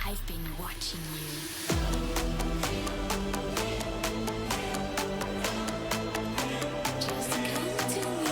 I've been watching you. Just come to me.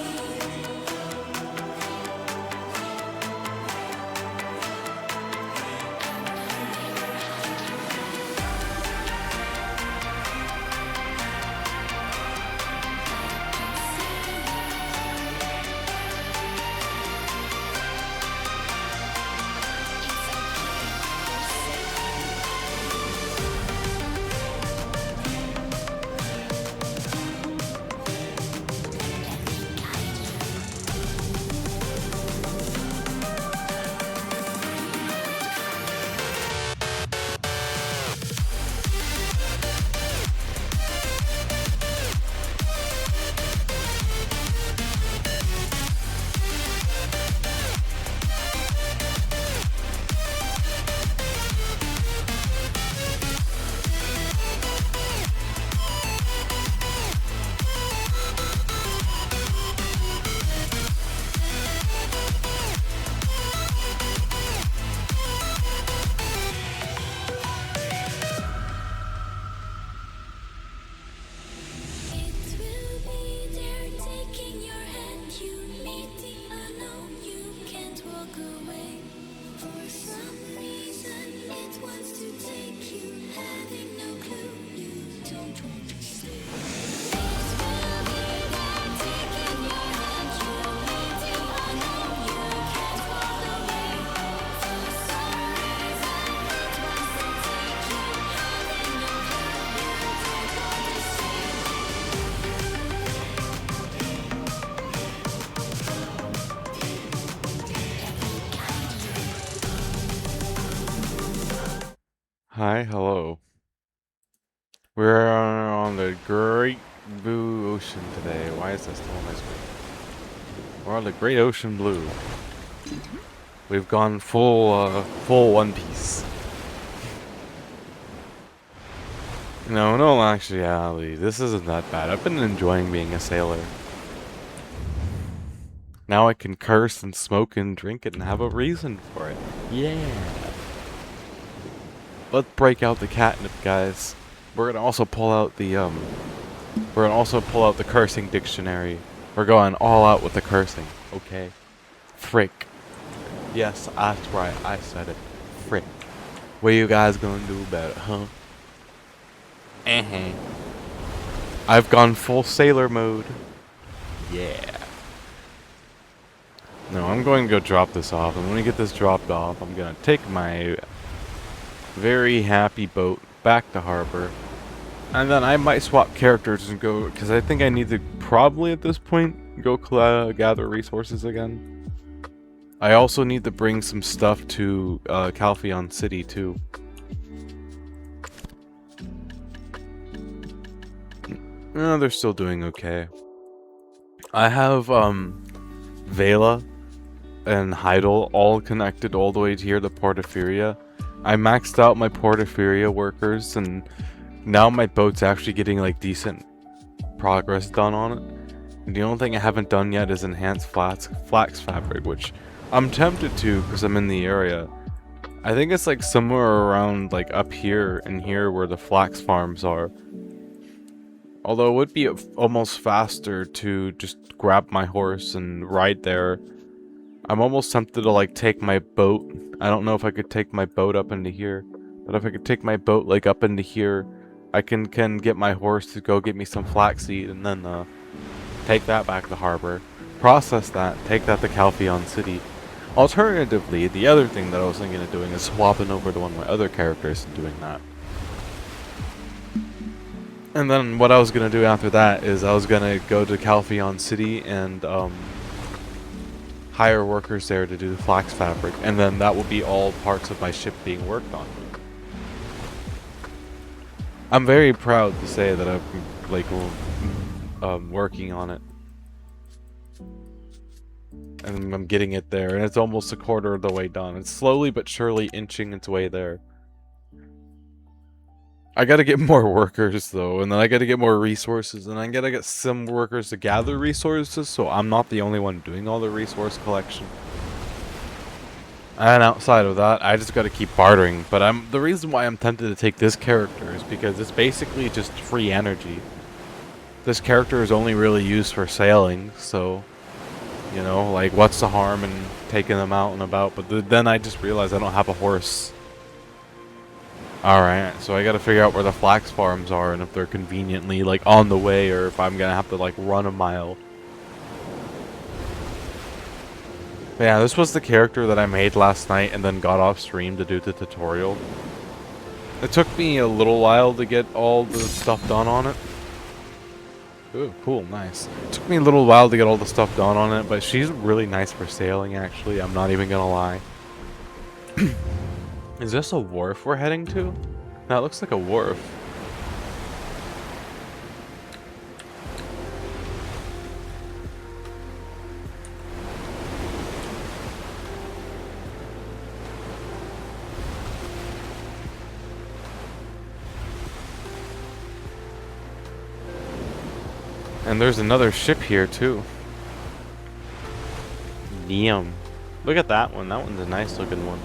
It will be there taking your hand. You meet the unknown, you can't walk away. For some reason it wants to take you, having no clue, you don't want to stay. It will be there taking your hand. You meet the unknown, you can't walk away. For some reason it wants to take you, having no clue, you don't want to stay. Hi, hello. We're on the Great Blue Ocean today. Why is this still on my screen? We're on the Great Ocean Blue. We've gone full One Piece. No, in all actuality, this isn't that bad. I've been enjoying being a sailor. Now I can curse and smoke and drink it and have a reason for it. Yeah. Let's break out the catnip, guys. We're gonna also pull out the cursing dictionary. We're going all out with the cursing, okay? Frick. Yes, that's right, I said it. Frick. What you guys gonna do about it, huh? I've gone full sailor mode. Yeah. No, I'm going to go drop this off, and when we get this dropped off, I'm gonna take my very happy boat back to harbor, and then I might swap characters and go, because I think I need to probably at this point go gather resources again. I also need to bring some stuff to Calpheon City too. No, they're still doing okay. I have Vela and Heidel all connected all the way to here to Portaferia. I maxed out my Portaferia workers, and now my boat's actually getting like decent progress done on it. And the only thing I haven't done yet is enhance flax fabric, which I'm tempted to because I'm in the area. I think it's like somewhere around like up here and here where the flax farms are. Although it would be almost faster to just grab my horse and ride there. I'm almost tempted to like take my boat. I don't know if I could take my boat up into here, but if I could take my boat like up into here, I can get my horse to go get me some flaxseed and then take that back to harbor, process that, take that to Calpheon City. Alternatively, the other thing that I was thinking of doing is swapping over to one of my other characters and doing that. And then what I was gonna do after that is I was gonna go to Calpheon City and hire workers there to do the flax fabric, and then that will be all parts of my ship being worked on. I'm very proud to say that I'm like working on it, and I'm getting it there, and it's almost a quarter of the way done. It's slowly but surely inching its way there. I gotta get more workers though, and then I gotta get more resources, and I gotta get some workers to gather resources, so I'm not the only one doing all the resource collection. And outside of that, I just gotta keep bartering. But the reason why I'm tempted to take this character is because it's basically just free energy. This character is only really used for sailing, so, you know, like, what's the harm in taking them out and about? But then I just realized I don't have a horse. Alright, so I gotta figure out where the flax farms are and if they're conveniently, like, on the way or if I'm gonna have to, like, run a mile. But yeah, this was the character that I made last night and then got off stream to do the tutorial. It took me a little while to get all the stuff done on it. Ooh, cool, nice. It took me a little while to get all the stuff done on it, but she's really nice for sailing, actually. I'm not even gonna lie. Is this a wharf we're heading to? That looks like a wharf. And there's another ship here, too. Damn. Look at that one. That one's a nice looking one.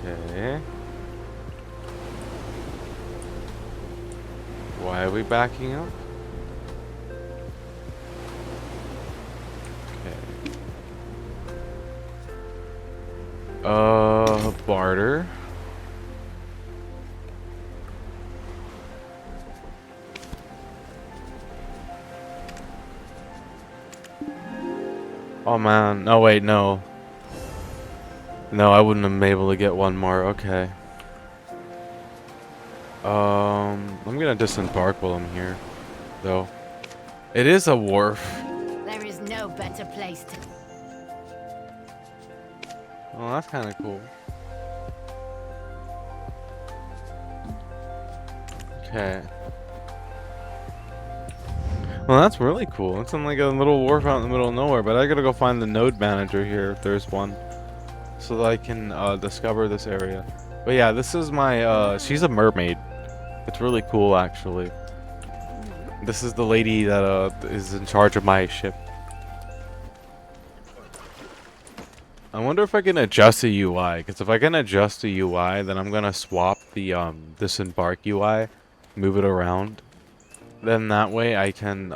Okay. Why are we backing up? Barter. Oh man, no wait, no. No, I wouldn't have been able to get one more, okay. I'm gonna disembark while I'm here, though. It is a wharf. There is no better place to... Oh, that's kind of cool. Okay. Well, that's really cool. It's in like a little wharf out in the middle of nowhere, but I gotta go find the node manager here if there's one, so that I can discover this area. But yeah, this is my, she's a mermaid. It's really cool, actually. This is the lady that is in charge of my ship. I wonder if I can adjust the UI, because if I can adjust the UI, then I'm gonna swap the disembark UI, move it around. Then that way I can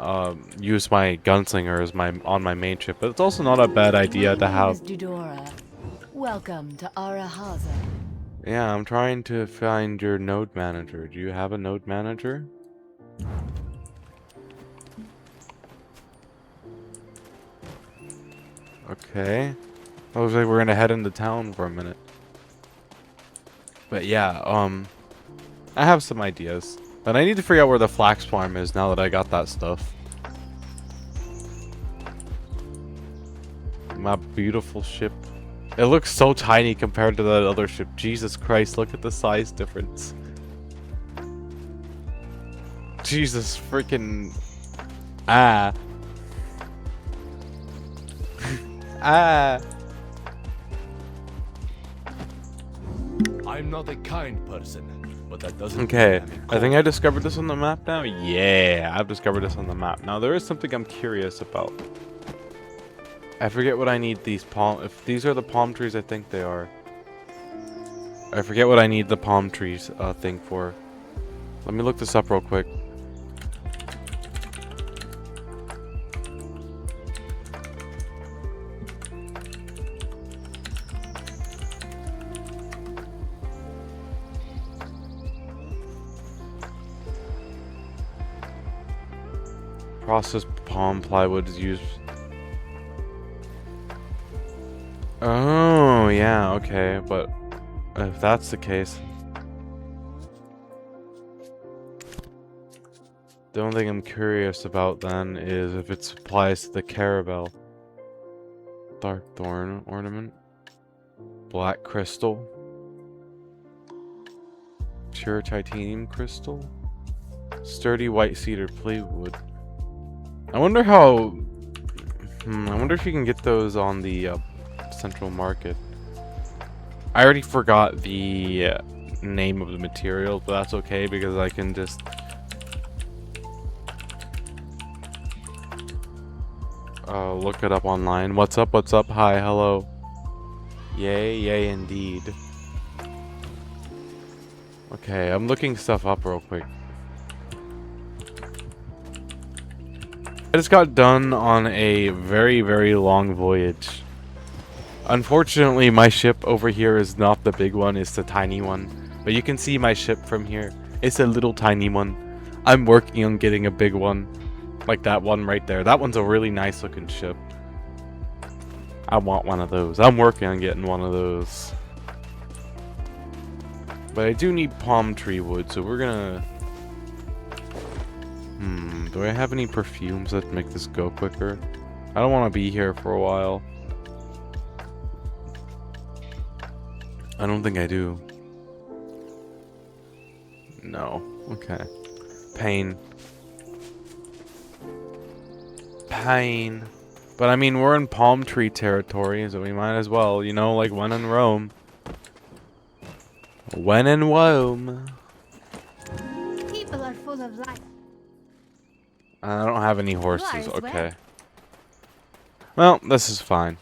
use my gunslinger as on my main ship. But it's also not a bad idea to have. Welcome to Arahaza. Yeah, I'm trying to find your node manager. Do you have a node manager? Okay. Looks like we're gonna head into town for a minute. But yeah, I have some ideas. But I need to figure out where the flax farm is now that I got that stuff. My beautiful ship. It looks so tiny compared to that other ship. Jesus Christ, look at the size difference. Jesus freaking... Ah. Ah. I'm not a kind person, but that doesn't Okay, mean I'm I think I discovered this on the map now. Yeah, I've discovered this on the map. Now, there is something I'm curious about. I forget what I need these if these are the palm trees, I think they are. I forget what I need the palm trees thing for. Let me look this up real quick. Processed palm plywood is used. Oh, yeah, okay, but if that's the case, the only thing I'm curious about then is if it applies to the caravel. Dark thorn ornament, black crystal, pure titanium crystal, sturdy white cedar plywood. I wonder how. I wonder if you can get those on the central market. I already forgot the name of the material, but that's okay because I can just... look it up online. What's up? What's up? Hi, hello. Yay, yay indeed. Okay, I'm looking stuff up real quick. I just got done on a very, very long voyage. Unfortunately, my ship over here is not the big one, it's the tiny one. But you can see my ship from here. It's a little tiny one. I'm working on getting a big one. Like that one right there. That one's a really nice looking ship. I want one of those. I'm working on getting one of those. But I do need palm tree wood, so we're gonna... do I have any perfumes that make this go quicker? I don't want to be here for a while. I don't think I do. No. Okay. Pain. Pain. But I mean, we're in palm tree territory, so we might as well, you know, like when in Rome. When in Rome. People are full of life. I don't have any horses, Lies, okay. Well, this is fine.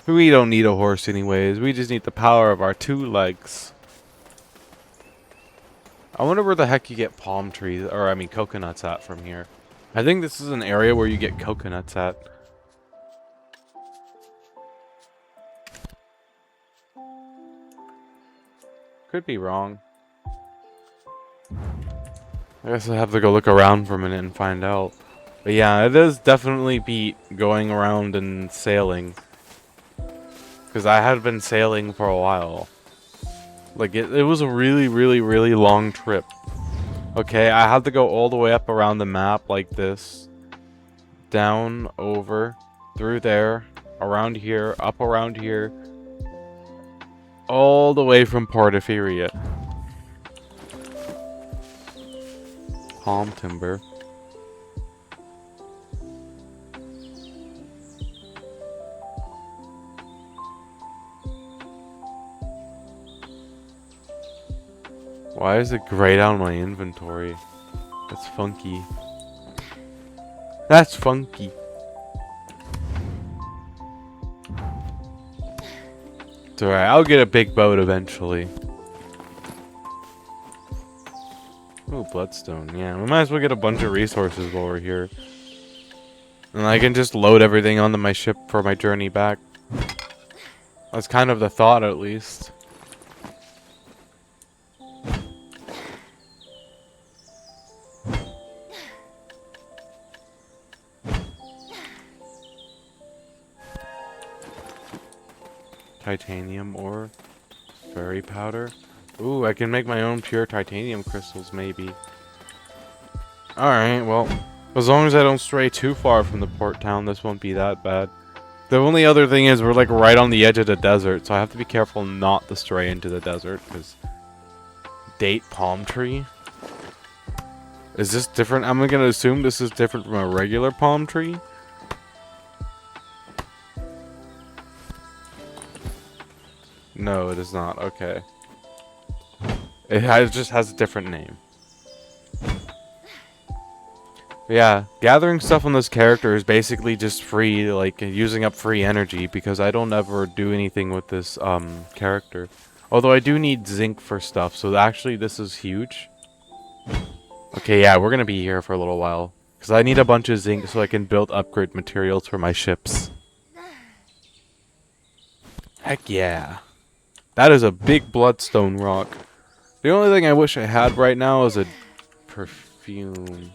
We don't need a horse anyways, we just need the power of our 2 legs. I wonder where the heck you get palm trees, or I mean coconuts at from here. I think this is an area where you get coconuts at. Could be wrong. I guess I have to go look around for a minute and find out. But yeah, it does definitely beat going around and sailing. Because I had been sailing for a while. Like, it was a really, really, really long trip. Okay, I had to go all the way up around the map like this. Down, over, through there, around here, up around here. All the way from Portaferia. Palm timber. Why is it grayed out on my inventory? That's funky. That's funky. It's alright, I'll get a big boat eventually. Ooh, bloodstone. Yeah, we might as well get a bunch of resources while we're here. And I can just load everything onto my ship for my journey back. That's kind of the thought, at least. Titanium ore. Fairy powder. Ooh, I can make my own pure titanium crystals, maybe. Alright, well, as long as I don't stray too far from the port town, this won't be that bad. The only other thing is we're like right on the edge of the desert, so I have to be careful not to stray into the desert, because... Date palm tree? Is this different? I'm gonna assume this is different from a regular palm tree? No, it is not. Okay. It just has a different name. But yeah, gathering stuff on this character is basically just free, like using up free energy, because I don't ever do anything with this character. Although I do need zinc for stuff, so actually this is huge. Okay, yeah, we're gonna be here for a little while, because I need a bunch of zinc so I can build upgrade materials for my ships. Heck yeah. That is a big bloodstone rock. The only thing I wish I had right now is a perfume.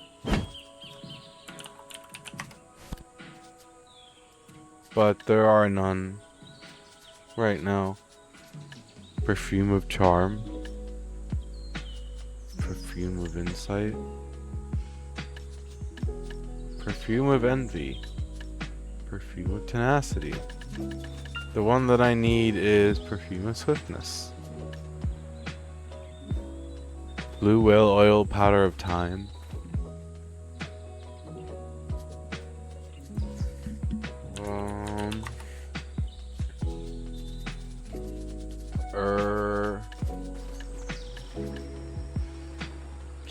But there are none right now. Perfume of charm. Perfume of insight. Perfume of envy. Perfume of tenacity. The one that I need is perfume of swiftness. Blue whale oil, powder of time.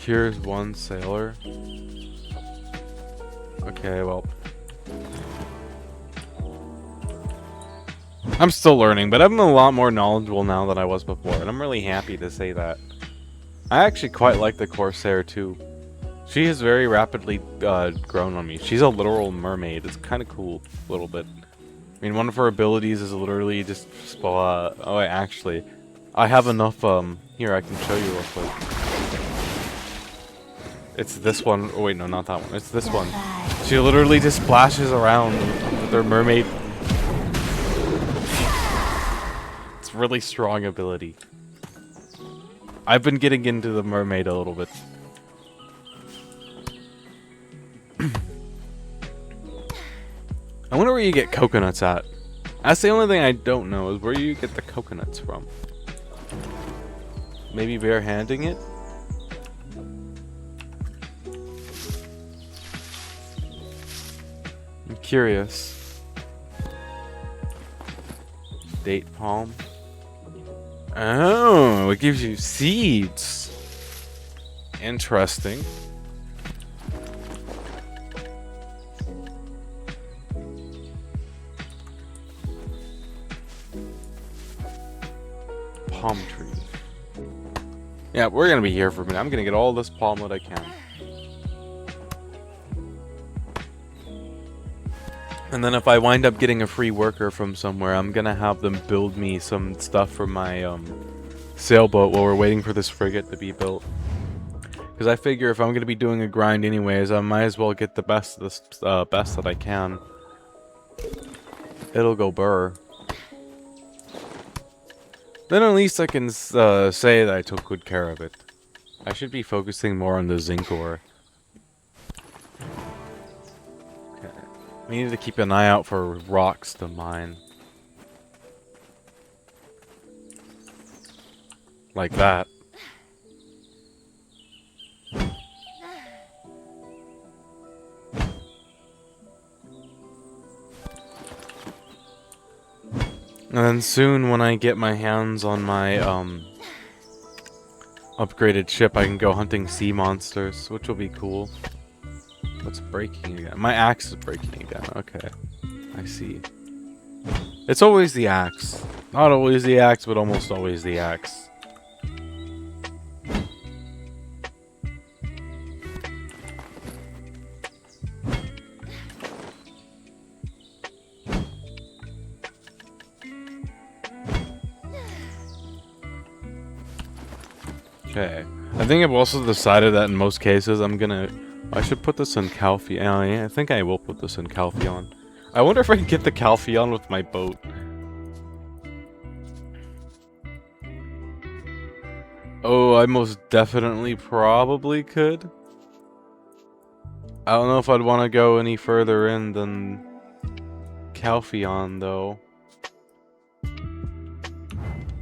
Here's one sailor. Okay, well. I'm still learning, but I'm a lot more knowledgeable now than I was before, and I'm really happy to say that. I actually quite like the Corsair too. She has very rapidly grown on me. She's a literal mermaid. It's kind of cool, a little bit. I mean, one of her abilities is literally just... oh, wait, actually. I have enough, here, I can show you real quick. It's this one. Oh, wait, no, not that one. It's this one. She literally just splashes around with her mermaid. It's really strong ability. I've been getting into the mermaid a little bit. I wonder where you get coconuts at. That's the only thing I don't know, is where you get the coconuts from. Maybe bare-handing it? I'm curious. Date palm. Oh, it gives you seeds. Interesting. Palm tree. Yeah, we're gonna be here for a minute. I'm gonna get all this palm that I can. And then if I wind up getting a free worker from somewhere, I'm gonna have them build me some stuff for my sailboat while we're waiting for this frigate to be built. Because I figure if I'm gonna be doing a grind anyways, I might as well get the best of this, best that I can. It'll go burr. Then at least I can say that I took good care of it. I should be focusing more on the zinc ore. Okay. We need to keep an eye out for rocks to mine. Like that. And then soon, when I get my hands on my, upgraded ship, I can go hunting sea monsters, which will be cool. What's breaking again? My axe is breaking again. Okay. I see. It's always the axe. Not always the axe, but almost always the axe. Okay. I think I've also decided that in most cases I should put this in Calpheon. I think I will put this in Calpheon. I wonder if I can get the Calpheon with my boat. Oh, I most definitely probably could. I don't know if I'd want to go any further in than Calpheon, though.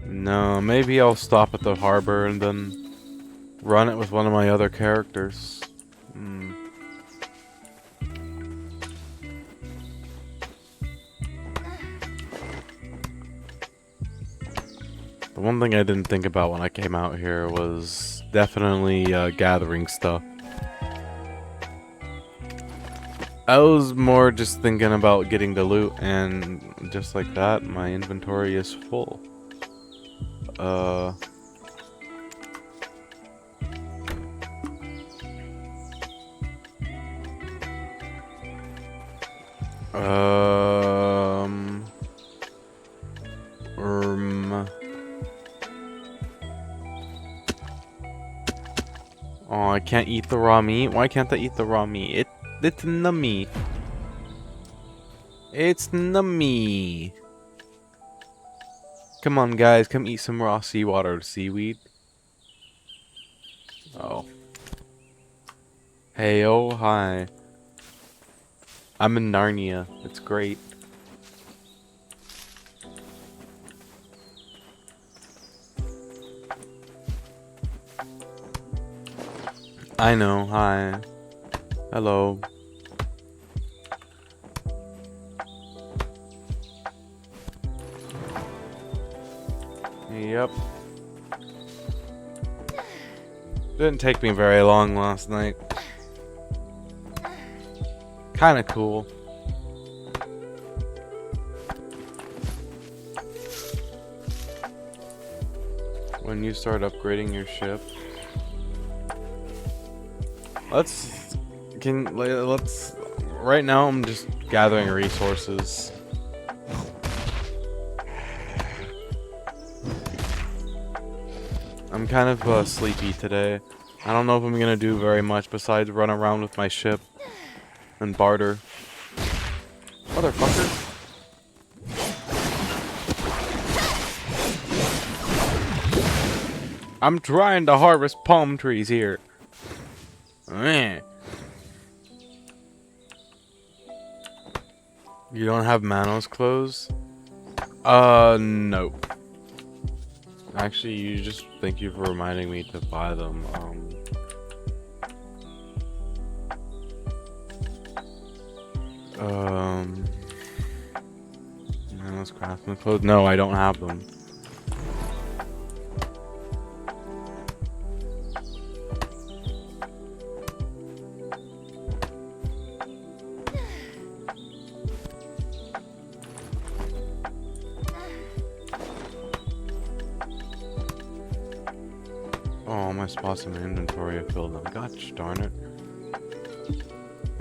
No, maybe I'll stop at the harbor and then run it with one of my other characters. The one thing I didn't think about when I came out here was definitely gathering stuff. I was more just thinking about getting the loot, and just like that, my inventory is full. Oh, I can't eat the raw meat? Why can't I eat the raw meat? It's nummy. It's nummy. Come on, guys, come eat some raw seawater seaweed. Oh. Hey, oh, hi. I'm in Narnia. It's great. I know, hi. Hello. Yep. Didn't take me very long last night. Kinda cool. When you start upgrading your ship. Let's right now I'm just gathering resources. I'm kind of sleepy today. I don't know if I'm gonna do very much besides run around with my ship and barter. Motherfucker. I'm trying to harvest palm trees here. You don't have Manos clothes? No. Actually, you just thank you for reminding me to buy them. Manos craftsman clothes? No, I don't have them. Oh, my spots in my inventory are filled up. Gosh darn it.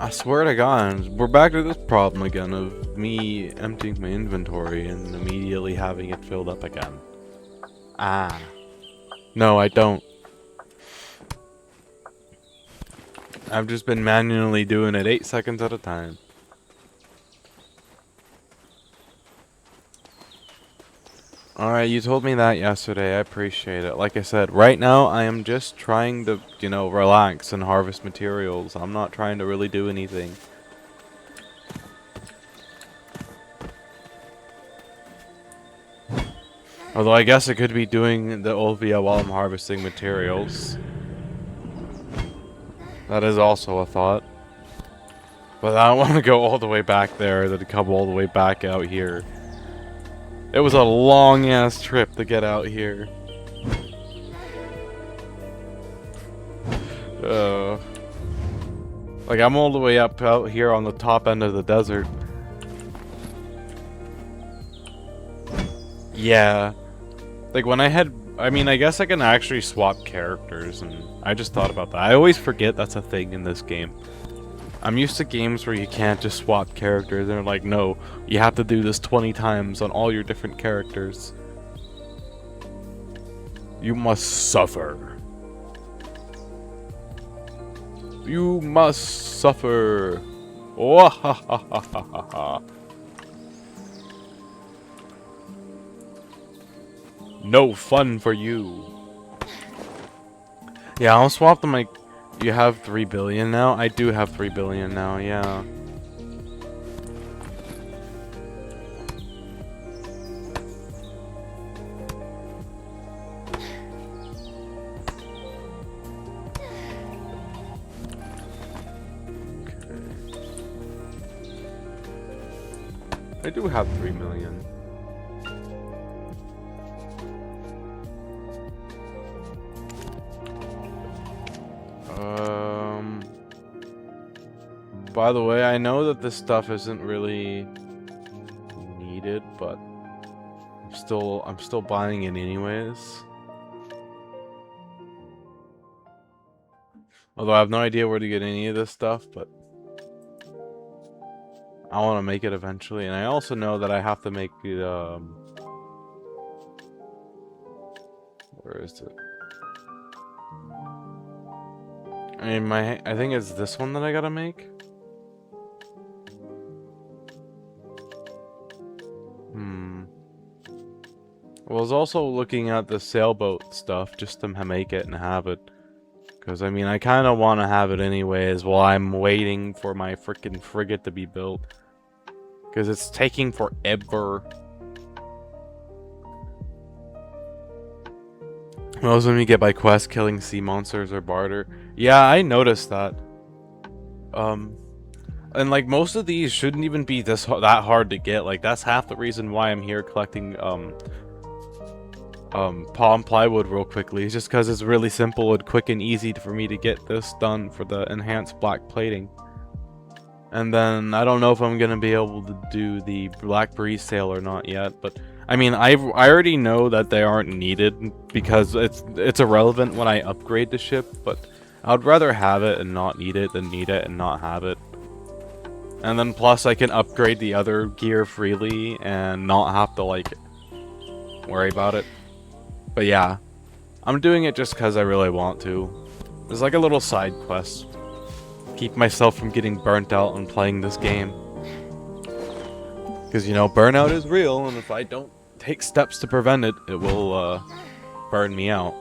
I swear to God, we're back to this problem again of me emptying my inventory and immediately having it filled up again. Ah. No, I don't. I've just been manually doing it 8 seconds at a time. Alright, you told me that yesterday. I appreciate it. Like I said, right now I am just trying to, you know, relax and harvest materials. I'm not trying to really do anything. Although I guess I could be doing the Olvia while I'm harvesting materials. That is also a thought. But I don't want to go all the way back there, then come all the way back out here. It was a long-ass trip to get out here. Like, I'm all the way up out here on the top end of the desert. Yeah. Like, when I had... I mean, I guess I can actually swap characters, and I just thought about that. I always forget that's a thing in this game. I'm used to games where you can't just swap characters, and they're like, no, you have to do this 20 times on all your different characters. You must suffer. You must suffer. Oh, ha, ha, ha, ha, ha, ha. No fun for you. Yeah, I'll swap them like... You have 3 billion now? I do have 3 billion now, yeah. Okay. I do have 3 million. By the way, I know that this stuff isn't really needed, but I'm still buying it anyways. Although I have no idea where to get any of this stuff, but I want to make it eventually, and I also know that I have to make it, where is it? I think it's this one that I gotta make. I was also looking at the sailboat stuff just to make it and have it. Because, I mean, I kind of want to have it anyways while I'm waiting for my freaking frigate to be built. Because it's taking forever. Most of them you get by quest killing sea monsters or barter. Yeah, I noticed that. And like most of these shouldn't even be that hard to get. Like that's half the reason why I'm here collecting palm plywood real quickly, just because it's really simple and quick and easy for me to get this done for the enhanced black plating. And then I don't know if I'm gonna be able to do the black breeze sail or not yet, but I mean I already know that they aren't needed because it's irrelevant when I upgrade the ship, but I'd rather have it and not need it than need it and not have it. And then plus I can upgrade the other gear freely and not have to like worry about it. But yeah, I'm doing it just because I really want to. It's like a little side quest. Keep myself from getting burnt out on playing this game. Because, you know, burnout is real, and if I don't take steps to prevent it, it will burn me out.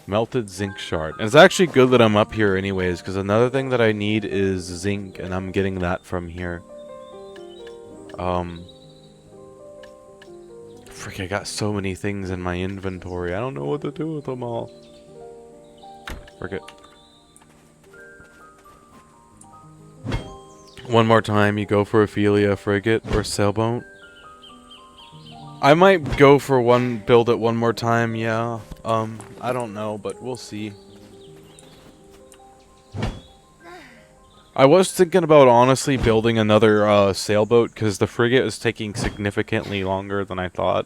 Melted zinc shard. And it's actually good that I'm up here anyways, because another thing that I need is zinc, and I'm getting that from here. Frick, I got so many things in my inventory. I don't know what to do with them all. Frick it. One more time, you go for Ophelia, frigate, or sailboat. I might go for build it one more time, yeah. I don't know, but we'll see. I was thinking about honestly building another sailboat, because the frigate is taking significantly longer than I thought.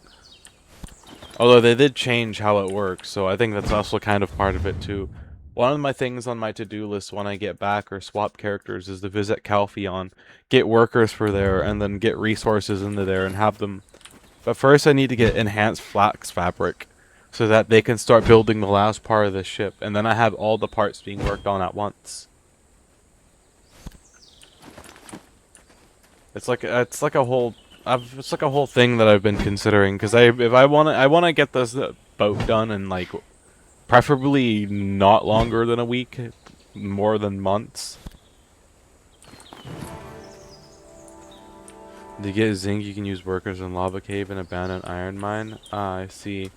Although they did change how it works, so I think that's also kind of part of it too. One of my things on my to-do list when I get back or swap characters is to visit Calpheon, get workers for there, and then get resources into there and have them. But first I need to get enhanced flax fabric, so that they can start building the last part of the ship, and then I have all the parts being worked on at once. It's like a whole thing that I've been considering, because I want to get this boat done in like preferably not longer than a week, more than months. To get zinc, you can use workers in lava cave and abandoned iron mine. Ah, I see.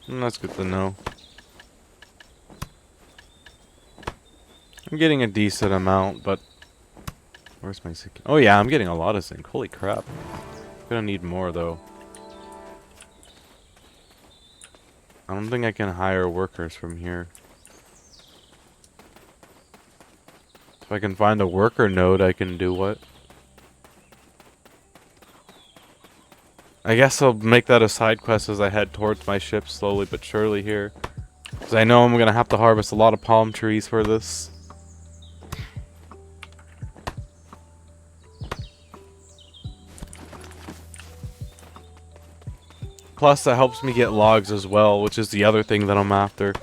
That's good to know. I'm getting a decent amount, but where's my zinc? Oh yeah, I'm getting a lot of zinc. Holy crap. Gonna need more though. I don't think I can hire workers from here. If I can find a worker node, I can do what? I guess I'll make that a side quest as I head towards my ship slowly but surely here. Because I know I'm gonna have to harvest a lot of palm trees for this. Plus, that helps me get logs as well, which is the other thing that I'm after.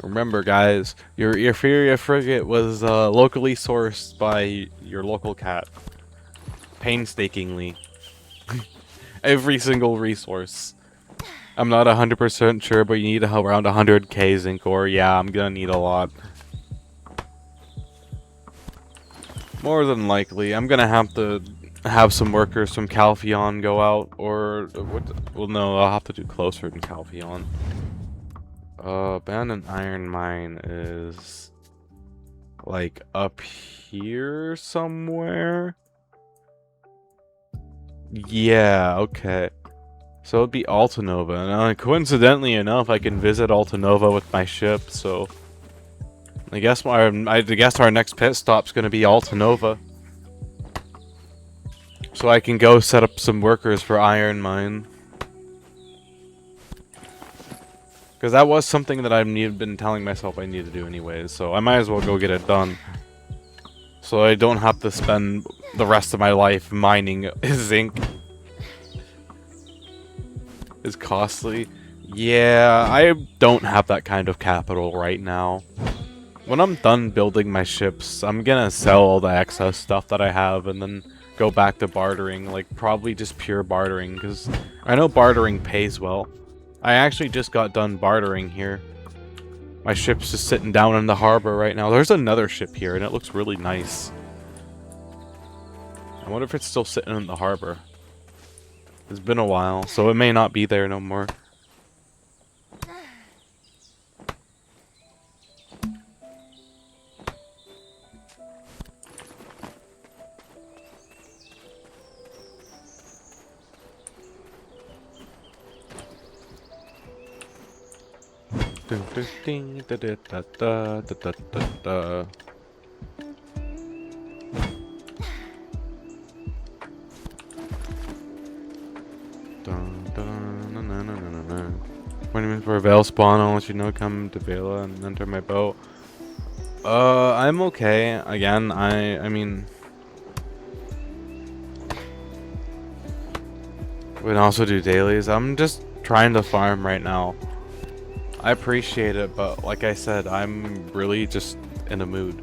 Remember, guys, your Euphoria frigate was locally sourced by your local cat. Painstakingly. Every single resource. I'm not 100% sure, but you need around 100k zinc ore. Yeah, I'm gonna need a lot. More than likely, I'm gonna have to have some workers from Calpheon go out, or well, no, I'll have to do closer than Calpheon. Abandoned iron mine is like up here somewhere. Yeah, okay. So it'd be Altanova, and coincidentally enough, I can visit Altanova with my ship. So I guess our next pit stop's gonna be Altanova, so I can go set up some workers for iron mine. Because that was something that I've been telling myself I need to do anyways, so I might as well go get it done. So I don't have to spend the rest of my life mining zinc. Is costly. Yeah, I don't have that kind of capital right now. When I'm done building my ships, I'm gonna sell all the excess stuff that I have and then go back to bartering, like probably just pure bartering, because I know bartering pays well. I actually just got done bartering here. My ship's just sitting down in the harbor right now. There's another ship here and it looks really nice. I wonder if it's still sitting in the harbor. It's been a while, so it may not be there no more. Dun, dun, ding, da, da, da, da, da, da, da. Dun, dun, na, na, na, na, na, na. 20 minutes for a Veil spawn, I'll let you know, come to Vela and enter my boat. I'm okay. Again, I mean... we can also do dailies. I'm just trying to farm right now. I appreciate it, but like I said, I'm really just in a mood.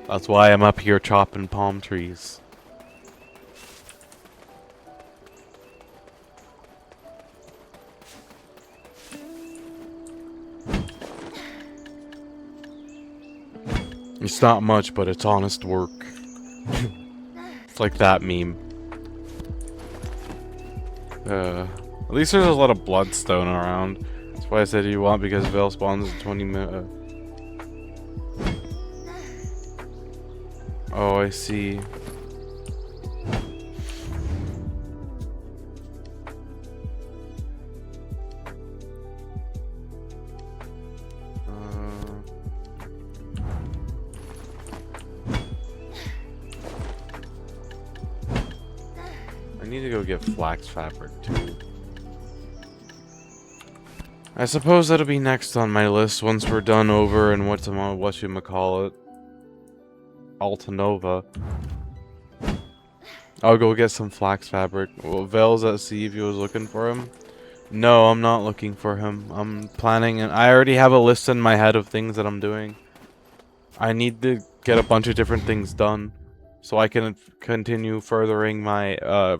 That's why I'm up here chopping palm trees. It's not much, but it's honest work. It's like that meme. At least there's a lot of bloodstone around. That's why I said you want, because Veil spawns in 20 minutes. Oh, I see. I need to go get flax fabric too. I suppose that'll be next on my list once we're done over and whatchamacallit. Altanova. I'll go get some flax fabric. Well, Vale's at sea if you was looking for him. No, I'm not looking for him. I'm planning, and I already have a list in my head of things that I'm doing. I need to get a bunch of different things done so I can continue furthering my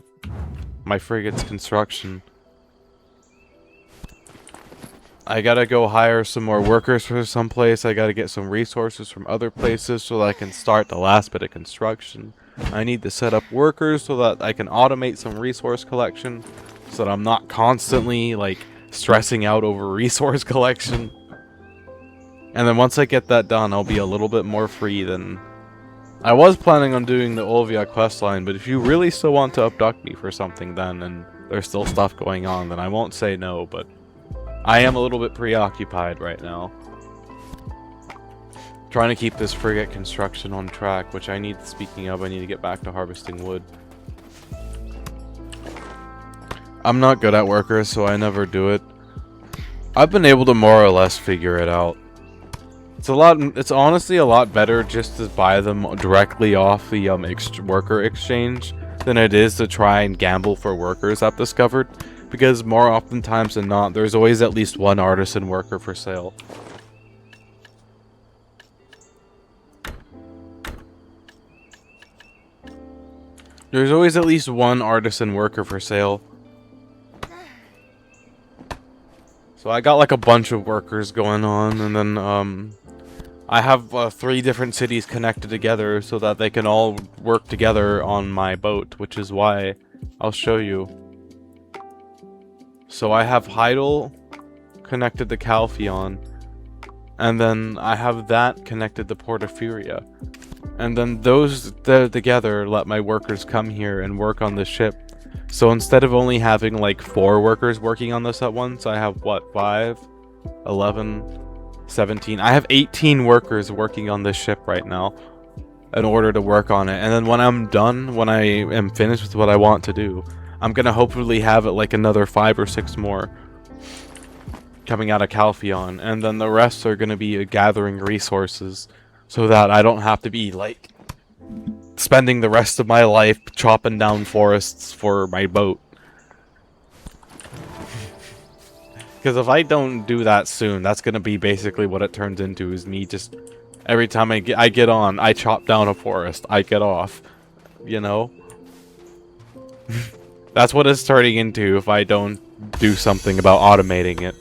my frigate's construction. I gotta go hire some more workers for some place. I gotta get some resources from other places so that I can start the last bit of construction. I need to set up workers so that I can automate some resource collection so that I'm not constantly like stressing out over resource collection. And then once I get that done, I'll be a little bit more free than... I was planning on doing the Olvia questline, but if you really still want to abduct me for something then, and there's still stuff going on, then I won't say no, but I am a little bit preoccupied right now. Trying to keep this frigate construction on track, which I need, speaking of, I need to get back to harvesting wood. I'm not good at workers, so I never do it. I've been able to more or less figure it out. It's honestly a lot better just to buy them directly off the worker exchange than it is to try and gamble for workers, I've discovered. Because more oftentimes than not, there's always at least one artisan worker for sale. There's always at least one artisan worker for sale. So I got like a bunch of workers going on, and then I have 3 different cities connected together so that they can all work together on my boat, which is why I'll show you. So I have Heidel connected to Calpheon, and then I have that connected to Portafuria. And then those together let my workers come here and work on the ship. So instead of only having like 4 workers working on this at once, I have what, 5, 11, 17. I have 18 workers working on this ship right now in order to work on it. And then when I'm done, when I am finished with what I want to do, I'm gonna hopefully have it like another 5 or 6 more coming out of Calpheon, and then the rest are gonna be gathering resources so that I don't have to be like spending the rest of my life chopping down forests for my boat. Because if I don't do that soon, that's gonna be basically what it turns into, is me just every time I get on, I chop down a forest, I get off, you know? That's what it's turning into if I don't do something about automating it.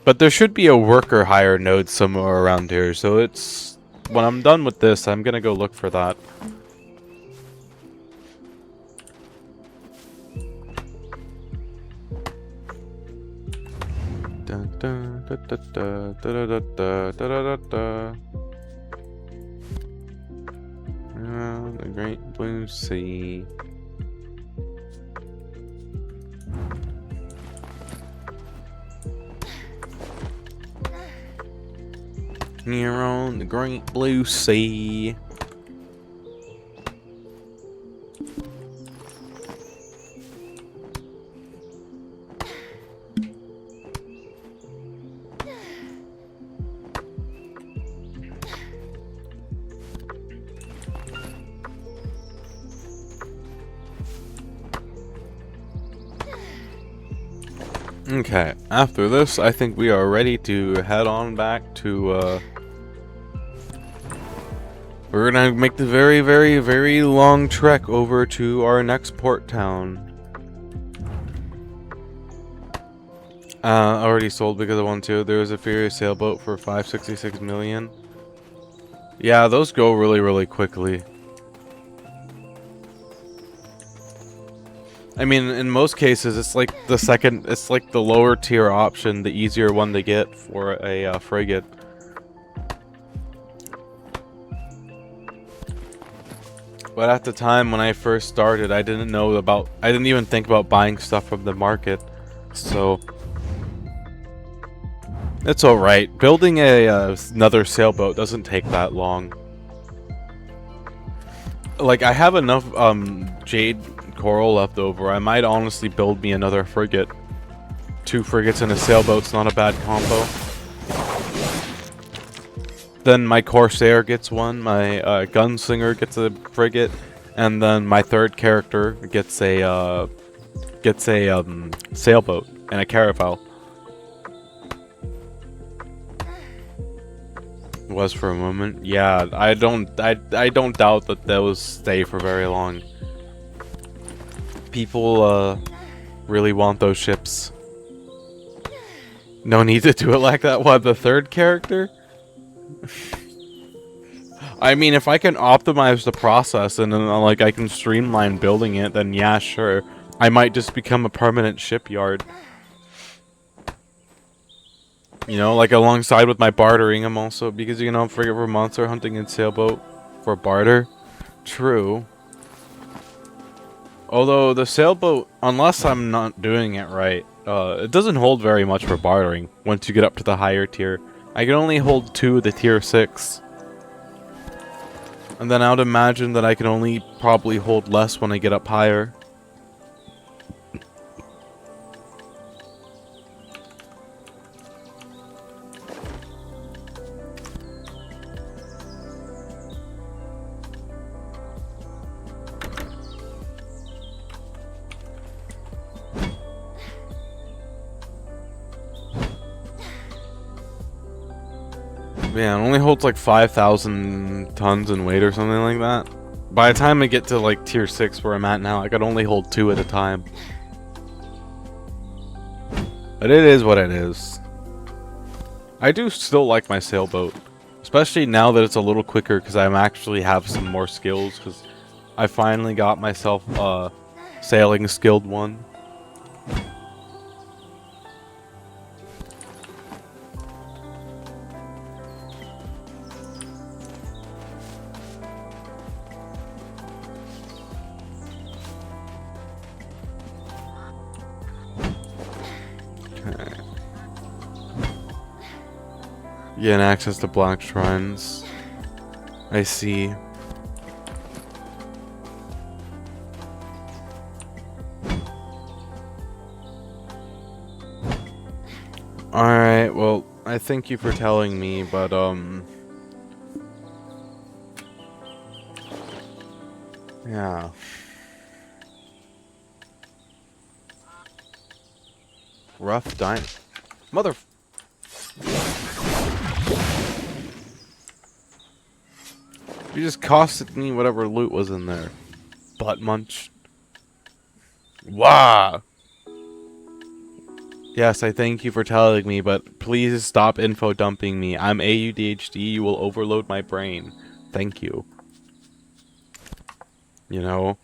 But there should be a worker hire node somewhere around here, so it's when I'm done with this, I'm gonna go look for that. Dun, dun, da, da, da, da, da, da, da, da, da. The great blue sea. Here on the great blue sea. Okay, after this, I think we are ready to head on back to, we're gonna make the very, very, very long trek over to our next port town. Already sold because I want to. There was a Furious sailboat for 566 million. Yeah, those go really, really quickly. I mean, in most cases, it's like it's like the lower tier option, the easier one to get for a frigate. But at the time when I first started, I didn't even think about buying stuff from the market, so it's alright. Building another sailboat doesn't take that long. Like, I have enough jade coral left over. I might honestly build me another frigate. 2 frigates and a sailboat's not a bad combo. Then my corsair gets one, my gunslinger gets a frigate, and then my 3rd character gets a sailboat and a caravel. Was for a moment. Yeah, I don't doubt that those stay for very long. People really want those ships. No need to do it like that. What, the 3rd character? I mean, if I can optimize the process and then like I can streamline building it, then yeah, sure. I might just become a permanent shipyard. You know, like alongside with my bartering, I'm also, because you know, frigate for monster hunting and sailboat for barter. True. Although the sailboat, unless I'm not doing it right, it doesn't hold very much for bartering once you get up to the higher tier. I can only hold 2 of the tier 6. And then I would imagine that I can only probably hold less when I get up higher. Yeah, it only holds like 5,000 tons in weight or something like that. By the time I get to like tier 6 where I'm at now, I could only hold 2 at a time. But it is what it is. I do still like my sailboat. Especially now that it's a little quicker because I actually have some more skills. Because I finally got myself sailing skilled one. Getting access to black shrines. I see. Alright, well, I thank you for telling me, but, yeah. Rough dime. Mother... You just costed me whatever loot was in there. Butt munch. Wow. Yes, I thank you for telling me, but please stop info dumping me. I'm AUDHD, you will overload my brain. Thank you. You know?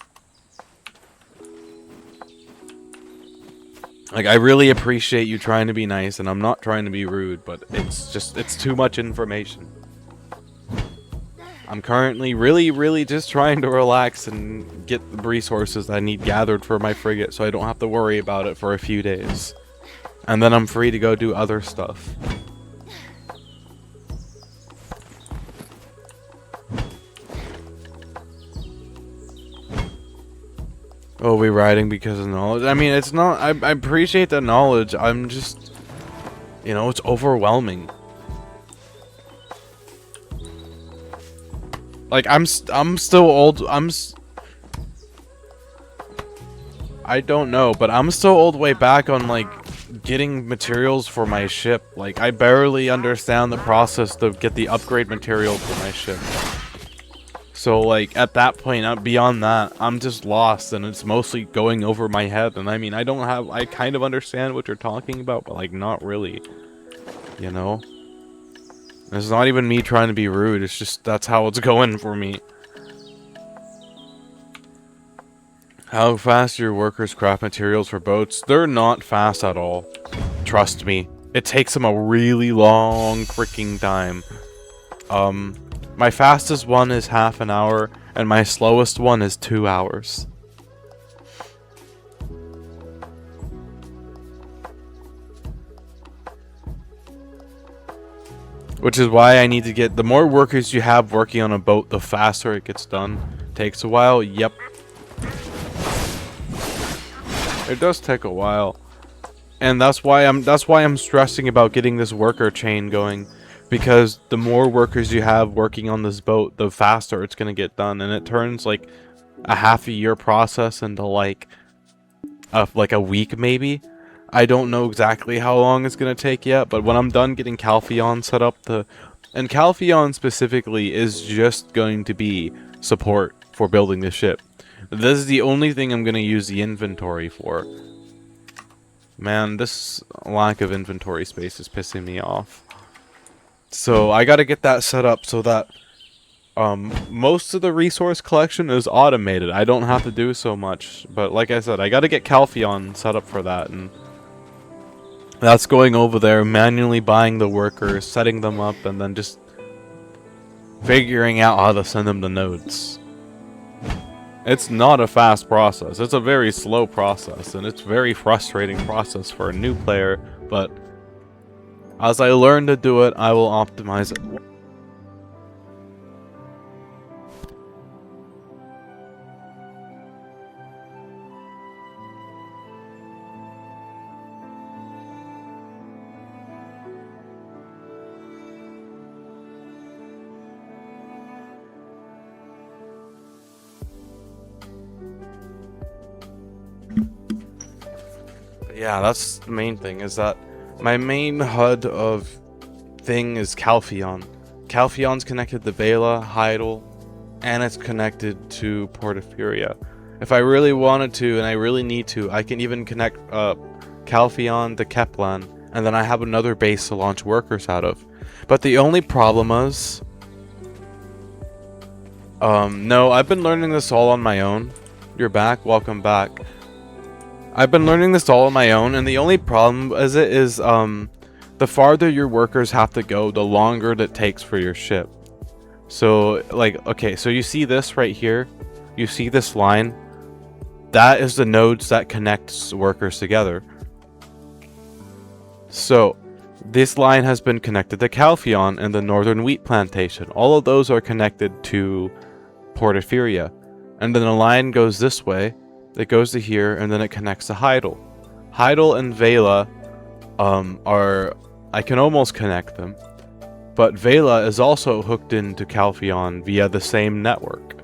Like, I really appreciate you trying to be nice, and I'm not trying to be rude, but it's too much information. I'm currently really just trying to relax and get the resources I need gathered for my frigate so I don't have to worry about it for a few days. And then I'm free to go do other stuff. Oh, we riding because of knowledge? I mean, it's not... I appreciate the knowledge. I'm just... You know, it's overwhelming. Like, I'm still old... I don't know, but I'm still old way back on, like, getting materials for my ship. Like, I barely understand the process to get the upgrade material for my ship. So, like, at that point, beyond that, I'm just lost, and it's mostly going over my head. And I mean, I kind of understand what you're talking about, but, like, not really. You know? It's not even me trying to be rude, it's just, that's how it's going for me. How fast your workers craft materials for boats? They're not fast at all. Trust me. It takes them a really long freaking time. My fastest one is half an hour, and my slowest one is 2 hours. Which is why I need to get... The more workers you have working on a boat, the faster it gets done. Takes a while? Yep. It does take a while. And that's why I'm stressing about getting this worker chain going. Because the more workers you have working on this boat, the faster it's going to get done. And it turns like a half a year process into like a week maybe. I don't know exactly how long it's going to take yet, but when I'm done getting Calpheon set up, and Calpheon specifically is just going to be support for building the ship. This is the only thing I'm going to use the inventory for. Man, this lack of inventory space is pissing me off. So I got to get that set up so that most of the resource collection is automated. I don't have to do so much, but like I said, I got to get Calpheon set up for that, and that's going over there, manually buying the workers, setting them up, and then just figuring out how to send them to nodes. It's not a fast process. It's a very slow process, and it's a very frustrating process for a new player, but as I learn to do it, I will optimize it. Yeah, that's the main thing, is that my main HUD of thing is Calpheon. Calpheon's connected to Vela, Heidel, and it's connected to Porphyria. If I really wanted to, and I really need to, I can even connect Calpheon to Keplan, and then I have another base to launch workers out of. But the only problem is... no, I've been learning this all on my own. You're back, welcome back. I've been learning this all on my own, and the only problem is the farther your workers have to go, the longer it takes for your ship. So, like, okay, so you see this right here? You see this line? That is the nodes that connects workers together. So, this line has been connected to Calpheon and the northern wheat plantation. All of those are connected to Porphyria. And then the line goes this way. It goes to here, and then it connects to Heidel. Heidel and Vela I can almost connect them. But Vela is also hooked into Calpheon via the same network.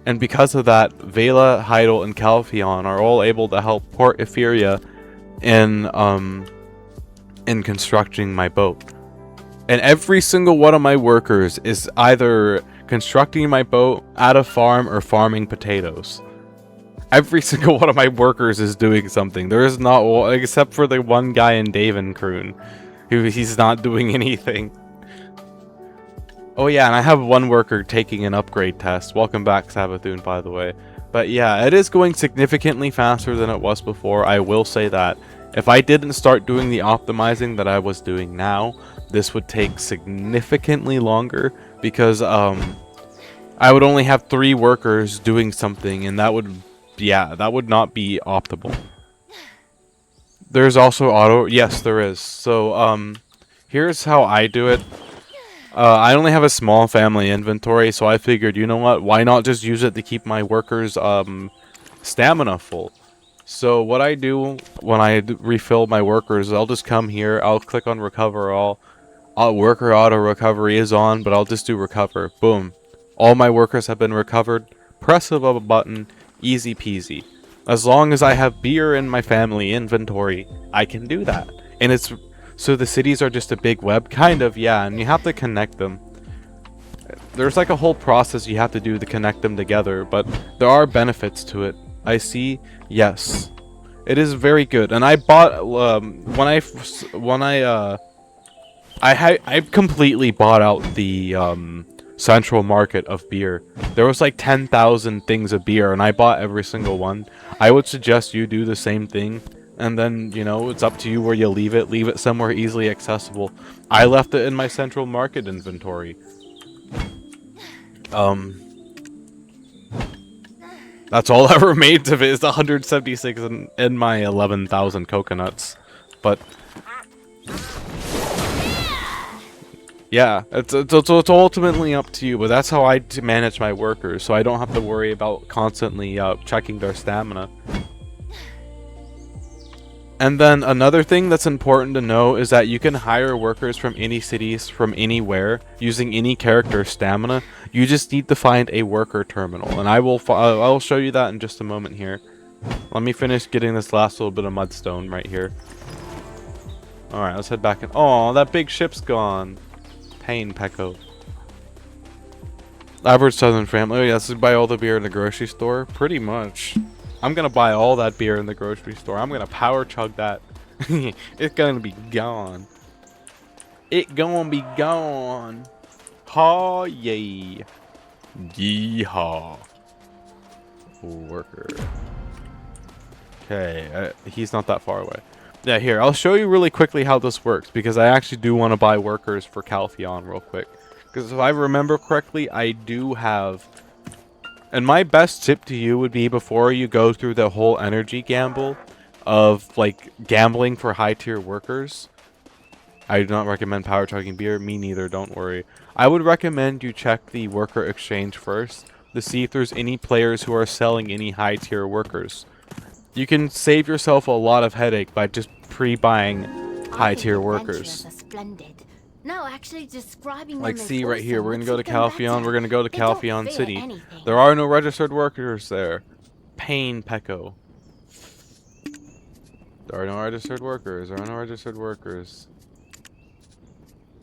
And because of that, Vela, Heidel, and Calpheon are all able to help Porphyria in constructing my boat. And every single one of my workers is either constructing my boat at a farm or farming potatoes. Every single one of my workers is doing something. There is not one, except for the one guy in Davenkroon, who he's not doing anything. Oh yeah, and I have one worker taking an upgrade test. Welcome back, Sabathoon, by the way. But yeah, it is going significantly faster than it was before. I will say that. If I didn't start doing the optimizing that I was doing now, this would take significantly longer because I would only have 3 workers doing something, and that would, yeah, that would not be optimal. There's also auto, yes, there is. So here's how I do it. I only have a small family inventory, so I figured, you know what, why not just use it to keep my workers stamina full. So what I do when I refill my workers, I'll just come here, I'll click on recover all. Worker auto recovery is on, but I'll just do recover. Boom. All my workers have been recovered. Press of a button, easy peasy. As long as I have beer in my family inventory, I can do that. And it's so the cities are just a big web, kind of, yeah, and you have to connect them. There's like a whole process you have to do to connect them together, but there are benefits to it. I see, yes, it is very good. And I bought I completely bought out the central market of beer. There was like 10,000 things of beer, and I bought every single one. I would suggest you do the same thing, and then, you know, it's up to you where you leave it. Leave it somewhere easily accessible. I left it in my central market inventory. That's all that remains of it is 176 in my 11,000 coconuts. But yeah, it's ultimately up to you, but that's how I manage my workers, so I don't have to worry about constantly checking their stamina. And then another thing that's important to know is that you can hire workers from any cities, from anywhere, using any character's stamina. You just need to find a worker terminal, and I'll show you that in just a moment here. Let me finish getting this last little bit of mudstone right here. Alright, let's head back in. Oh, that big ship's gone. Pain, Pecco. Average Southern family. Oh yeah, this is buy all the beer in the grocery store. Pretty much. I'm gonna buy all that beer in the grocery store. I'm gonna power chug that. It's gonna be gone. It gonna be gone. Ha yay. Yeehaw. Worker. Okay, he's not that far away. Yeah, here, I'll show you really quickly how this works, because I actually do want to buy workers for Calpheon real quick. Because if I remember correctly, I do have... And my best tip to you would be, before you go through the whole energy gamble of, like, gambling for high-tier workers, I do not recommend power chugging beer. Me neither, don't worry. I would recommend you check the worker exchange first to see if there's any players who are selling any high-tier workers. You can save yourself a lot of headache by just pre-buying high-tier workers. No, actually describing Like, them see as right here, awesome we're gonna would go to fit them Calpheon, better. we're gonna go to They don't Calpheon feel City. anything. There are no registered workers there. Pain, Pecco. There are no registered workers, there are no registered workers.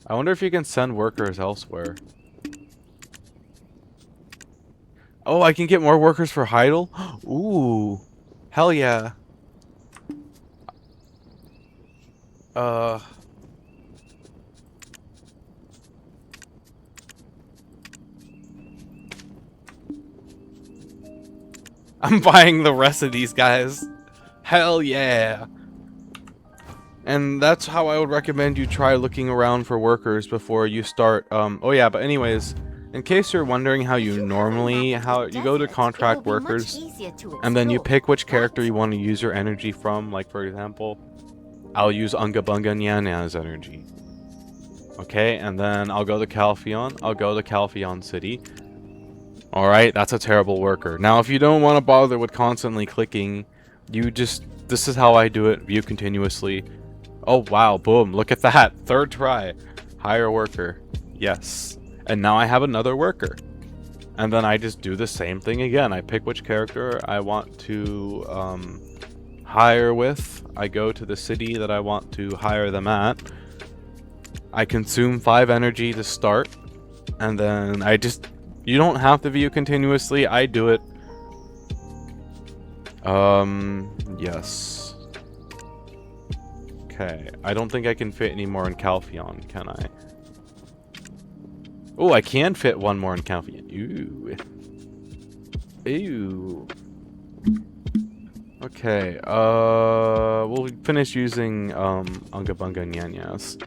I wonder if you can send workers elsewhere. Oh, I can get more workers for Heidel? Ooh. Hell yeah. I'm buying the rest of these guys. Hell yeah. And that's how I would recommend you try looking around for workers before you start. Oh yeah, but anyways, in case you're wondering how you normally, you go to contract workers, and then you pick which character you want to use your energy from. Like, for example, I'll use Unga Bunga Nyana's energy. Okay, and then I'll go to Calpheon. I'll go to Calpheon City. Alright, that's a terrible worker. Now, if you don't want to bother with constantly clicking, this is how I do it, view continuously. Oh wow, boom, look at that. Third try. Hire worker. Yes. And now I have another worker. And then I just do the same thing again. I pick which character I want to hire with. I go to the city that I want to hire them at. I consume 5 energy to start. And then you don't have to view continuously. I do it. Yes. Okay, I don't think I can fit any more in Calpheon, can I? Oh, I can fit one more in Calpheon. Ooh. Ew. Okay, we'll finish using, unga bunga and nyanyas.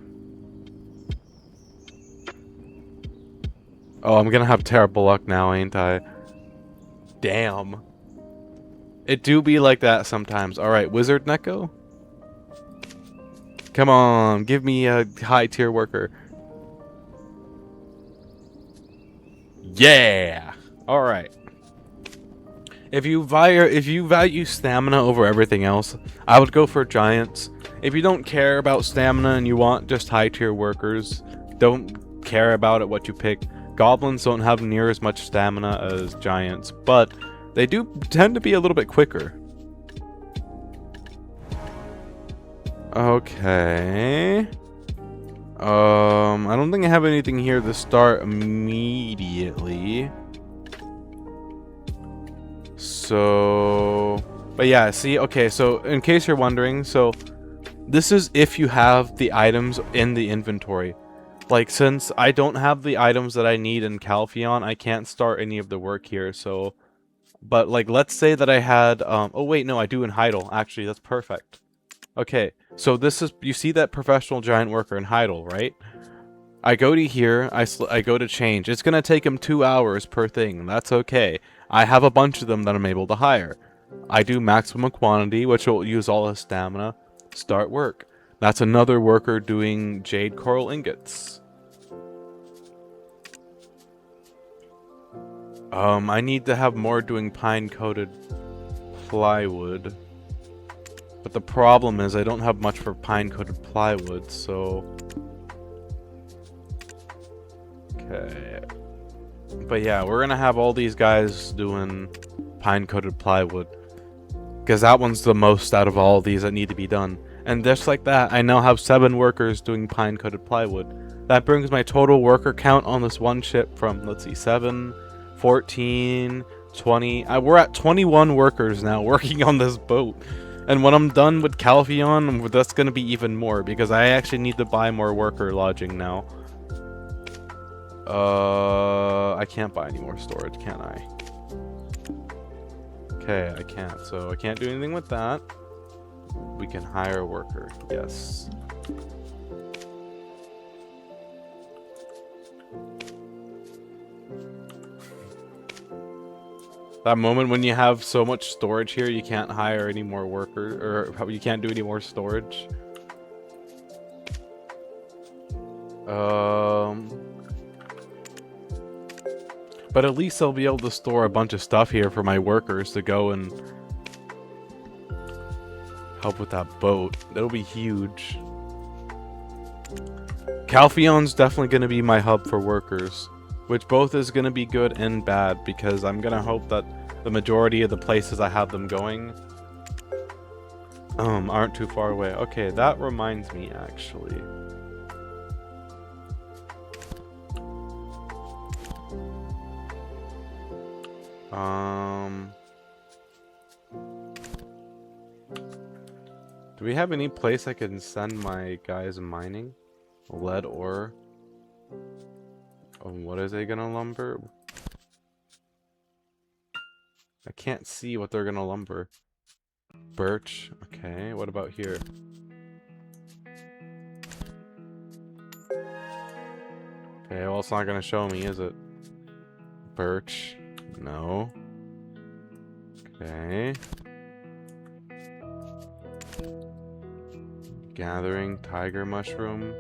Oh, I'm gonna have terrible luck now, ain't I? Damn. It do be like that sometimes. Alright, Wizard Neko? Come on, give me a high tier worker. Yeah! Alright. If you value stamina over everything else, I would go for giants. If you don't care about stamina and you want just high tier workers, don't care about it what you pick. Goblins don't have near as much stamina as giants, but they do tend to be a little bit quicker. Okay. I don't think I have anything here to start immediately. So, but yeah, see, okay, so in case you're wondering, so this is if you have the items in the inventory. Like, since I don't have the items that I need in Calpheon, I can't start any of the work here, so, but like, let's say that I had, oh wait, no, I do in Heidel, actually, that's perfect. Okay, so this is, you see that professional giant worker in Heidel, right? I go to here, I go to change. It's gonna take him 2 hours per thing. That's okay. I have a bunch of them that I'm able to hire. I do maximum quantity, which will use all his stamina. Start work. That's another worker doing jade coral ingots. I need to have more doing pine-coated plywood. But the problem is I don't have much for pine-coated plywood, so... Okay. But yeah, we're gonna have all these guys doing pine-coated plywood. Because that one's the most out of all these that need to be done. And just like that, I now have 7 workers doing pine-coated plywood. That brings my total worker count on this one ship from, let's see, 7, 14, 20... we're at 21 workers now working on this boat. And when I'm done with Calpheon, that's gonna be even more, because I actually need to buy more worker lodging now. I can't buy any more storage, can I? Okay, I can't. So I can't do anything with that. We can hire a worker. Yes. That moment when you have so much storage here, you can't hire any more workers, or you can't do any more storage. But at least I'll be able to store a bunch of stuff here for my workers to go and help with that boat. That'll be huge. Calpheon's definitely going to be my hub for workers, which both is going to be good and bad, because I'm going to hope that the majority of the places I have them going aren't too far away. Okay, that reminds me, actually. Do we have any place I can send my guys mining? Lead ore? What is they gonna lumber? I can't see what they're gonna lumber. Birch. Okay, what about here? Okay, well, it's not gonna show me, is it? Birch. No. Okay. Gathering, tiger mushroom,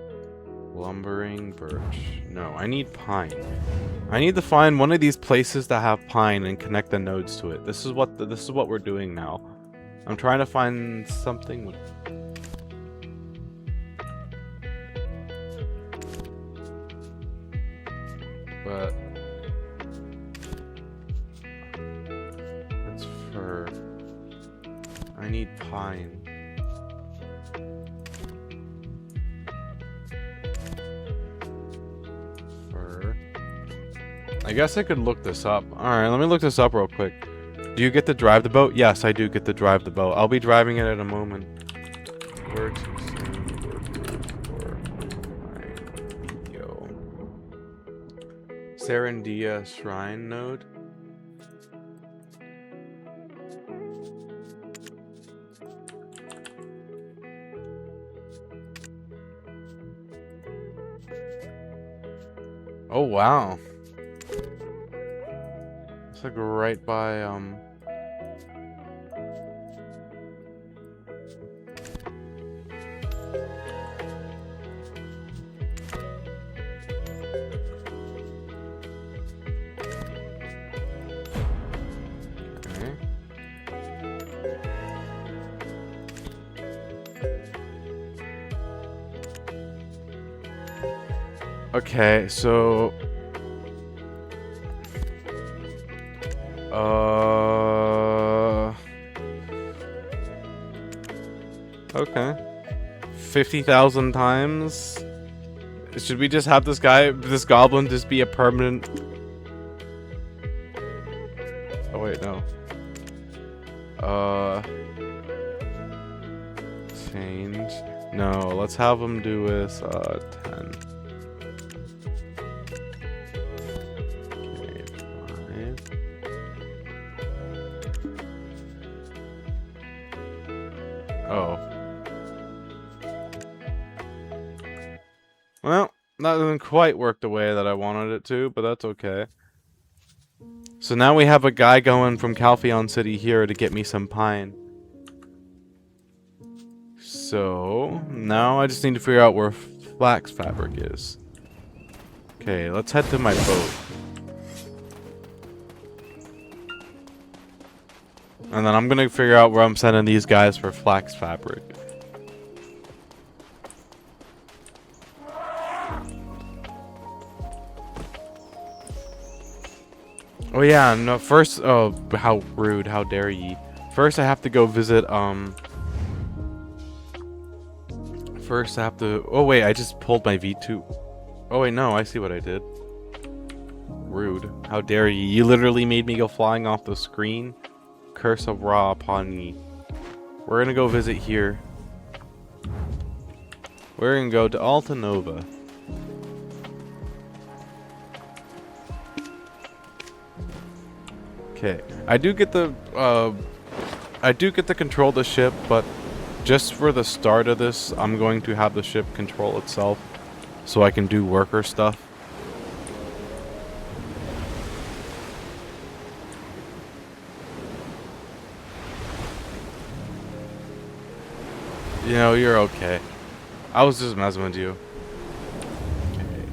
lumbering, birch. No, I need pine. I need to find one of these places that have pine and connect the nodes to it. This is what we're doing now. I'm trying to find something with... But... it's fir. I need pine. I guess I could look this up. Alright, let me look this up real quick. Do you get to drive the boat? Yes, I do get to drive the boat. I'll be driving it in a moment. Where to send workers for my video? Serendia Shrine Node? Oh wow. It's like right by okay. Okay, so okay. 50,000 times? Should we just have this goblin just be a permanent? Oh wait, no. Change. No, let's have him do this 10. Okay, 5. Oh. Well, that doesn't quite work the way that I wanted it to, but that's okay. So now we have a guy going from Calpheon City here to get me some pine. So now I just need to figure out where flax fabric is. Okay, let's head to my boat. And then I'm gonna figure out where I'm sending these guys for flax fabric. Oh yeah, no, first, oh, how rude, how dare ye. First I have to go visit, first I have to, oh wait, I just pulled my V2. Oh wait, no, I see what I did. Rude, how dare ye. You literally made me go flying off the screen. Curse of Ra upon ye. We're gonna go visit here. We're gonna go to Alta Nova. Okay, I do get to control the ship, but just for the start of this, I'm going to have the ship control itself, so I can do worker stuff. You know, you're okay. I was just messing with you. Okay.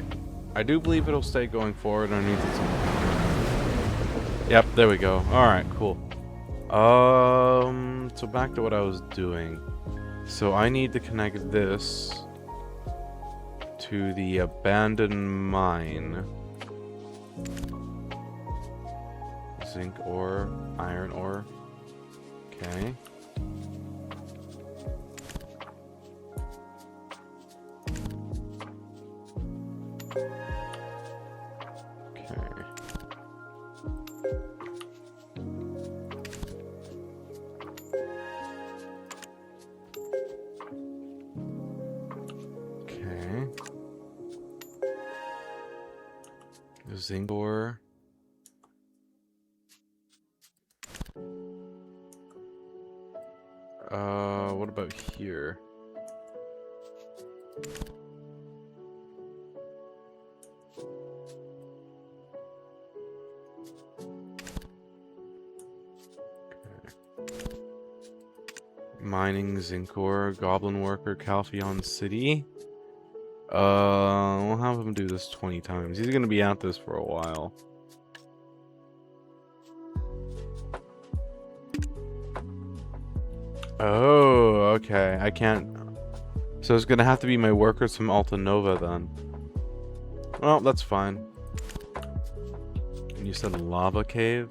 I do believe it'll stay going forward underneath its own. Yep, there we go. Alright, cool. So back to what I was doing. So I need to connect this to the abandoned mine. Zinc ore, iron ore. Okay. Zinc ore. What about here? Mining zinc ore, goblin worker, Calpheon City. We'll have him do this 20 times. He's gonna be at this for a while. Oh, okay. I can't. So it's gonna have to be my workers from Alta Nova then. Well, that's fine. And you said lava cave?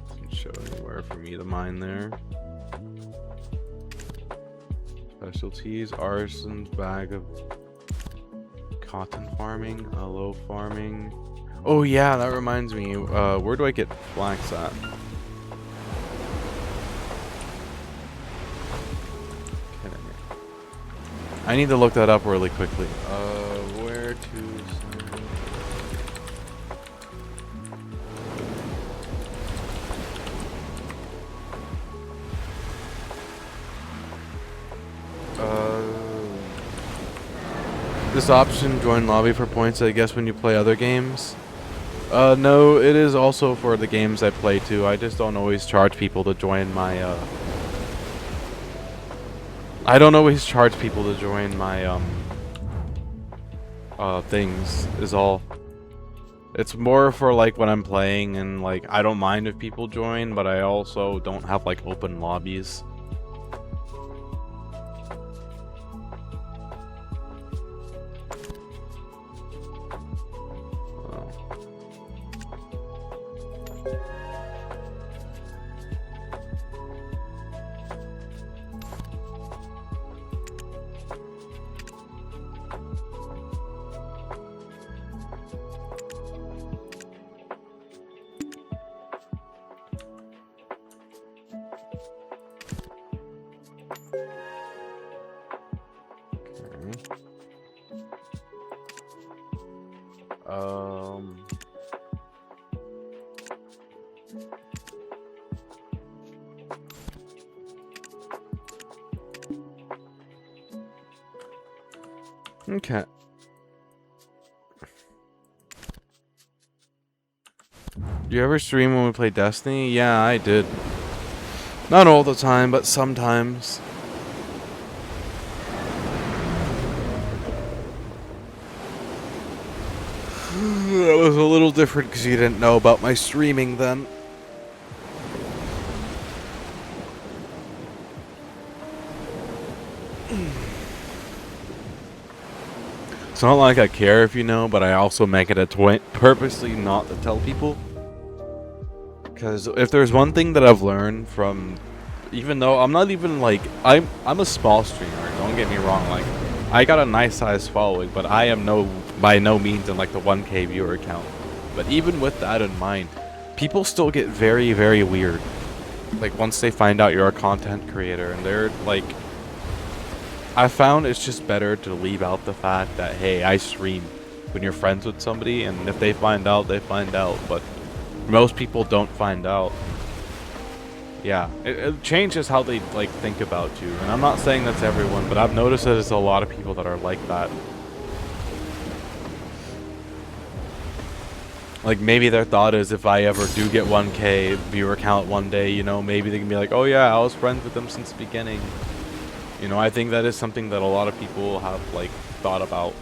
Doesn't show anywhere for me to mine there. Specialties, arson's bag of cotton farming, aloe farming. Oh yeah, that reminds me. Where do I get flax at? I need to look that up really quickly. Where to... This option, join lobby for points, I guess, when you play other games. No, it is also for the games I play too. I just don't always charge people to join my, I don't always charge people to join my, things, is all. It's more for, like, when I'm playing, and, like, I don't mind if people join, but I also don't have, like, open lobbies. Okay. Do you ever stream when we play Destiny? Yeah, I did. Not all the time, but sometimes. That was a little different because you didn't know about my streaming then. It's not like I care if you know, but I also make it a point purposely not to tell people. Because if there's one thing that I've learned from, even though I'm not even like, I'm a small streamer, don't get me wrong, like, I got a nice size following, but I am by no means in like the 1K viewer count. But even with that in mind, people still get very, very weird. Like once they find out you're a content creator, and they're like, I found it's just better to leave out the fact that, hey, I stream when you're friends with somebody, and if they find out, they find out, but most people don't find out. Yeah, it changes how they like think about you, and I'm not saying that's everyone, but I've noticed that there's a lot of people that are like that. Like maybe their thought is if I ever do get 1K viewer count one day, you know, maybe they can be like, oh yeah, I was friends with them since the beginning. You know, I think that is something that a lot of people have like thought about.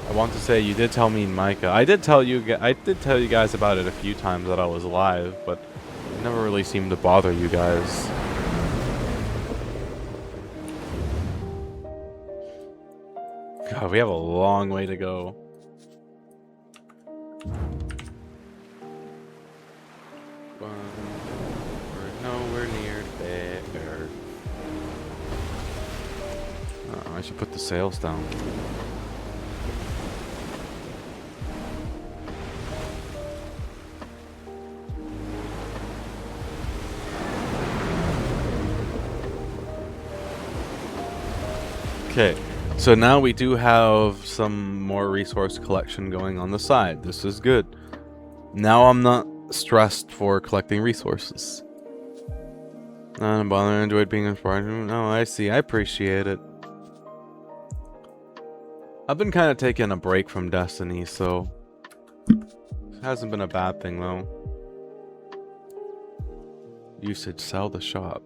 I want to say you did tell me, Micah. I did tell you guys about it a few times that I was live, but it never really seemed to bother you guys. God, we have a long way to go. We're nowhere near there. I should put the sails down. Okay, so now we do have some more resource collection going on the side. This is good. Now I'm not stressed for collecting resources. Not bother. I enjoyed being inspired. No, I see. I appreciate it. I've been kind of taking a break from Destiny, so it hasn't been a bad thing though. Usage, sell the shop.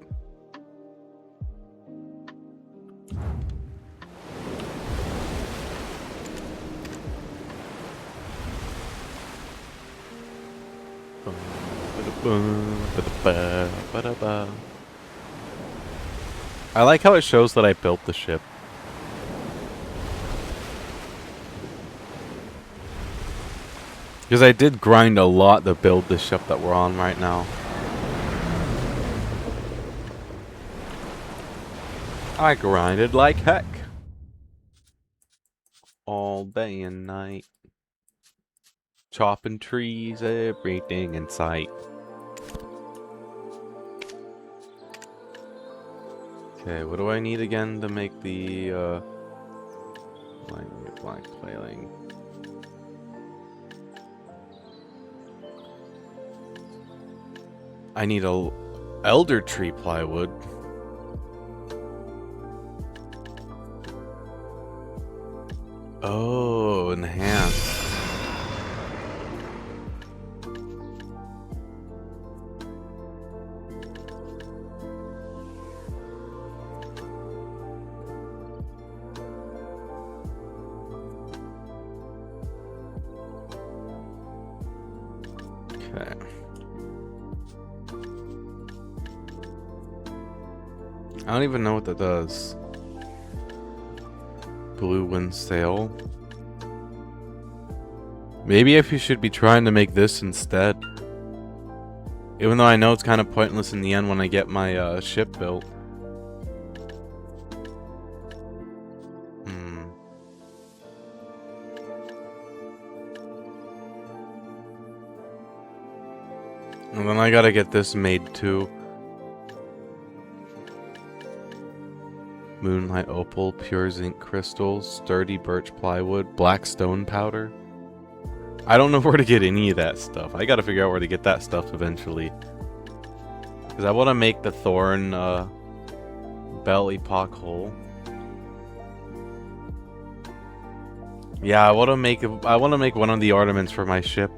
I like how it shows that I built the ship. Because I did grind a lot to build the ship that we're on right now. I grinded like heck. All day and night. Chopping trees, everything in sight. Okay, what do I need again to make the black paling? I need a elder tree plywood. Oh, enhance. Okay. I don't even know what that does. Blue wind sail. Maybe if you should be trying to make this instead. Even though I know it's kind of pointless in the end when I get my ship built. And then I gotta get this made too. Moonlight opal, pure zinc crystals, sturdy birch plywood, black stone powder. I don't know where to get any of that stuff. I gotta figure out where to get that stuff eventually. Because I want to make the thorn belly pock hole. Yeah, I want to make one of the ornaments for my ship.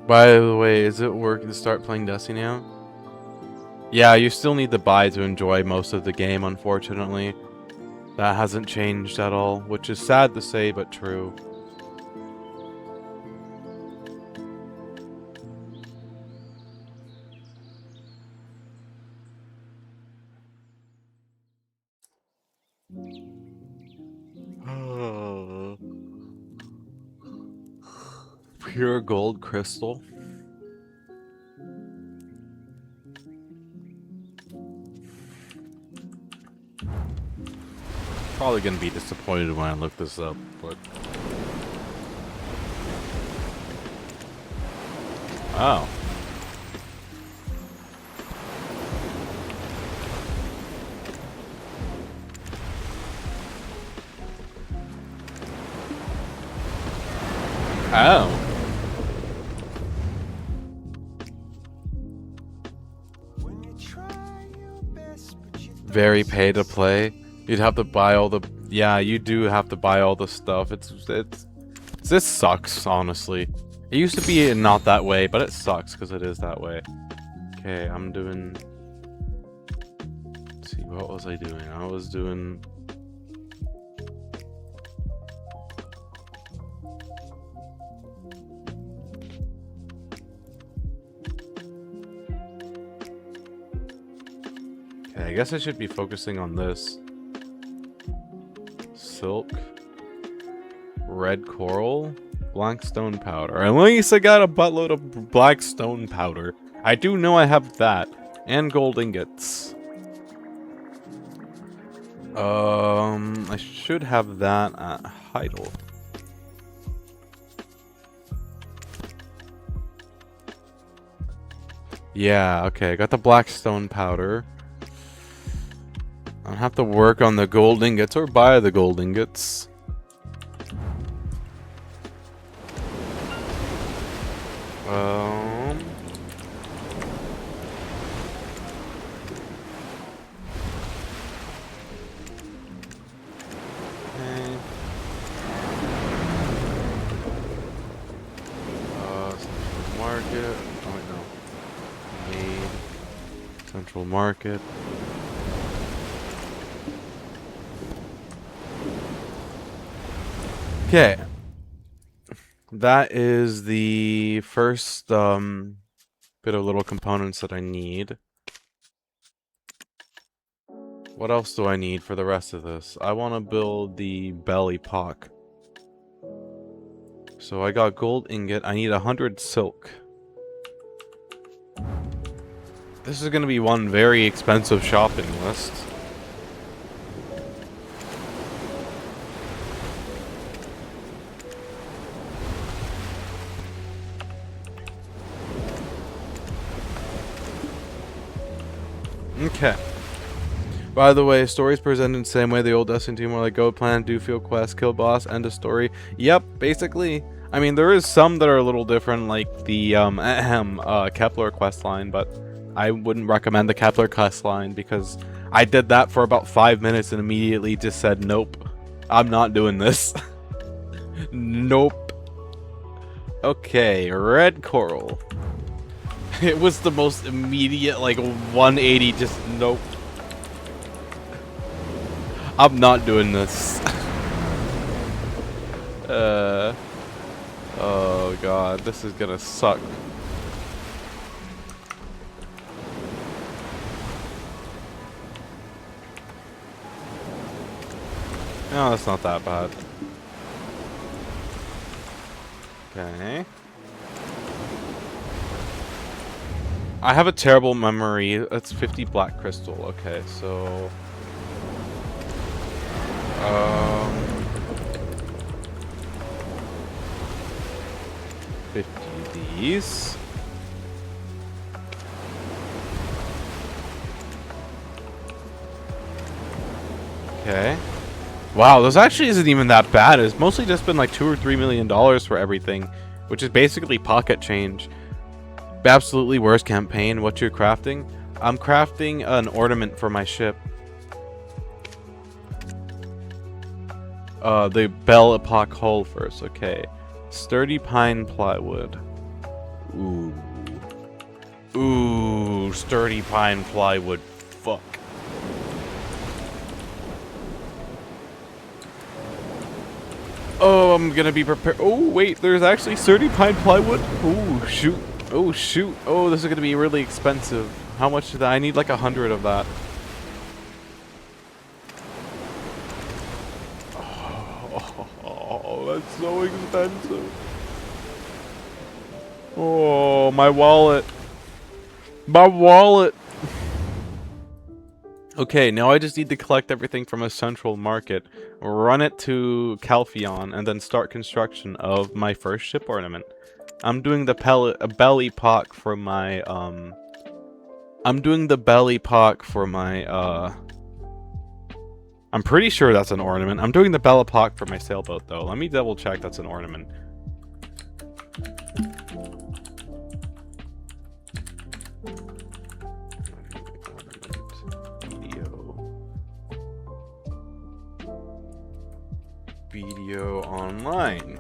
By the way, is it working to start playing Destiny now? Yeah, you still need to buy to enjoy most of the game, unfortunately. That hasn't changed at all, which is sad to say, but true. Pure gold crystal. Probably gonna be disappointed when I look this up, but oh. Oh. Very pay to play. You'd have to buy all the... Yeah, you do have to buy all the stuff. This sucks, honestly. It used to be not that way, but it sucks because it is that way. Okay, I'm doing... Let's see, what was I doing? I was doing... Okay, I guess I should be focusing on this. Silk, red coral, black stone powder. At least I got a buttload of black stone powder. I do know I have that. And gold ingots. I should have that at Heidel. Yeah, okay, I got the black stone powder. I'll have to work on the gold ingots or buy the gold ingots. Central market. Oh wait, no. Made. Central market. Okay. That is the first bit of little components that I need. What else do I need for the rest of this? I want to build the belly pock. So I got gold ingot. I need 100 silk. This is going to be one very expensive shopping list. Okay. By the way, stories presented the same way the old Destiny 2, more like go plan, do field quest, kill boss, end of story. Yep, basically. I mean, there is some that are a little different, like the Kepler quest line, but I wouldn't recommend the Kepler quest line because I did that for about 5 minutes and immediately just said, nope, I'm not doing this. Nope. Okay, red coral. It was the most immediate, like, 180, just nope. I'm not doing this. Oh god, this is gonna suck. No, that's not that bad. Okay. I have a terrible memory. That's 50 black crystal. Okay, so 50 these. Okay. Wow, this actually isn't even that bad. It's mostly just been like $2 or $3 million for everything, which is basically pocket change. Absolutely worst campaign. What you're crafting? I'm crafting an ornament for my ship. The Belle Epoque hull first. Okay. Sturdy pine plywood. Ooh. Ooh, sturdy pine plywood. Fuck. Oh, I'm gonna be prepared. Oh, wait, there's actually sturdy pine plywood? Oh, shoot. Oh, shoot. Oh, this is gonna be really expensive. How much did I need? Like 100 of that. Oh, that's so expensive. Oh, my wallet. My wallet. Okay, now I just need to collect everything from a central market, run it to Calpheon, and then start construction of my first ship ornament. I'm doing the Belle Epoque for my, I'm pretty sure that's an ornament. I'm doing the Belle Epoque for my sailboat, though. Let me double check that's an ornament. Video online.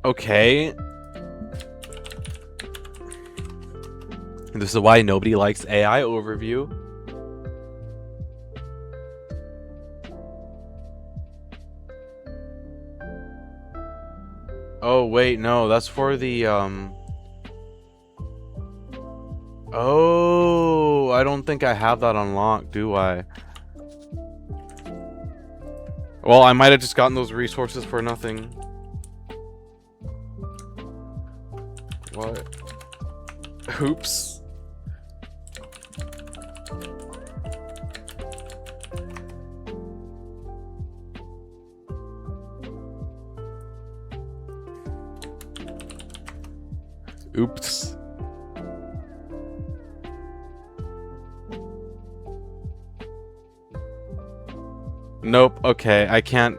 Okay. This is why nobody likes AI overview. Oh, wait, no, that's for the, Oh, I don't think I have that unlocked, do I? Well, I might have just gotten those resources for nothing. What? Oops. Oops. Nope, okay, I can't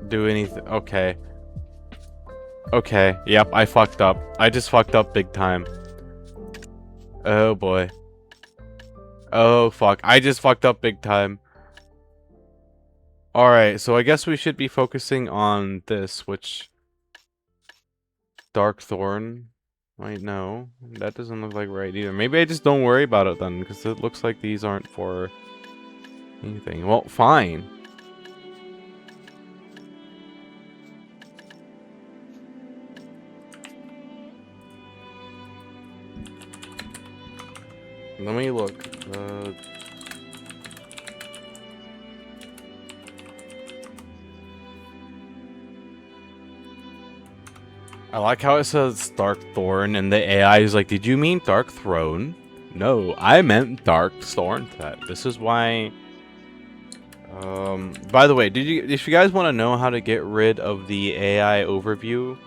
do anything. Okay. Okay, yep, I fucked up. I just fucked up big time. Oh boy. Oh fuck, I just fucked up big time. Alright, so I guess we should be focusing on this, which... Dark Thorn? Wait, no. That doesn't look like right either. Maybe I just don't worry about it then, because it looks like these aren't for anything. Well, fine. Let me look. I like how it says Dark Thorn, and the AI is like, did you mean Dark Throne? No, I meant Dark Thorn. This is why... By the way, if you guys want to know how to get rid of the AI overview,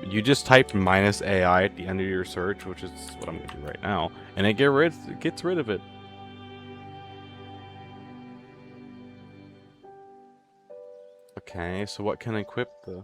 you just type -AI at the end of your search, which is what I'm gonna do right now, and it gets rid of it. Okay, so what can I equip the?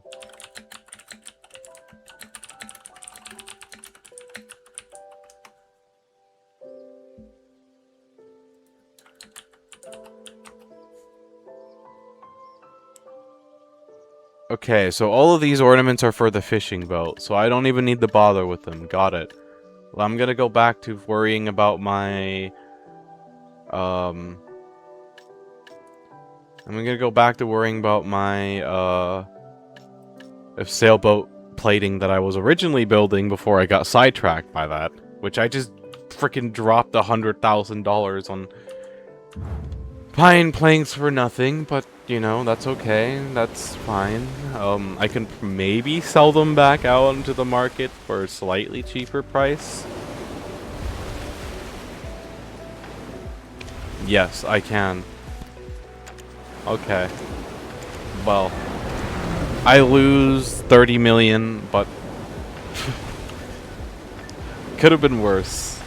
Okay, so all of these ornaments are for the fishing boat, so I don't even need to bother with them. Got it. Well, I'm gonna go back to worrying about my... I'm gonna go back to worrying about my, sailboat plating that I was originally building before I got sidetracked by that. Which I just freaking dropped $100,000 on pine planks for nothing, but... You know, that's okay. That's fine. I can maybe sell them back out into the market for a slightly cheaper price. Yes, I can. Okay. Well, I lose 30 million, but could have been worse.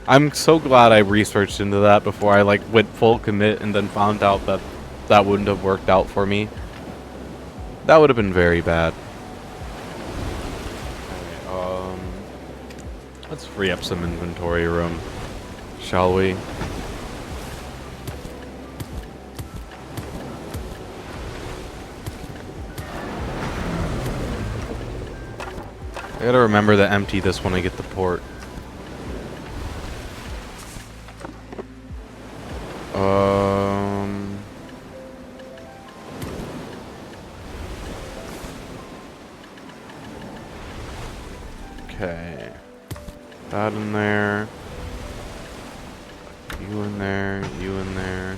I'm so glad I researched into that before I like went full commit and then found out that that wouldn't have worked out for me. That would have been very bad. Okay, let's free up some inventory room, shall we? I gotta remember to empty this when I get to port. Okay. That in there. You in there. You in there.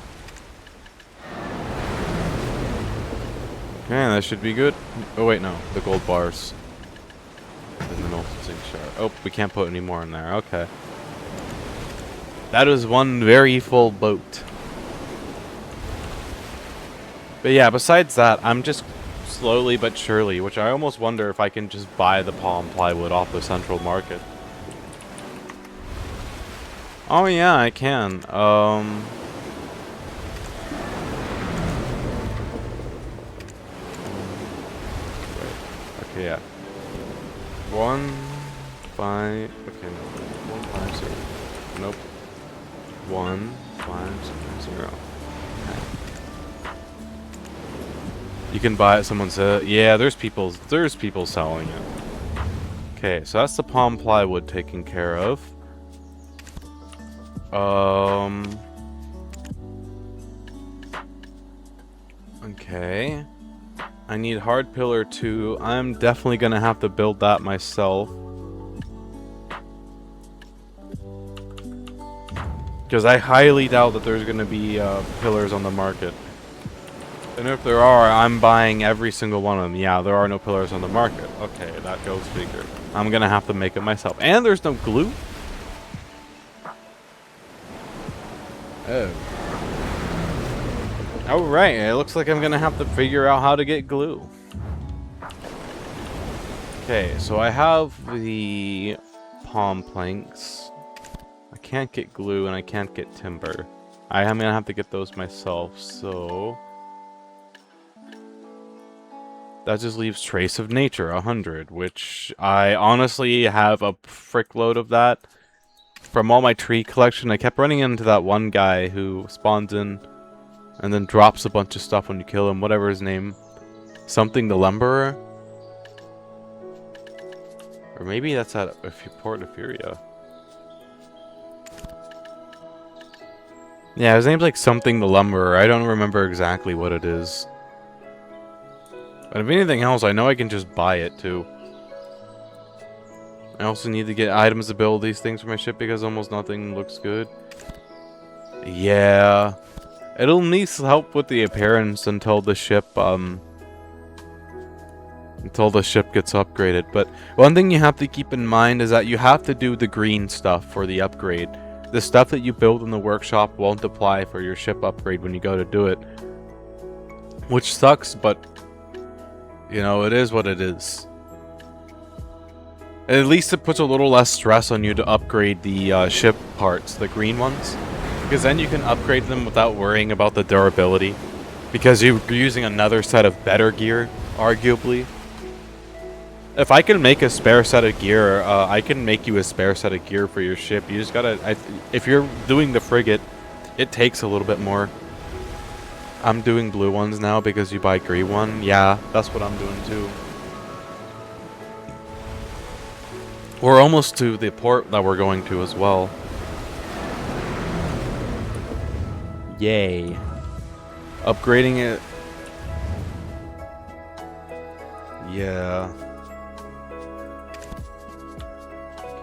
Okay, that should be good. Oh wait, no. The gold bars. And then also zinc shard. Oh, we can't put any more in there. Okay. That is one very full boat. But yeah, besides that, I'm just slowly but surely, which I almost wonder if I can just buy the palm plywood off the central market. Oh yeah, I can. Okay, yeah. 1, 5. Okay, no. 1, 5, 0. Nope. 1, 5, 0. Okay. You can buy it. Someone said, yeah. There's people selling it. Okay, so that's the palm plywood taken care of. Okay. I need hard pillar 2. I'm definitely gonna have to build that myself. Because I highly doubt that there's gonna be pillars on the market. And if there are, I'm buying every single one of them. Yeah, there are no pillars on the market. Okay, that goes figure. I'm gonna have to make it myself. And there's no glue? Oh. Alright, it looks like I'm gonna have to figure out how to get glue. Okay, so I have the palm planks. I can't get glue and I can't get timber. I am gonna have to get those myself, so... That just leaves Trace of Nature, 100, which I honestly have a frick load of that. From all my tree collection, I kept running into that one guy who spawns in and then drops a bunch of stuff when you kill him, whatever his name. Something the Lumberer? Or maybe that's at Port of Furia. Yeah, his name's like something the Lumberer. I don't remember exactly what it is. But if anything else, I know I can just buy it too. I also need to get items to build these things for my ship because almost nothing looks good. Yeah. It'll need help with the appearance until the ship gets upgraded. But one thing you have to keep in mind is that you have to do the green stuff for the upgrade. the stuff that you build in the workshop won't apply for your ship upgrade when you go to do it. Which sucks, but, you know, it is what it is. At least it puts a little less stress on you to upgrade the ship parts, the green ones. Because then you can upgrade them without worrying about the durability. Because you're using another set of better gear, arguably. If I can make a spare set of gear, I can make you a spare set of gear for your ship. You just gotta... if you're doing the frigate, it takes a little bit more. I'm doing blue ones now because you buy green one. Yeah, that's what I'm doing too. We're almost to the port that we're going to as well. Yay. Upgrading it. Yeah.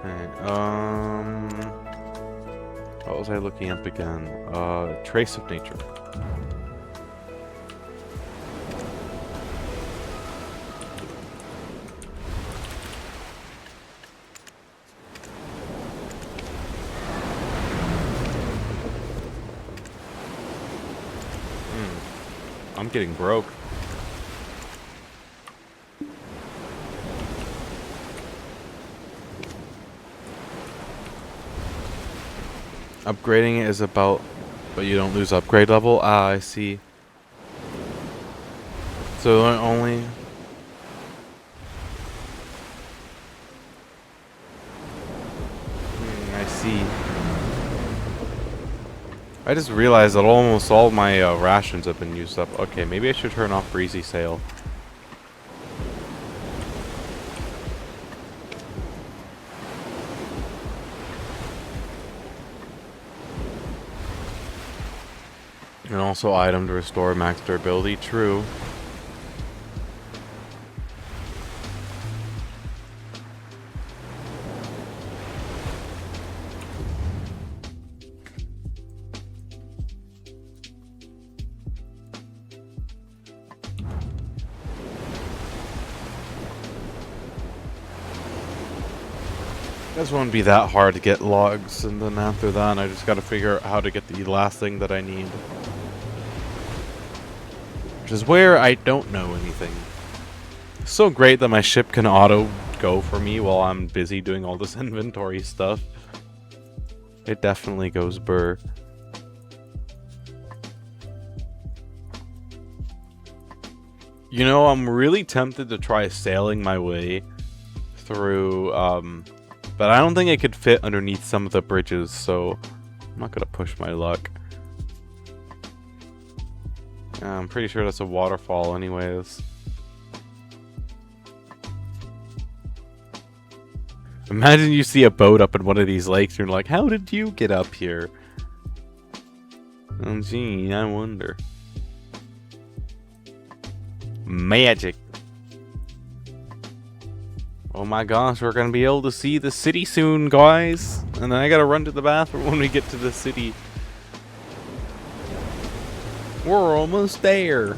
Okay, what was I looking up again? Trace of nature. I'm getting broke. Upgrading it is about, but you don't lose upgrade level? Ah, I see. So only... I see. I just realized that almost all my rations have been used up. Okay, maybe I should turn off breezy sail. And also item to restore max durability. True. This won't be that hard to get logs, and then after that I just gotta figure out how to get the last thing that I need. Which is where I don't know anything. It's so great that my ship can auto go for me while I'm busy doing all this inventory stuff. It definitely goes burr. You know, I'm really tempted to try sailing my way through, but I don't think I could fit underneath some of the bridges, so I'm not gonna push my luck. I'm pretty sure that's a waterfall anyways. Imagine you see a boat up in one of these lakes and you're like, how did you get up here? Oh gee, I wonder. Magic. Oh my gosh, we're gonna be able to see the city soon, guys. And then I gotta run to the bathroom when we get to the city. We're almost there.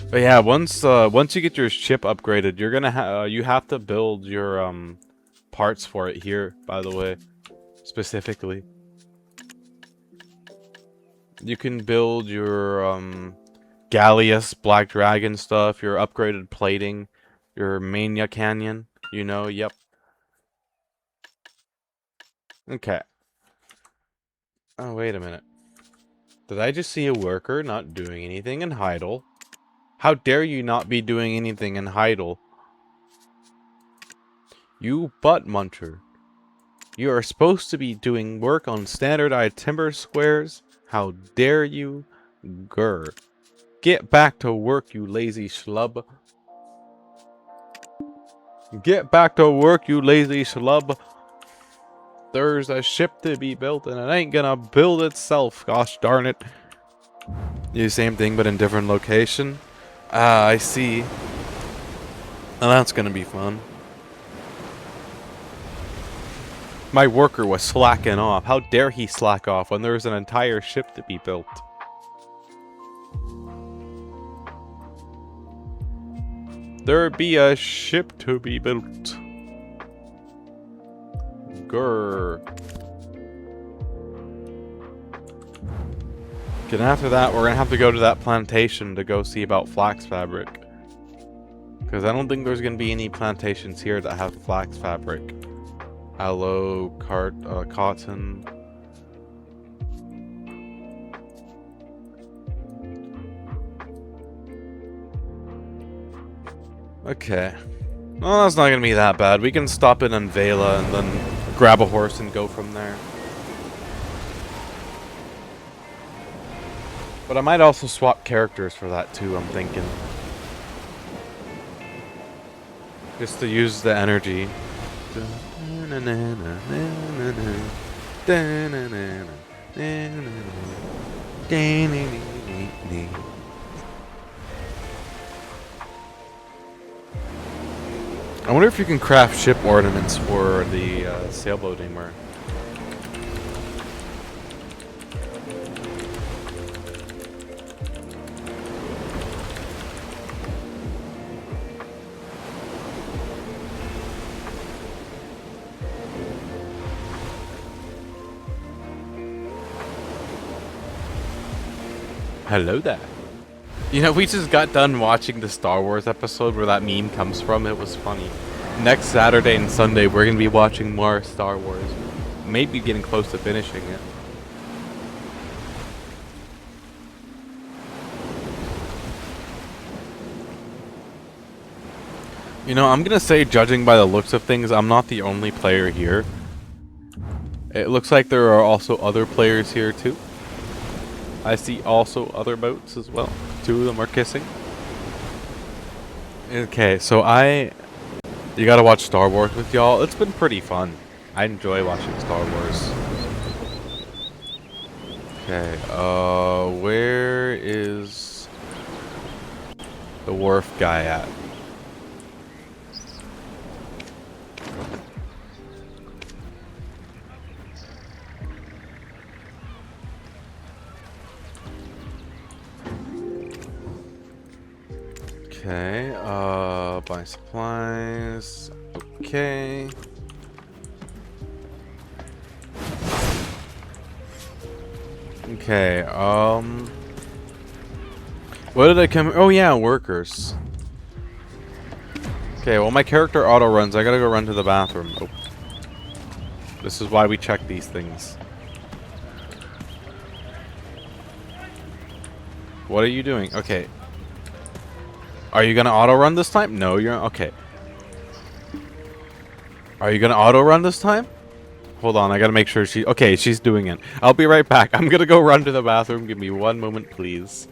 But yeah, once you get your ship upgraded, you're gonna you have to build your parts for it here. By the way, specifically, you can build your Galleus Black Dragon stuff, your upgraded plating, your Mania Canyon. You know, yep. Okay. Oh, wait a minute. Did I just see a worker not doing anything in Heidel? How dare you not be doing anything in Heidel? You butt muncher. You are supposed to be doing work on standardized timber squares. How dare you? Grr. Get back to work, you lazy schlub. Get back to work, you lazy schlub. There's a ship to be built and it ain't gonna build itself. Gosh darn it. The same thing but in different location. Ah, I see. Well, that's gonna be fun. My worker was slacking off. How dare he slack off when there's an entire ship to be built? There be a ship to be built. Grr. And after that, we're gonna have to go to that plantation to go see about flax fabric. Because I don't think there's gonna be any plantations here that have flax fabric. Aloe, cotton. Okay. Well, that's not gonna be that bad. We can stop in Vela and then grab a horse and go from there. But I might also swap characters for that too, I'm thinking. Just to use the energy. I wonder if you can craft ship ornaments for the sailboat anymore. Hello there. You know, we just got done watching the Star Wars episode where that meme comes from. It was funny. Next Saturday and Sunday, we're going to be watching more Star Wars. Maybe getting close to finishing it. You know, I'm going to say, judging by the looks of things, I'm not the only player here. It looks like there are also other players here too. I see also other boats as well. 2 of them are kissing. Okay, so you gotta watch Star Wars with y'all. It's been pretty fun. I enjoy watching Star Wars. Okay, where is the wharf guy at? Okay, buy supplies. Okay. Okay, what did I come? Oh yeah, workers. Okay, well my character auto runs. I gotta go run to the bathroom. Oh. This is why we check these things. What are you doing? Okay. Are you gonna auto run this time? No, you're okay. Are you gonna auto run this time? Hold on, I gotta make sure okay, she's doing it. I'll be right back. I'm gonna go run to the bathroom. Give me 1 moment, please.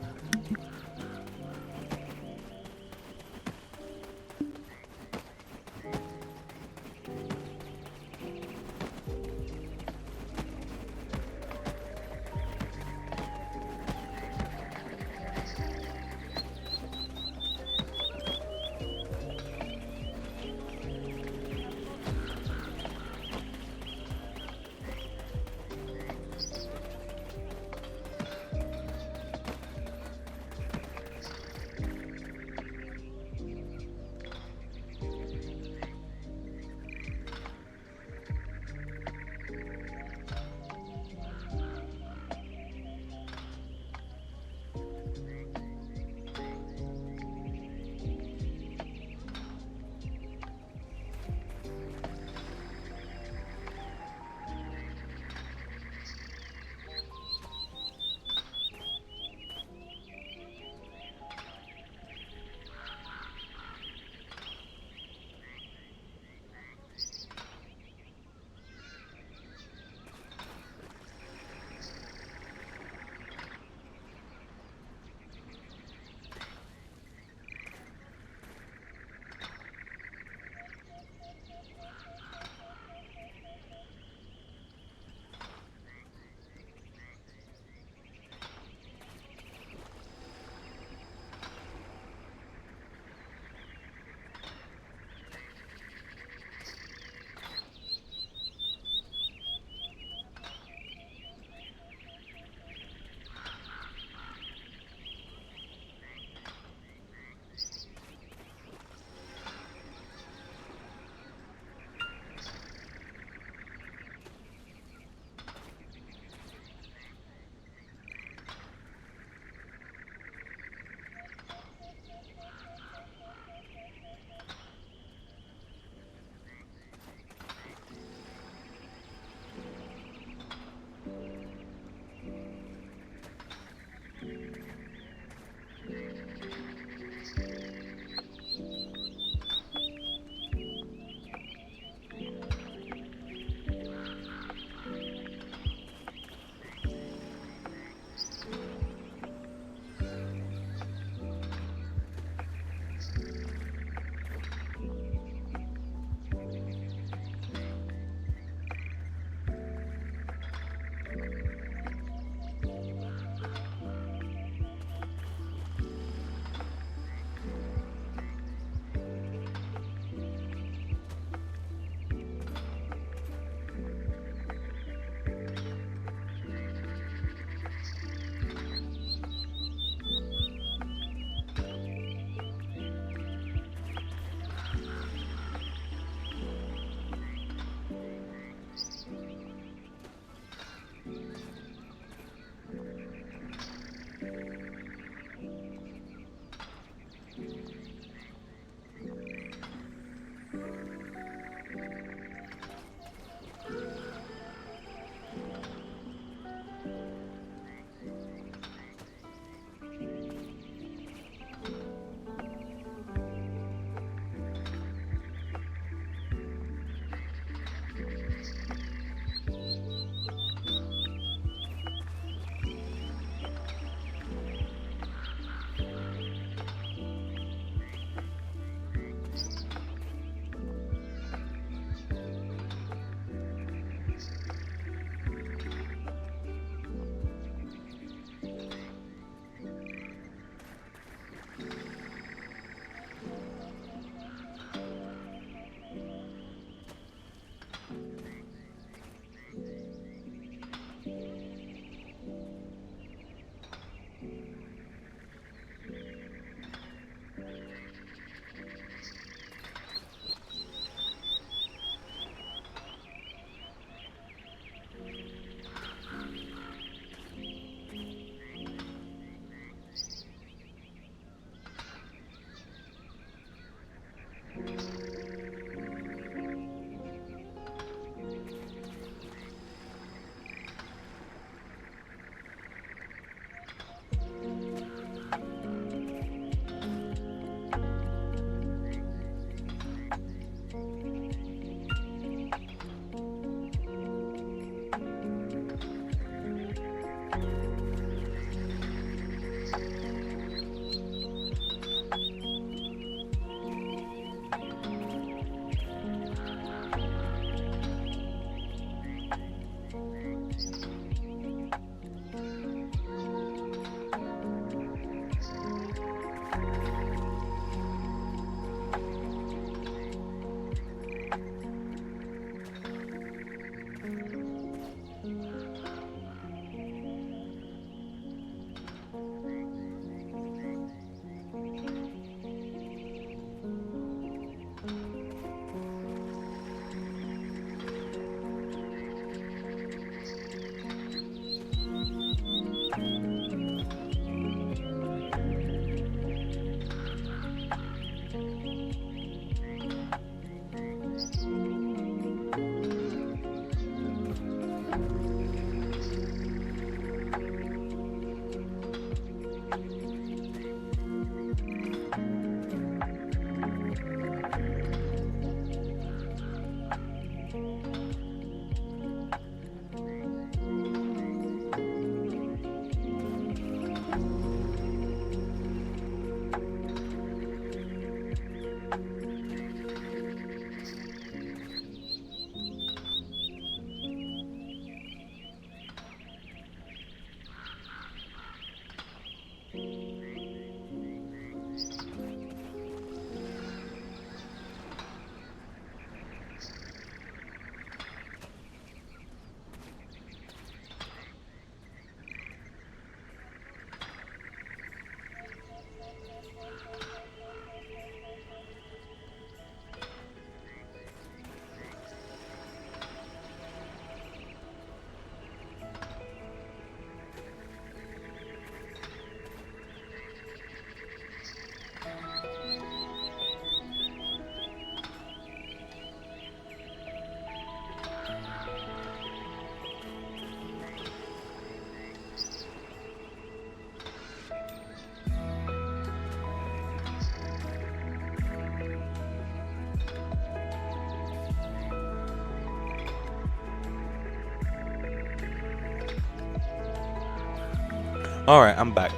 Alright, I'm back.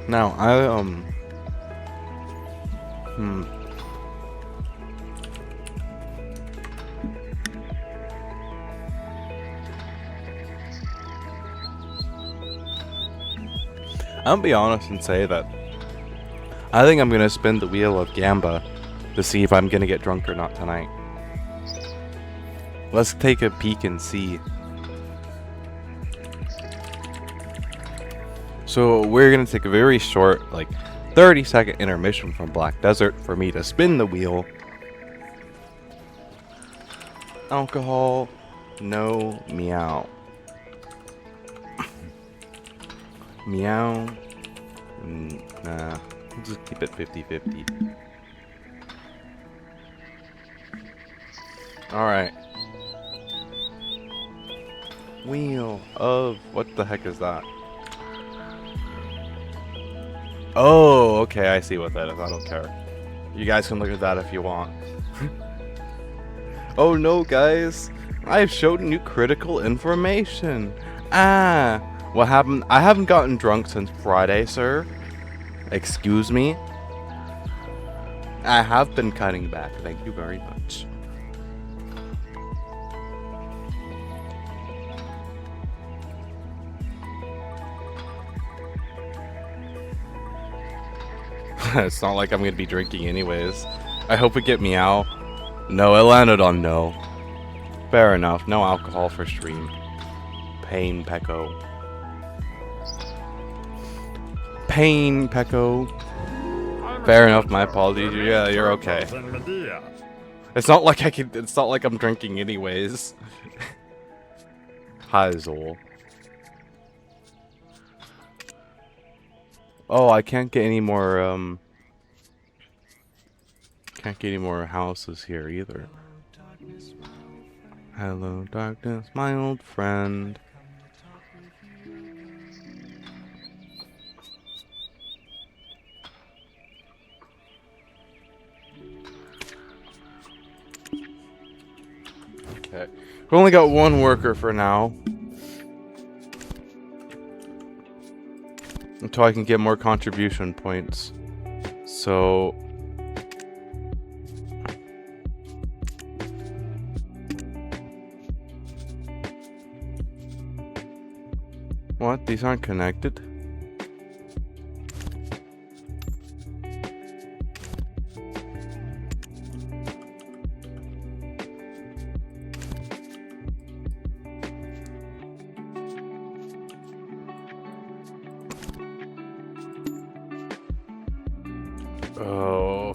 Now, I'll be honest and say that I think I'm gonna spin the wheel of Gamba to see if I'm gonna get drunk or not tonight. Let's take a peek and see. So we're gonna take a very short, like 30-second intermission from Black Desert for me to spin the wheel. Alcohol, no, meow. Meow. Nah, we'll just keep it 50-50. Alright. Wheel of... what the heck is that? Oh, okay, I see what that is. I don't care. You guys can look at that if you want. Oh no, guys. I've showed new critical information. What happened? I haven't gotten drunk since Friday, sir. Excuse me? I have been cutting back. Thank you very much. It's not like I'm gonna be drinking anyways. I hope we get meow. No, it landed on no. Fair enough. No alcohol for stream. Pain, Pecco. Pain, Pecco. Fair enough. My apologies. Yeah, you're okay. It's not like I can. It's not like I'm drinking anyways. Hi, Zol. Oh, I can't get any more. Can't get any more houses here either. Hello, darkness, my old friend. Okay, we only got one worker for now. Until I can get more contribution points. So... what? These aren't connected? Oh.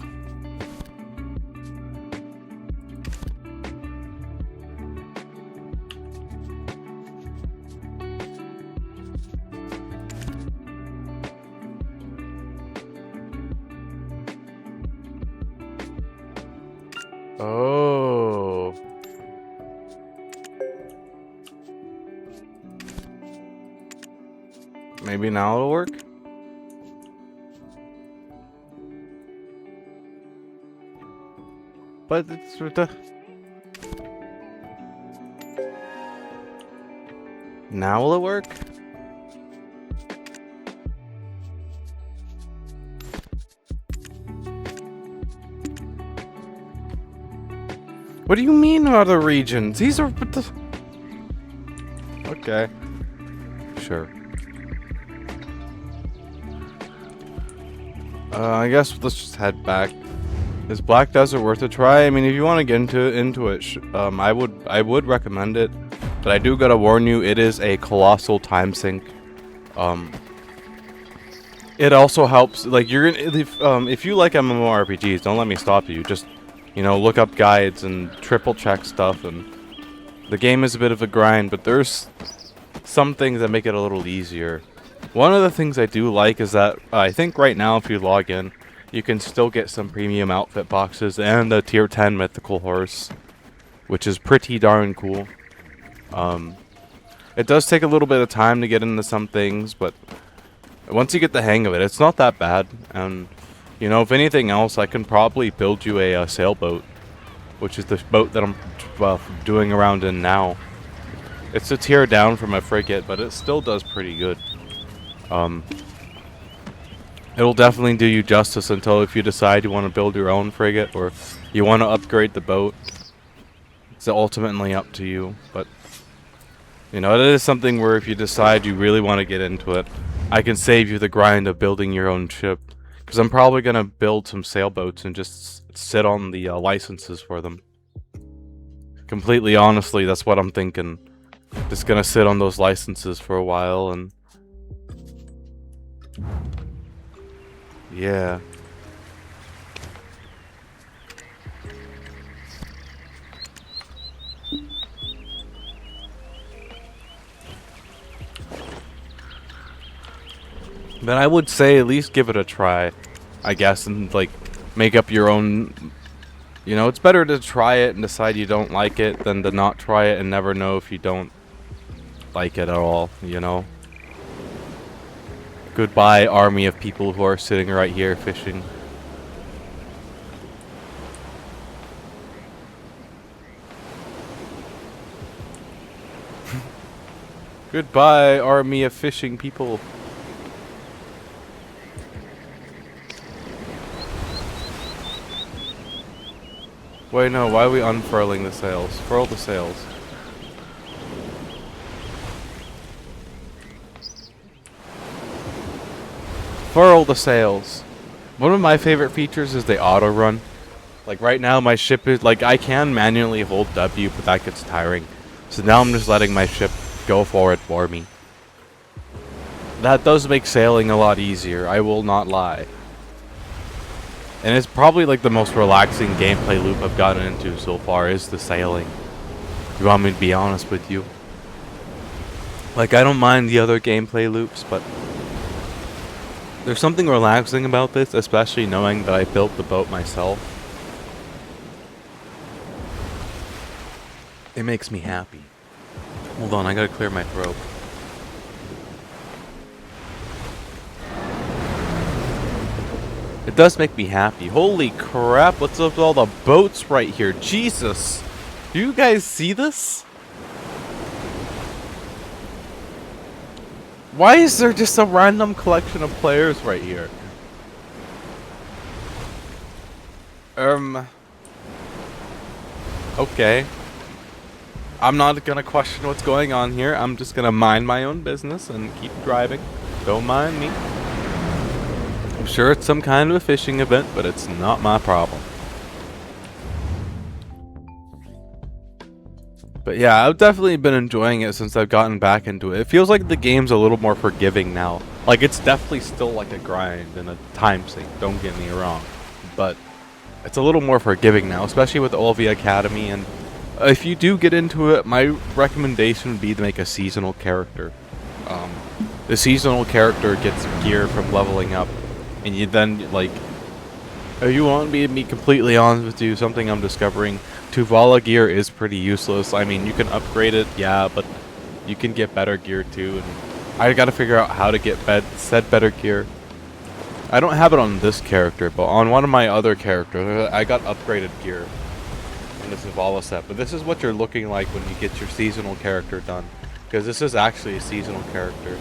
Oh. Maybe now it'll work? But it's with the... now will it work? What do you mean other regions? These are... okay. Sure. I guess let's just head back. Is Black Desert worth a try? I mean, if you want to get into it, I would recommend it. But I do gotta warn you, it is a colossal time sink. It also helps, like, you're gonna, if you like MMORPGs, don't let me stop you. Just, you know, look up guides and triple check stuff. And the game is a bit of a grind, but there's some things that make it a little easier. One of the things I do like is that I think right now, if you log in, you can still get some premium outfit boxes and the tier 10 mythical horse, which is pretty darn cool. It does take a little bit of time to get into some things, but once you get the hang of it, it's not that bad. And, you know, if anything else, I can probably build you a sailboat, which is the boat that I'm doing around in now. It's a tier down from a frigate, but it still does pretty good. It'll definitely do you justice until if you decide you want to build your own frigate or you want to upgrade the boat. It's ultimately up to you, but you know, it is something where if you decide you really want to get into it, I can save you the grind of building your own ship. Because I'm probably going to build some sailboats and just sit on the licenses for them. Completely honestly, that's what I'm thinking. Just going to sit on those licenses for a while and... yeah. But I would say at least give it a try, I guess, and like make up your own. You know, it's better to try it and decide you don't like it than to not try it and never know if you don't like it at all, you know. Goodbye, army of people who are sitting right here fishing. Goodbye, army of fishing people. Wait, no, why are we unfurling the sails? Furl the sails. Furl the sails. One of my favorite features is the auto run. Like right now my ship is, like I can manually hold W, but that gets tiring. So now I'm just letting my ship go forward for me. That does make sailing a lot easier, I will not lie. And it's probably like the most relaxing gameplay loop I've gotten into so far is the sailing. You want me to be honest with you? Like I don't mind the other gameplay loops, but there's something relaxing about this, especially knowing that I built the boat myself. It makes me happy. Hold on, I gotta clear my throat. It does make me happy. Holy crap, what's up with all the boats right here? Jesus! Do you guys see this? Why is there just a random collection of players right here? Okay. I'm not gonna question what's going on here. I'm just gonna mind my own business and keep driving. Don't mind me. I'm sure it's some kind of a fishing event, but it's not my problem. But yeah, I've definitely been enjoying it since I've gotten back into it. It feels like the game's a little more forgiving now. Like, it's definitely still like a grind and a time sink, don't get me wrong. But it's a little more forgiving now, especially with Olvia Academy. And if you do get into it, my recommendation would be to make a seasonal character. The seasonal character gets gear from leveling up. And you then, like, if you want me to be completely honest with you, something I'm discovering, Tuvala gear is pretty useless. I mean, you can upgrade it, yeah, but you can get better gear too. And I gotta figure out how to get said better gear. I don't have it on this character, but on one of my other characters, I got upgraded gear in the Tuvala set. But this is what you're looking like when you get your seasonal character done. Because this is actually a seasonal character.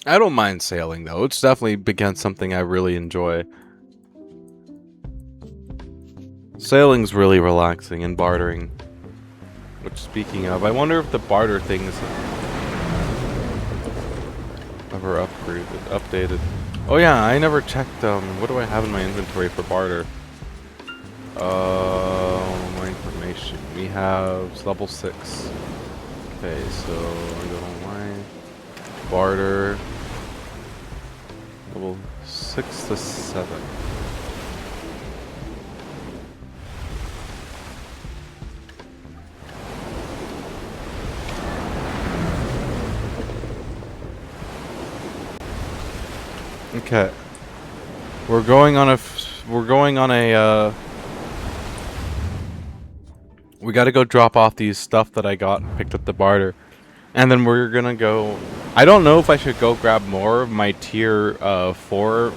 I don't mind sailing though. It's definitely become something I really enjoy. Sailing's really relaxing and bartering. Which, speaking of, I wonder if the barter thing is ever updated. Oh yeah, I never checked, what do I have in my inventory for barter? My information. We have level 6. Okay, so I go online. Barter. Level 6 to 7. Okay. We're going on a We gotta go drop off these stuff that I got and picked up the barter. And then we're gonna go... I don't know if I should go grab more of my tier 4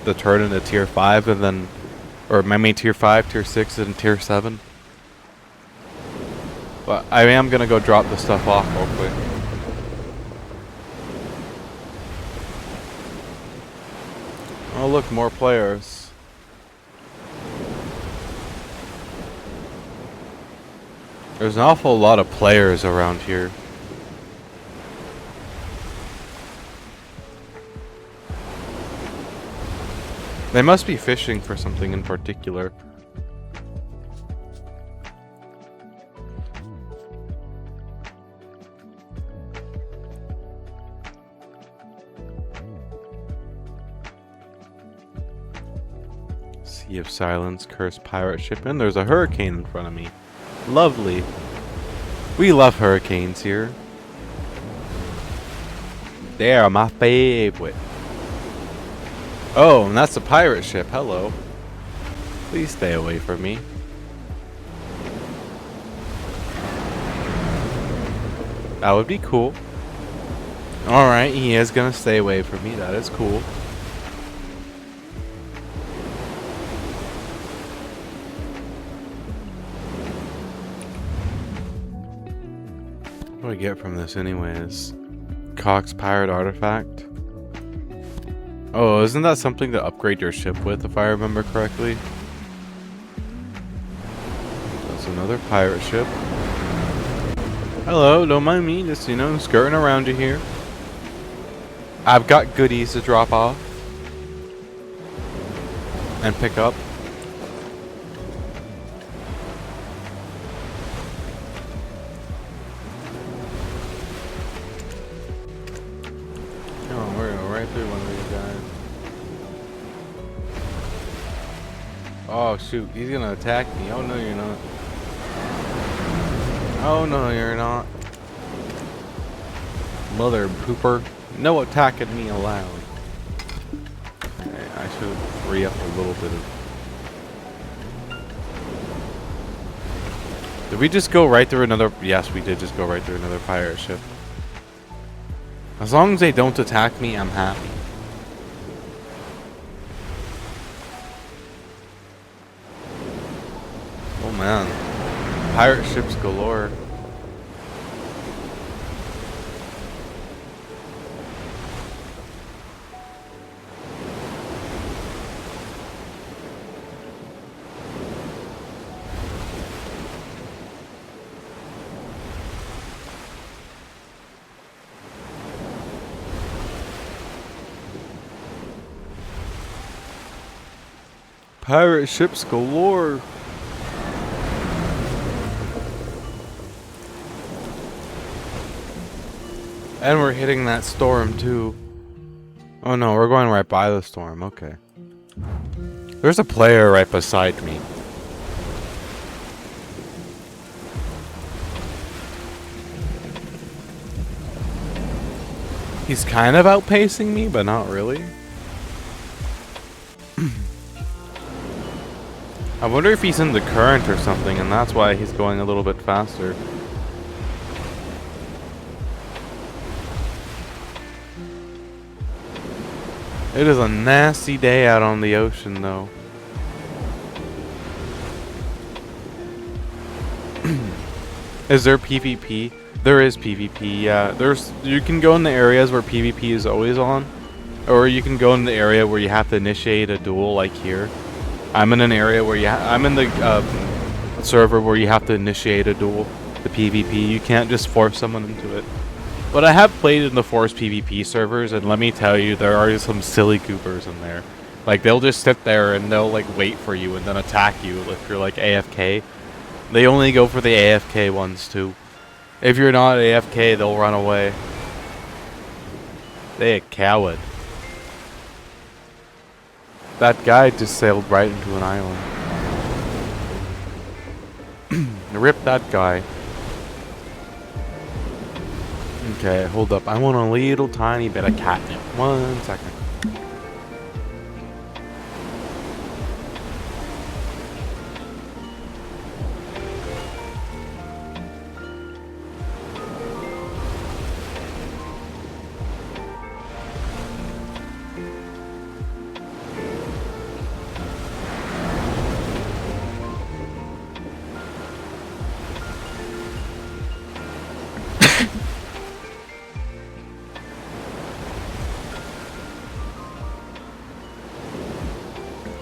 to turn into tier 5 and then... Or my main tier 5, tier 6, and tier 7. But I am gonna go drop the stuff off real quick. Oh look, more players. There's an awful lot of players around here. They must be fishing for something in particular. Sea of Silence, cursed pirate ship, and there's a hurricane in front of me. Lovely. We love hurricanes here. They are my favorite. Oh, and that's a pirate ship. Hello. Please stay away from me. That would be cool. Alright, he is gonna stay away from me. That is cool. What do I get from this anyways? Cox Pirate Artifact. Oh, isn't that something to upgrade your ship with, if I remember correctly? That's another pirate ship. Hello, don't mind me, just, you know, skirting around you here. I've got goodies to drop off. And pick up. Oh, we're going right through one of these guys. Oh shoot, he's gonna attack me. Oh no, you're not. Oh no, you're not. Mother pooper. No attacking me allowed. Okay, I should free up a little bit of... Did we just go right through another... Yes, we did just go right through another pirate ship. As long as they don't attack me, I'm happy. Oh man. Pirate ships galore. Pirate ships galore. And we're hitting that storm too. Oh no, we're going right by the storm. Okay. There's a player right beside me. He's kind of outpacing me, but not really. I wonder if he's in the current or something, and that's why he's going a little bit faster. It is a nasty day out on the ocean, though. Is there PvP? There is PvP, yeah. You can go in the areas where PvP is always on. Or you can go in the area where you have to initiate a duel, like here. I'm in an area where I'm in the server where you have to initiate a duel, the PvP. You can't just force someone into it. But I have played in the forced PvP servers, and let me tell you, there are some silly goopers in there. Like, they'll just sit there and they'll like wait for you and then attack you if you're like AFK. They only go for the AFK ones too. If you're not AFK, they'll run away. They a coward. That guy just sailed right into an island. Rip that guy. Okay, hold up. I want a little tiny bit of catnip. 1 second.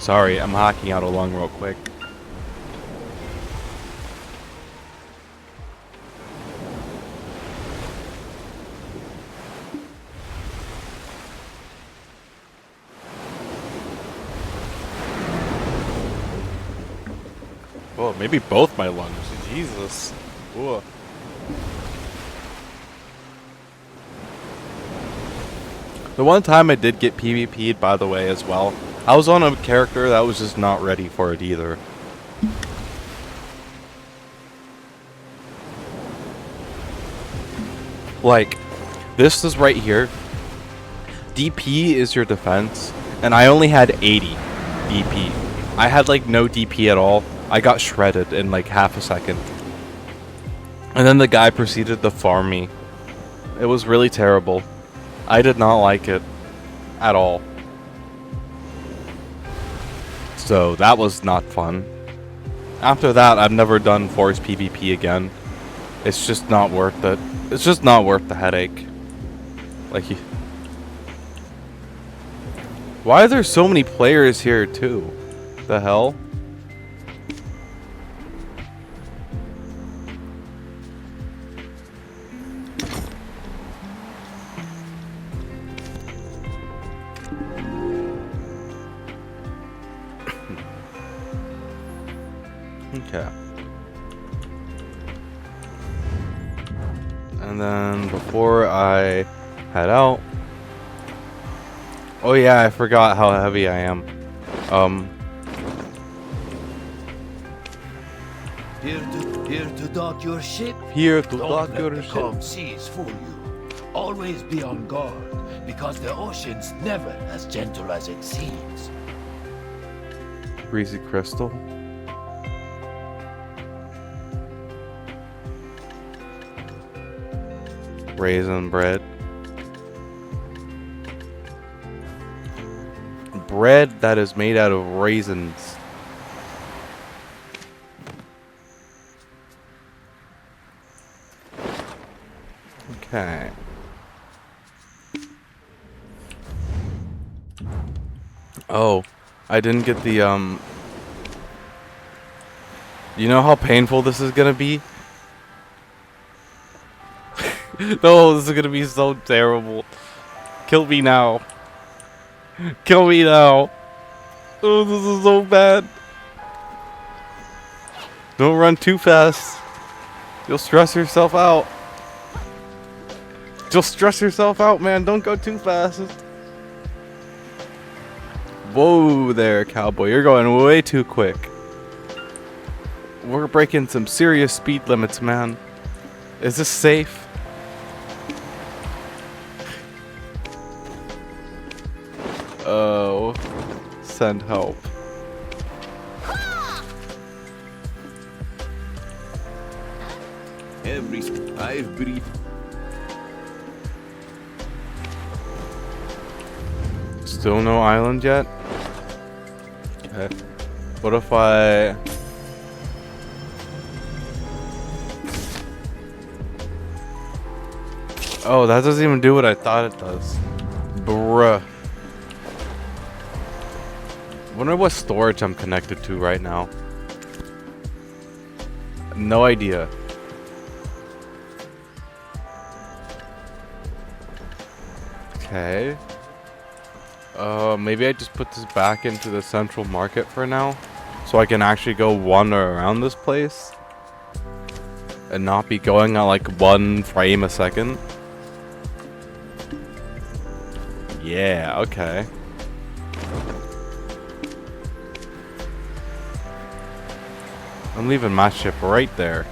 Sorry, I'm hacking out a lung real quick. Oh, maybe both my lungs. Jesus. Ooh. The one time I did get PvP'd, by the way, as well, I was on a character that was just not ready for it either. Like, this is right here. DP is your defense, and I only had 80 DP. I had like no DP at all. I got shredded in like half a second. And then the guy proceeded to farm me. It was really terrible. I did not like it at all. So that was not fun. After that, I've never done forced PvP again. It's just not worth it. It's just not worth the headache. Like, why are there so many players here too? The hell? Okay. And then before I head out, oh yeah, I forgot how heavy I am. Here to dock your ship. Here to Don't dock let your the ship. calm seas fool you. Always be on guard, because the ocean's never as gentle as it seems. Breezy crystal. Raisin bread. Bread that is made out of raisins. Okay. Oh, I didn't get the you know how painful this is gonna be? No, this is gonna be so terrible. Kill me now. Kill me now. Oh, this is so bad. Don't run too fast. You'll stress yourself out. You'll stress yourself out, man. Don't go too fast. Whoa there, cowboy. You're going way too quick. We're breaking some serious speed limits, man. Is this safe? Oh, send help. Every I've breathed. Still no island yet? Okay. What if I... Oh, that doesn't even do what I thought it does. Bruh. Wonder what storage I'm connected to right now. No idea. Okay. Maybe I just put this back into the central market for now, so I can actually go wander around this place and not be going at like 1 frame a second. Yeah, okay. I'm leaving my ship right there.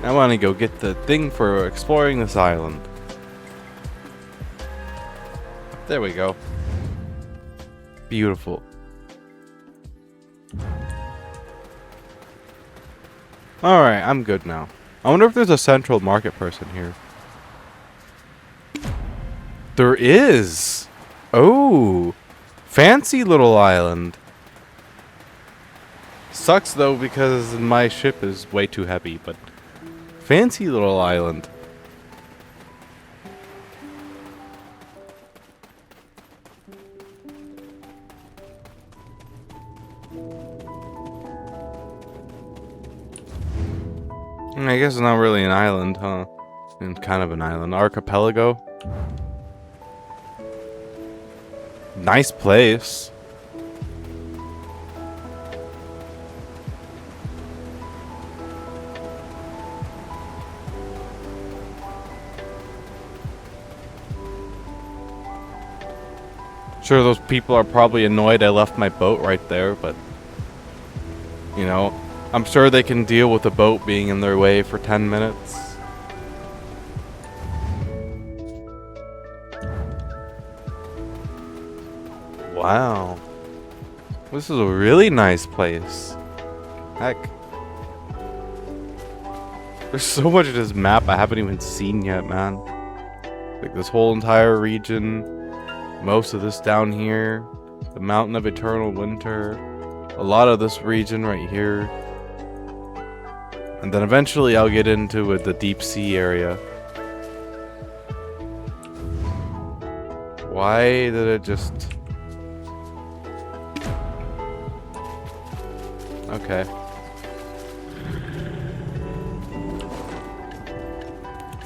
I want to go get the thing for exploring this island. There we go. Beautiful. Alright, I'm good now. I wonder if there's a central market person here. There is! Oh! Fancy little island. Sucks though because my ship is way too heavy, but... Fancy little island. I guess it's not really an island, huh? And kind of an island. Archipelago. Nice place. Sure, those people are probably annoyed I left my boat right there, but you know, I'm sure they can deal with the boat being in their way for 10 minutes. Wow. This is a really nice place. Heck. There's so much of this map I haven't even seen yet, man. Like this whole entire region. Most of this down here. The Mountain of Eternal Winter. A lot of this region right here. And then eventually I'll get into the deep sea area. Why did it just... Okay.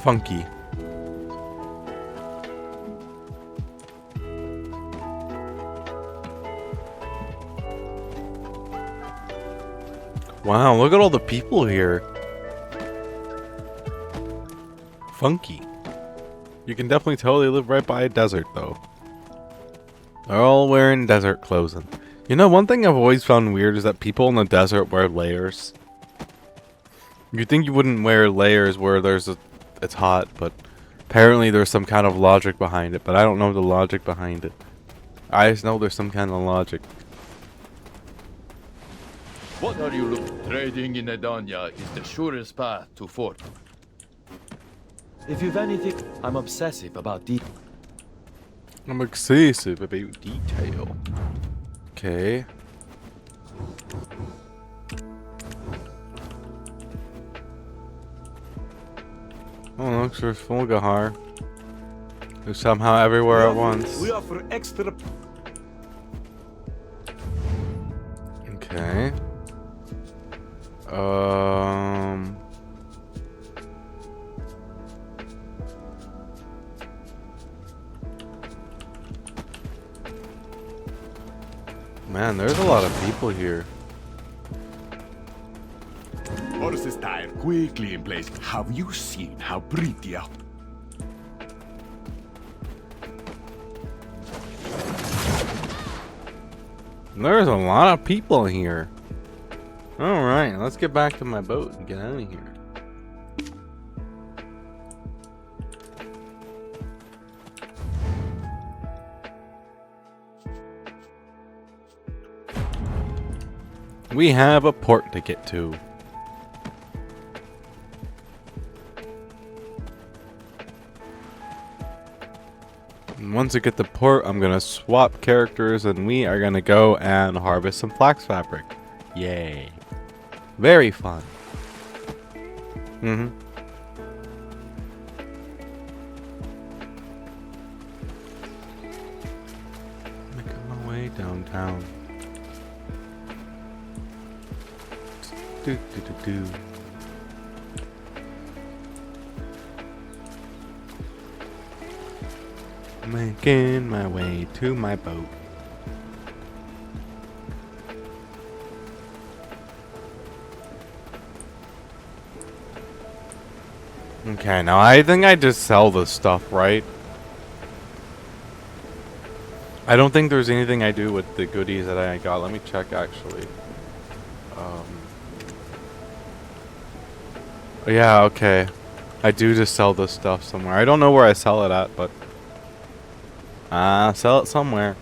Funky. Wow, look at all the people here. Funky. You can definitely tell they live right by a desert, though. They're all wearing desert clothing. You know, one thing I've always found weird is that people in the desert wear layers. You'd think you wouldn't wear layers where it's hot, but apparently there's some kind of logic behind it, but I don't know the logic behind it. I just know there's some kind of logic. What are you looking? Trading in Edania is the surest path to fortune. If you've anything, I'm obsessive about detail. I'm excessive about detail. Okay. Oh, looks for Fulgahar. Who's somehow everywhere at once. We offer extra. Okay. Man, there's a lot of people here. Horses tired quickly in place. Have you seen how pretty out? There's a lot of people here. Alright, let's get back to my boat and get out of here. We have a port to get to. And once I get the port, I'm gonna swap characters and we are gonna go and harvest some flax fabric. Yay. Very fun. Making my way downtown. Do, do, do, do. Making my way to my boat. Okay, now I think I just sell this stuff, right? I don't think there's anything I do with the goodies that I got. Let me check, actually. Yeah, okay. I do just sell this stuff somewhere. I don't know where I sell it at, but... sell it somewhere.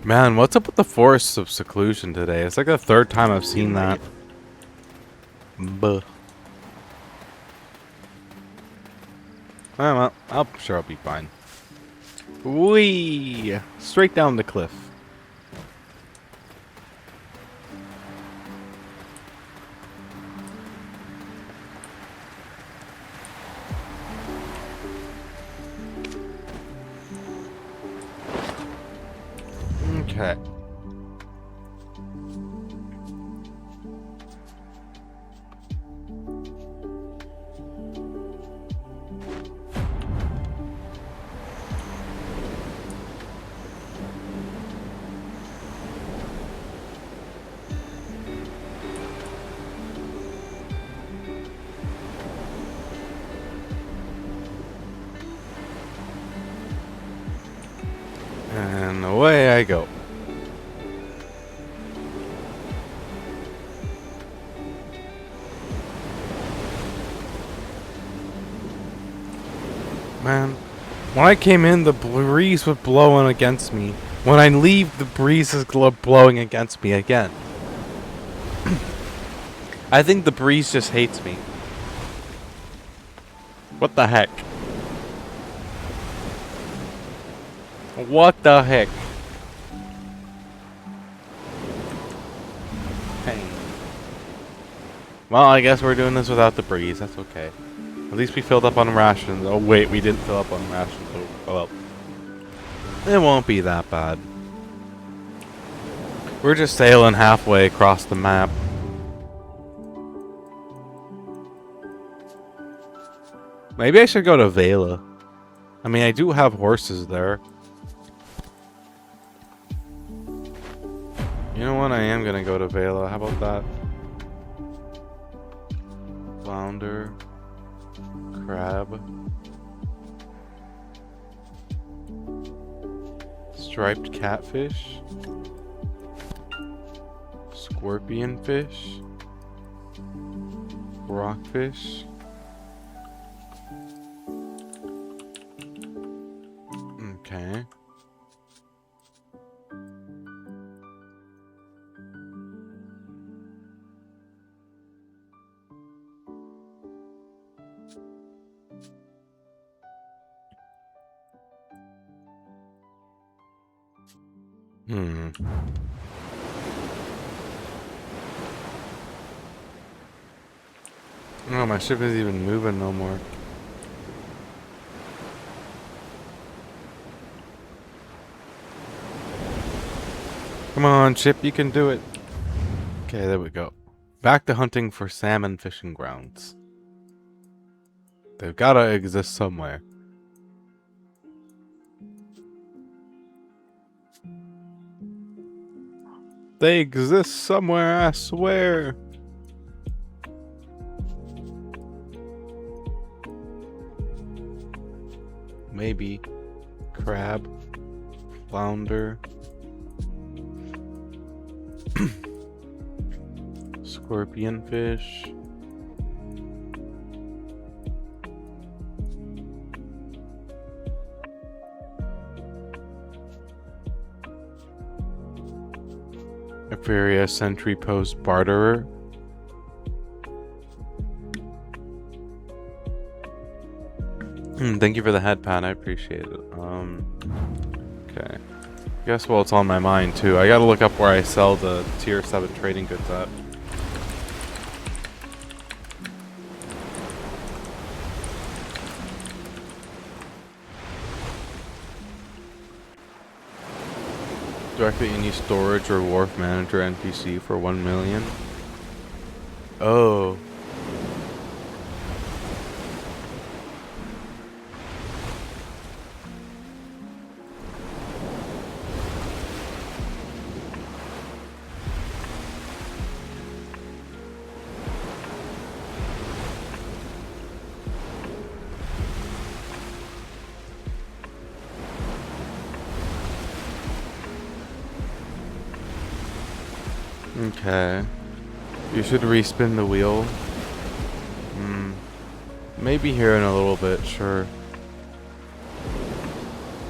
Man, what's up with the Forests of Seclusion today? It's like the third time I've seen that. Buh. Oh, well, I'm sure I'll be fine. Whee! Straight down the cliff. Okay. And away I go. Man, when I came in, the breeze was blowing against me. When I leave, the breeze is blowing against me again. I think the breeze just hates me. What the heck? What the heck? Pain. Well, I guess we're doing this without the breeze. That's okay. At least we filled up on rations. Oh wait, we didn't fill up on rations. Oh well. It won't be that bad. We're just sailing halfway across the map. Maybe I should go to Vela. I mean, I do have horses there. You know what? I am gonna go to Vela. How about that? Flounder. Crab. Striped catfish. Scorpion fish. Rockfish. Okay. Oh, my ship isn't even moving no more. Come on, ship, you can do it. Okay, there we go. Back to hunting for salmon fishing grounds. They've gotta exist somewhere. They exist somewhere, I swear. Maybe crab, flounder, scorpion fish. Aquaria sentry post barterer. Thank you for the head pat, I appreciate it. Okay. Guess well, it's on my mind too. I gotta look up where I sell the tier 7 trading goods at. Directly any storage or wharf manager NPC for 1 million. Oh. Okay. You should respin the wheel. Maybe here in a little bit, sure.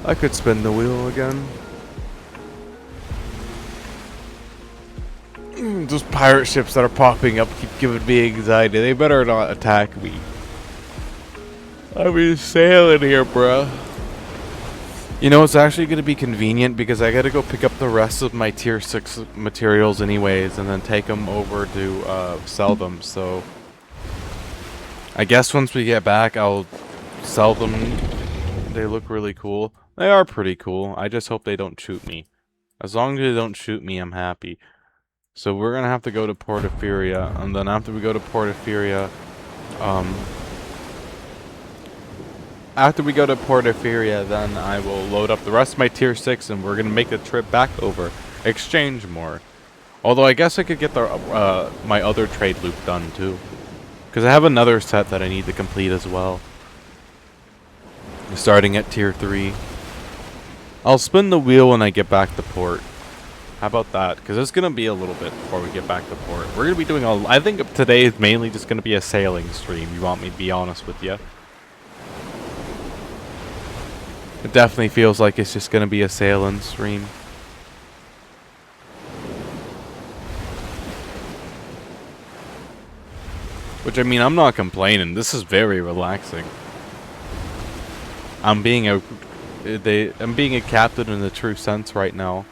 I could spin the wheel again. Those pirate ships that are popping up keep giving me anxiety. They better not attack me. I'll be sailing here, bruh. You know, it's actually going to be convenient because I got to go pick up the rest of my tier 6 materials anyways and then take them over to sell them. So I guess once we get back, I'll sell them. They look really cool. They are pretty cool. I just hope they don't shoot me. As long as they don't shoot me, I'm happy. So we're gonna have to go to Portaferia, and then after we go to Portaferia, then I will load up the rest of my tier 6, and we're gonna make the trip back over. Exchange more. Although I guess I could get the my other trade loop done too, because I have another set that I need to complete as well. Starting at tier 3. I'll spin the wheel when I get back to port. How about that? Because it's going to be a little bit before we get back to port. We're going to be doing I think today is mainly just going to be a sailing stream, you want me to be honest with you. It definitely feels like it's just going to be a sailing stream. Which, I mean, I'm not complaining. This is very relaxing. I'm being a captain in the true sense right now.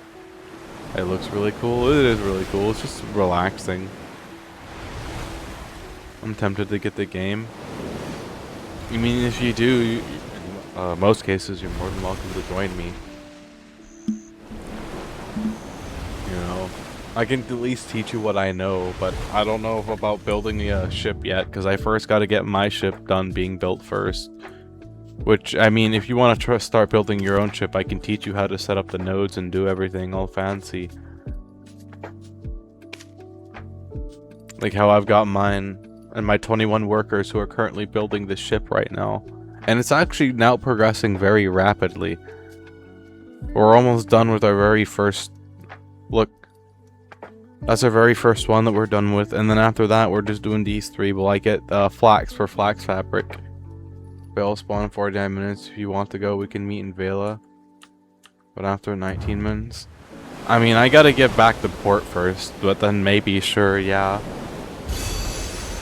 It looks really cool. It is really cool. It's just relaxing. I'm tempted to get the game. I mean, if you do, most cases, you're more than welcome to join me. You know, I can at least teach you what I know, but I don't know about building a ship yet, because I first got to get my ship done being built first. Which, I mean, if you want to start building your own ship, I can teach you how to set up the nodes and do everything all fancy. Like how I've got mine and my 21 workers who are currently building the ship right now. And it's actually now progressing very rapidly. We're almost done with our very first... Look. That's our very first one that we're done with. And then after that, we're just doing these 3. Will I get flax for flax fabric? Vela spawn in 49 minutes. If you want to go, we can meet in Vela. But after 19 minutes. I mean, I gotta get back to port first, but then maybe, sure, yeah.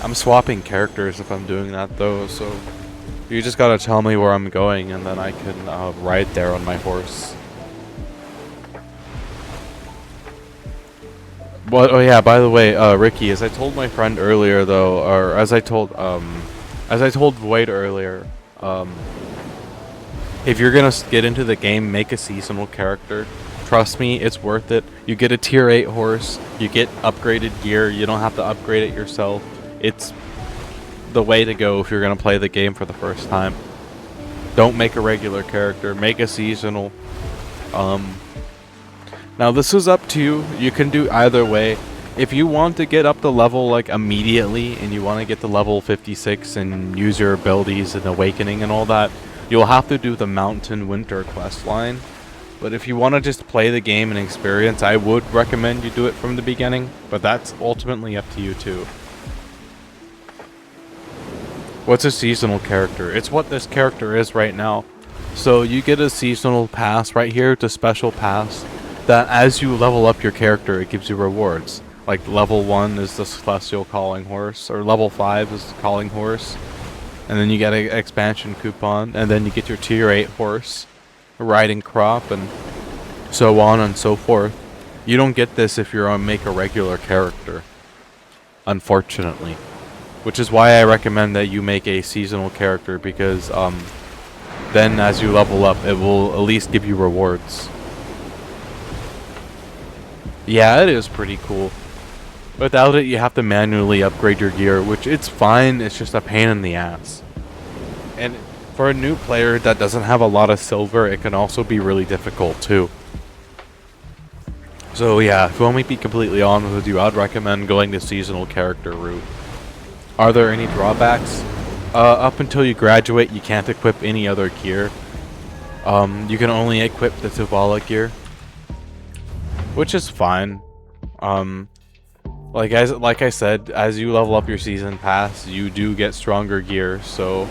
I'm swapping characters if I'm doing that though, so you just gotta tell me where I'm going and then I can ride there on my horse. But, oh yeah, by the way, Ricky, as I told my friend earlier though, or as I told Void earlier, if you're gonna get into the game, make a seasonal character. Trust me, it's worth it. You get a tier 8 horse, you get upgraded gear, you don't have to upgrade it yourself. It's the way to go if you're gonna play the game for the first time. Don't make a regular character, make a seasonal. Now this is up to you. You can do either way. If you want to get up the level like immediately and you want to get to level 56 and use your abilities and awakening and all that, you'll have to do the Mountain Winter quest line. But if you want to just play the game and experience, I would recommend you do it from the beginning, but that's ultimately up to you too. What's a seasonal character? It's what this character is right now. So you get a seasonal pass right here, to special pass, that as you level up your character, it gives you rewards. Like level 1 is the Celestial Calling Horse, or level 5 is the Calling Horse. And then you get an expansion coupon, and then you get your tier 8 horse, riding crop, and so on and so forth. You don't get this if you're on make a regular character, unfortunately. Which is why I recommend that you make a seasonal character, because then as you level up, it will at least give you rewards. Yeah, it is pretty cool. Without it, you have to manually upgrade your gear, which it's fine, it's just a pain in the ass. And for a new player that doesn't have a lot of silver, it can also be really difficult too. So yeah, if you want me to be completely honest with you, I'd recommend going the seasonal character route. Are there any drawbacks? Up until you graduate, you can't equip any other gear. You can only equip the Tuvala gear, which is fine. Like I said, as you level up your season pass, you do get stronger gear, so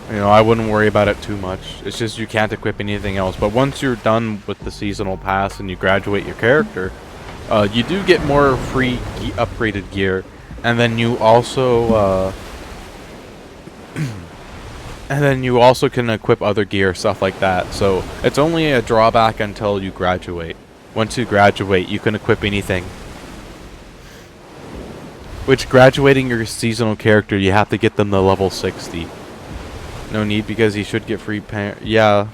you know, I wouldn't worry about it too much. It's just you can't equip anything else. But once you're done with the seasonal pass and you graduate your character, you do get more free upgraded gear, and then you also can equip other gear, stuff like that. So it's only a drawback until you graduate. Once you graduate, you can equip anything. Which, graduating your seasonal character, you have to get them to level 60. No need, because you should get free yeah.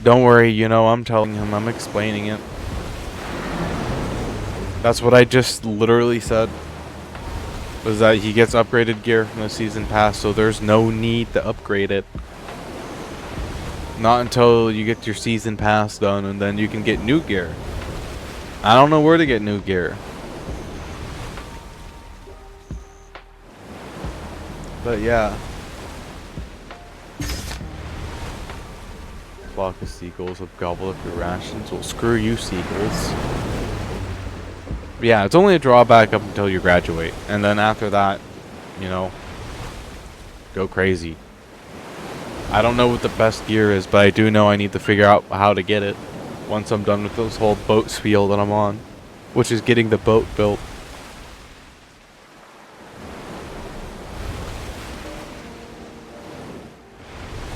Don't worry, you know, I'm telling him, I'm explaining it. That's what I just literally said. Was that he gets upgraded gear from the season pass, so there's no need to upgrade it. Not until you get your season pass done, and then you can get new gear. I don't know where to get new gear. But yeah. Flock of seagulls have gobbled up your rations. Well, screw you, seagulls. But yeah, it's only a drawback up until you graduate. And then after that, you know, go crazy. I don't know what the best gear is, but I do know I need to figure out how to get it once I'm done with this whole boat spiel that I'm on, which is getting the boat built.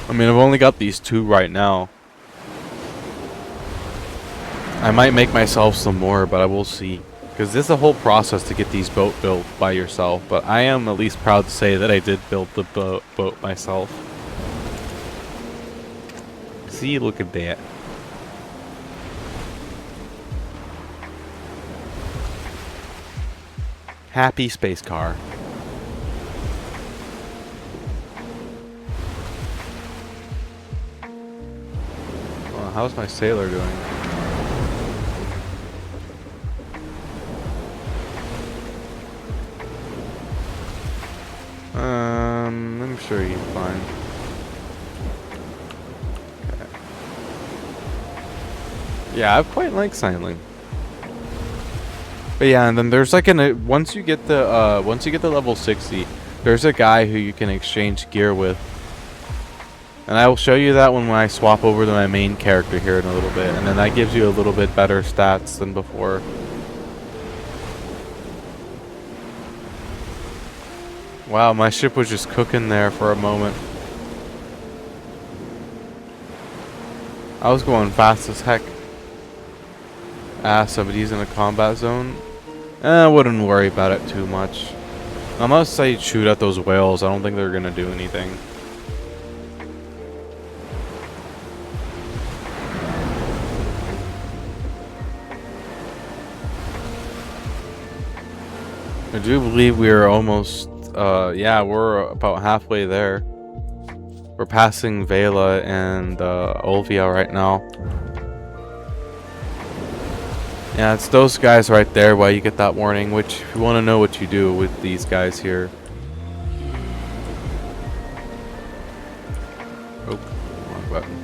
I mean, I've only got these 2 right now. I might make myself some more, but I will see. Because this is a whole process to get these boat built by yourself. But I am at least proud to say that I did build the boat myself. See, look at that. Happy space car. Well, how's my sailor doing? I'm sure he's fine. Okay. Yeah, I quite like sailing. But yeah, and then there's like once you get the level 60, there's a guy who you can exchange gear with. And I will show you that when I swap over to my main character here in a little bit, and then that gives you a little bit better stats than before. Wow, my ship was just cooking there for a moment. I was going fast as heck. Ah, somebody's in a combat zone. I wouldn't worry about it too much. Unless I shoot at those whales, I don't think they're gonna do anything. I do believe we are almost, yeah, we're about halfway there. We're passing Vela and Olvia right now. Yeah, it's those guys right there why you get that warning, which if you want to know what you do with these guys here. Oh, wrong button.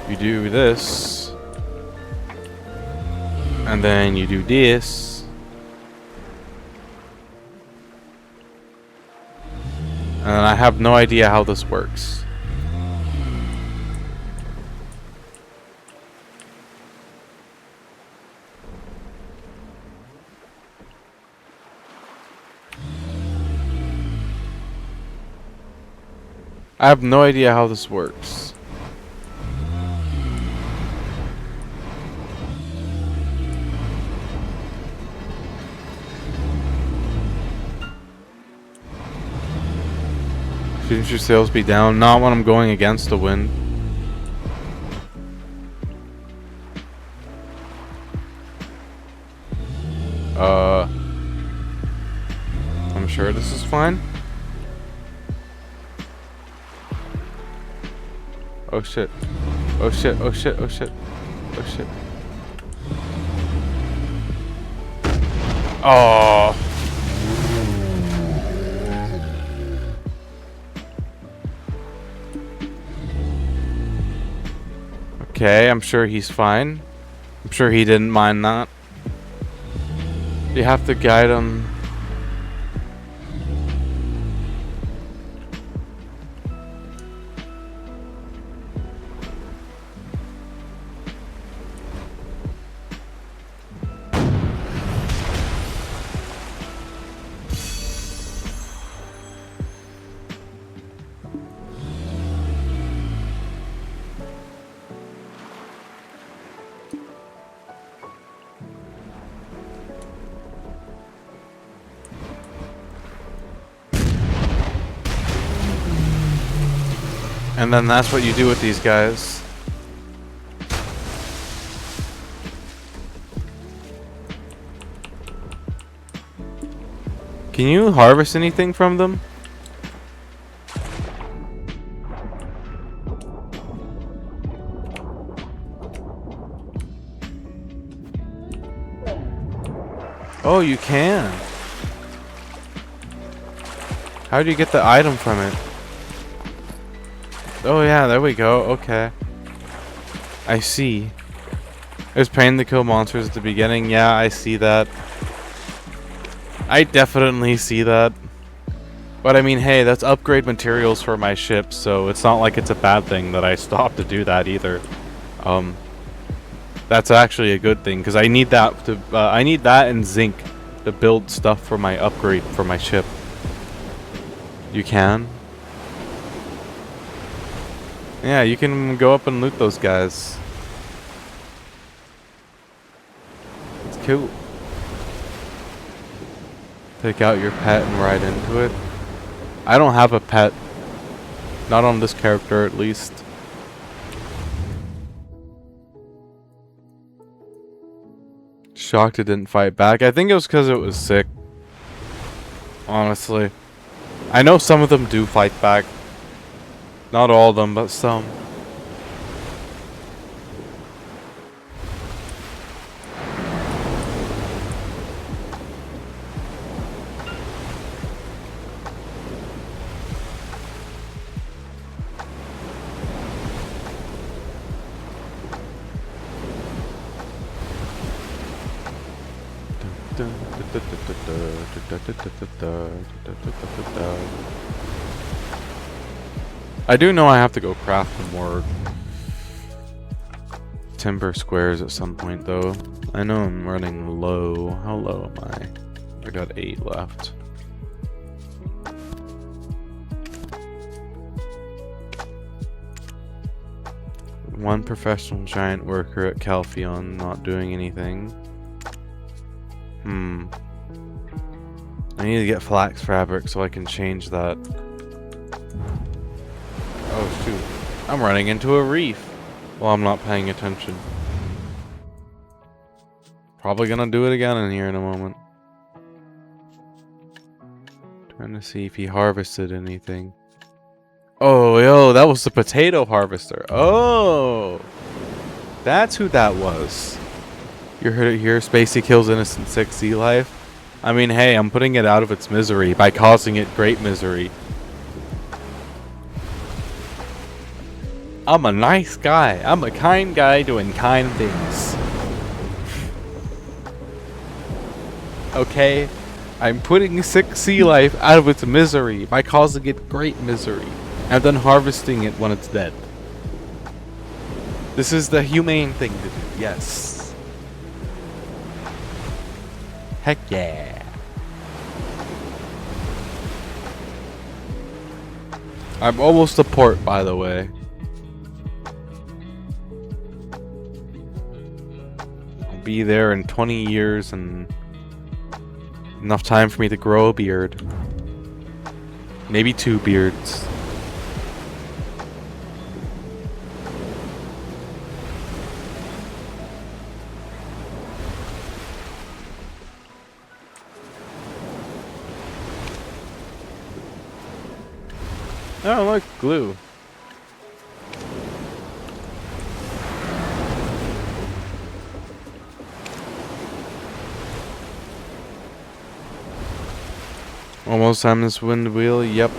You do this. And then you do this. And I have no idea how this works. I have no idea how this works. Shouldn't your sails be down? Not when I'm going against the wind. I'm sure this is fine. Oh shit. Oh shit, oh shit, oh shit. Oh shit. Oh. Okay, I'm sure he's fine. I'm sure he didn't mind that. You have to guide him. And then that's what you do with these guys. Can you harvest anything from them? Oh, you can. How do you get the item from it? Oh yeah, there we go. Okay. I see. There's pain to kill monsters at the beginning. Yeah, I see that. I definitely see that. But I mean, hey, that's upgrade materials for my ship, so it's not like it's a bad thing that I stopped to do that either. That's actually a good thing because I need that to. I need that and zinc to build stuff for my upgrade for my ship. You can. Yeah, you can go up and loot those guys. It's cool. Take out your pet and ride into it. I don't have a pet. Not on this character, at least. Shocked it didn't fight back. I think it was because it was sick. Honestly. I know some of them do fight back. Not all of them, but some. I do know I have to go craft some more timber squares at some point though. I know I'm running low. How low am I? I got 8 left. One professional giant worker at Calpheon not doing anything. I need to get flax fabric so I can change that. Oh shoot. I'm running into a reef. Well, I'm not paying attention. Probably gonna do it again in here in a moment. Trying to see if he harvested anything. Oh, yo, that was the potato harvester. Oh! That's who that was. You heard it here. Spacey kills innocent 6 sea life. I mean, hey, I'm putting it out of its misery by causing it great misery. I'm a nice guy. I'm a kind guy doing kind things. Okay? I'm putting 6 sea life out of its misery by causing it great misery. And then harvesting it when it's dead. This is the humane thing to do. Yes. Heck yeah. I'm almost a port, by the way. I'll be there in 20 years and enough time for me to grow a beard. Maybe 2 beards. Oh, look, glue. Almost time this wind wheel, yep.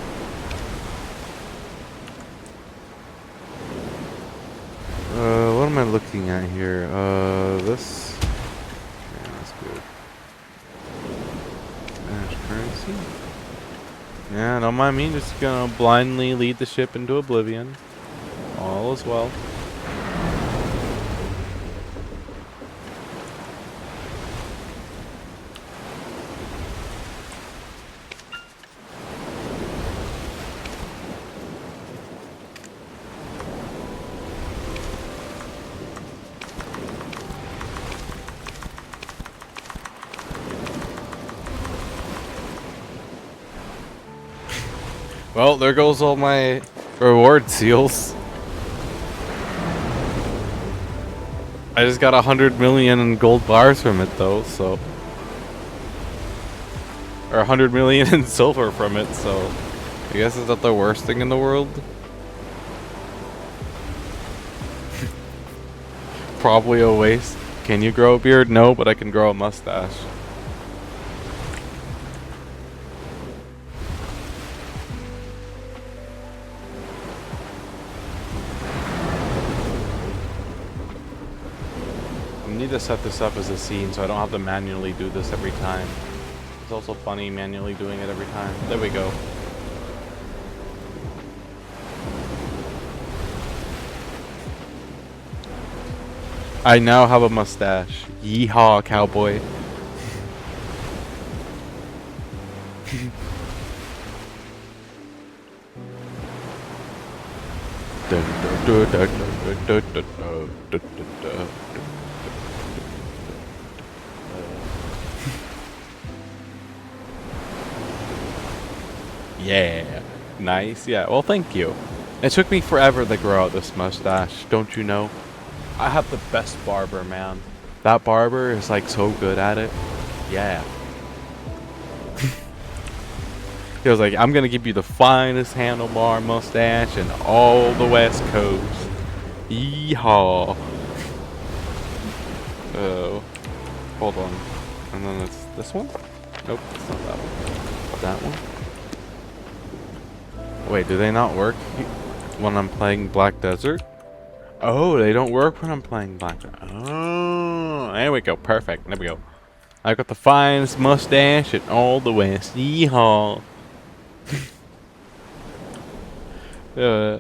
What am I looking at here? This? Yeah, that's good. Dash currency? Yeah, don't mind me, just gonna blindly lead the ship into oblivion. All is well. Well, there goes all my Reward seals. I just got 100 million in gold bars from it though, so. Or 100 million in silver from it, so. I guess it's not the worst thing in the world. Probably a waste. Can you grow a beard? No, but I can grow a mustache. I need to set this up as a scene so I don't have to manually do this every time. It's also funny manually doing it every time. There we go. I now have a mustache. Yeehaw, cowboy. Yeah. Nice. Yeah. Well, thank you. It took me forever to grow out this mustache, don't you know? I have the best barber, man. That barber is like so good at it. Yeah. He was like, I'm gonna give you the finest handlebar mustache in all the West Coast. Yeehaw. Oh. Hold on. And then it's this one? Nope, it's not that one. That one? Wait, do they not work when I'm playing Black Desert? Oh, they don't work when I'm playing Black Desert. Oh, there we go. Perfect. There we go. I got the finest mustache in all the West. Yeehaw. Yeah.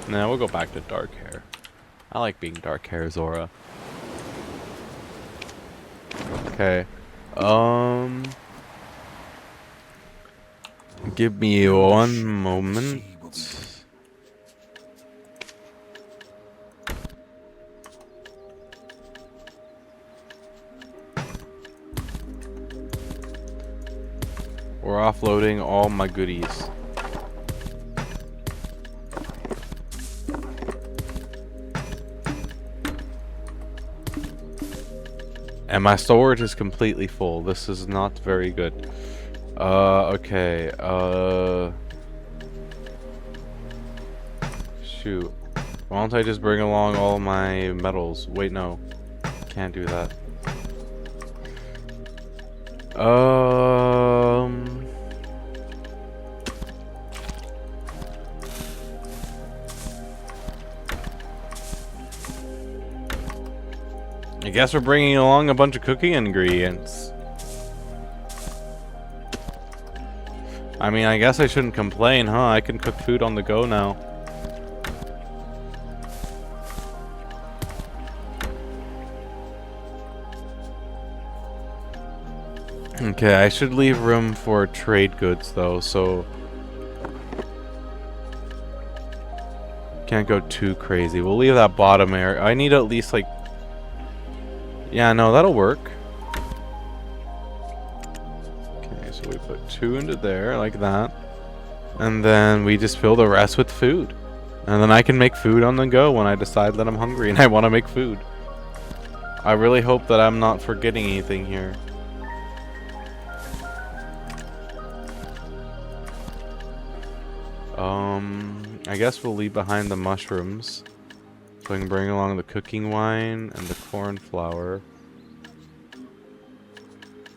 Now we'll go back to dark hair. I like being dark hair, Zora. Okay. Give me one moment. We're offloading all my goodies. And my storage is completely full. This is not very good. Okay. Shoot. Why don't I just bring along all my metals? Wait, no. Can't do that. I guess we're bringing along a bunch of cooking ingredients. I mean, I guess I shouldn't complain, huh? I can cook food on the go now. Okay, I should leave room for trade goods though, so can't go too crazy. We'll leave that bottom area. I need at least like, yeah, no, that'll work. Okay, so we put 2 into there like that, and then we just fill the rest with food, and then I can make food on the go when I decide that I'm hungry and I want to make food. I really hope that I'm not forgetting anything here. I guess we'll leave behind the mushrooms. So I can bring along the cooking wine and the corn flour.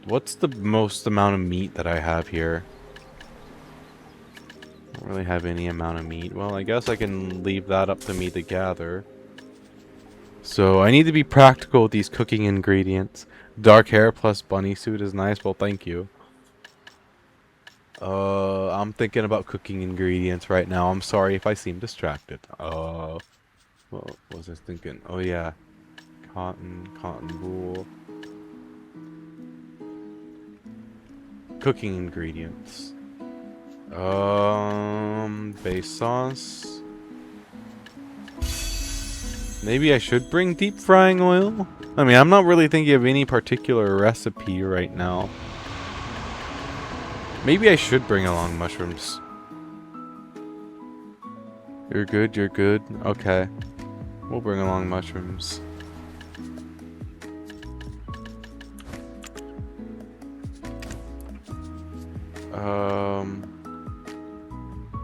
What's the most amount of meat that I have here? I don't really have any amount of meat. Well, I guess I can leave that up to me to gather. So I need to be practical with these cooking ingredients. Dark hair plus bunny suit is nice. Well, thank you. I'm thinking about cooking ingredients right now. I'm sorry if I seem distracted. What was I thinking? Oh yeah, cotton wool. Cooking ingredients. Base sauce. Maybe I should bring deep frying oil. I mean, I'm not really thinking of any particular recipe right now. Maybe I should bring along mushrooms. You're good, you're good. Okay. We'll bring along mushrooms.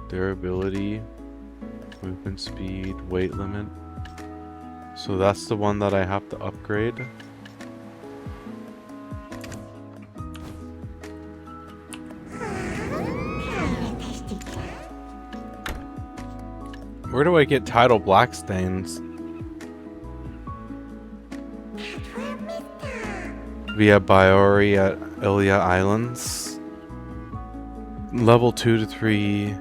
Durability, movement speed, weight limit. So that's the one that I have to upgrade. Where do I get tidal black stains? Via Biori at Ilia Islands. Level 2 to 3.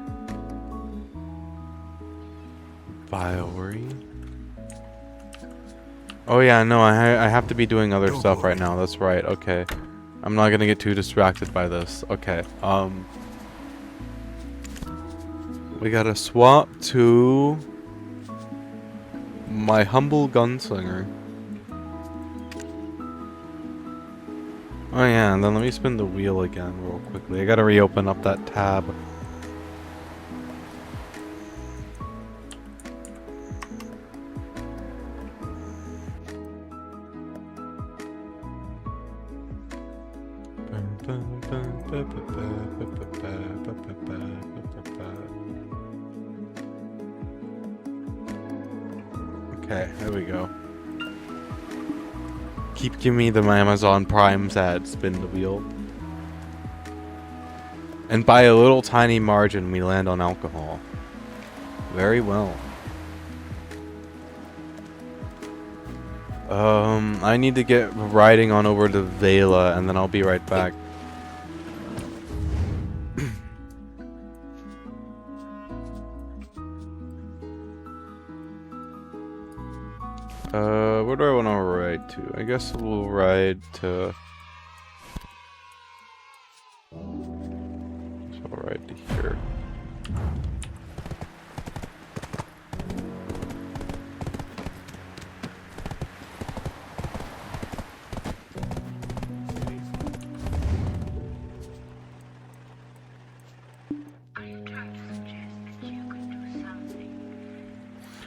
Biori. Oh yeah, no, I have to be doing other stuff right now. That's right. Okay. I'm not gonna get too distracted by this. Okay. We gotta swap to my humble gunslinger. Oh yeah, and then let me spin the wheel again real quickly. I gotta reopen up that tab. Okay, there we go. Keep giving me the Amazon Prime's ad, spin the wheel. And by a little tiny margin, we land on alcohol. Very well. I need to get riding on over to Vela, and then I'll be right back. Where do I want to ride to? I guess we'll ride to... So I'll ride to here.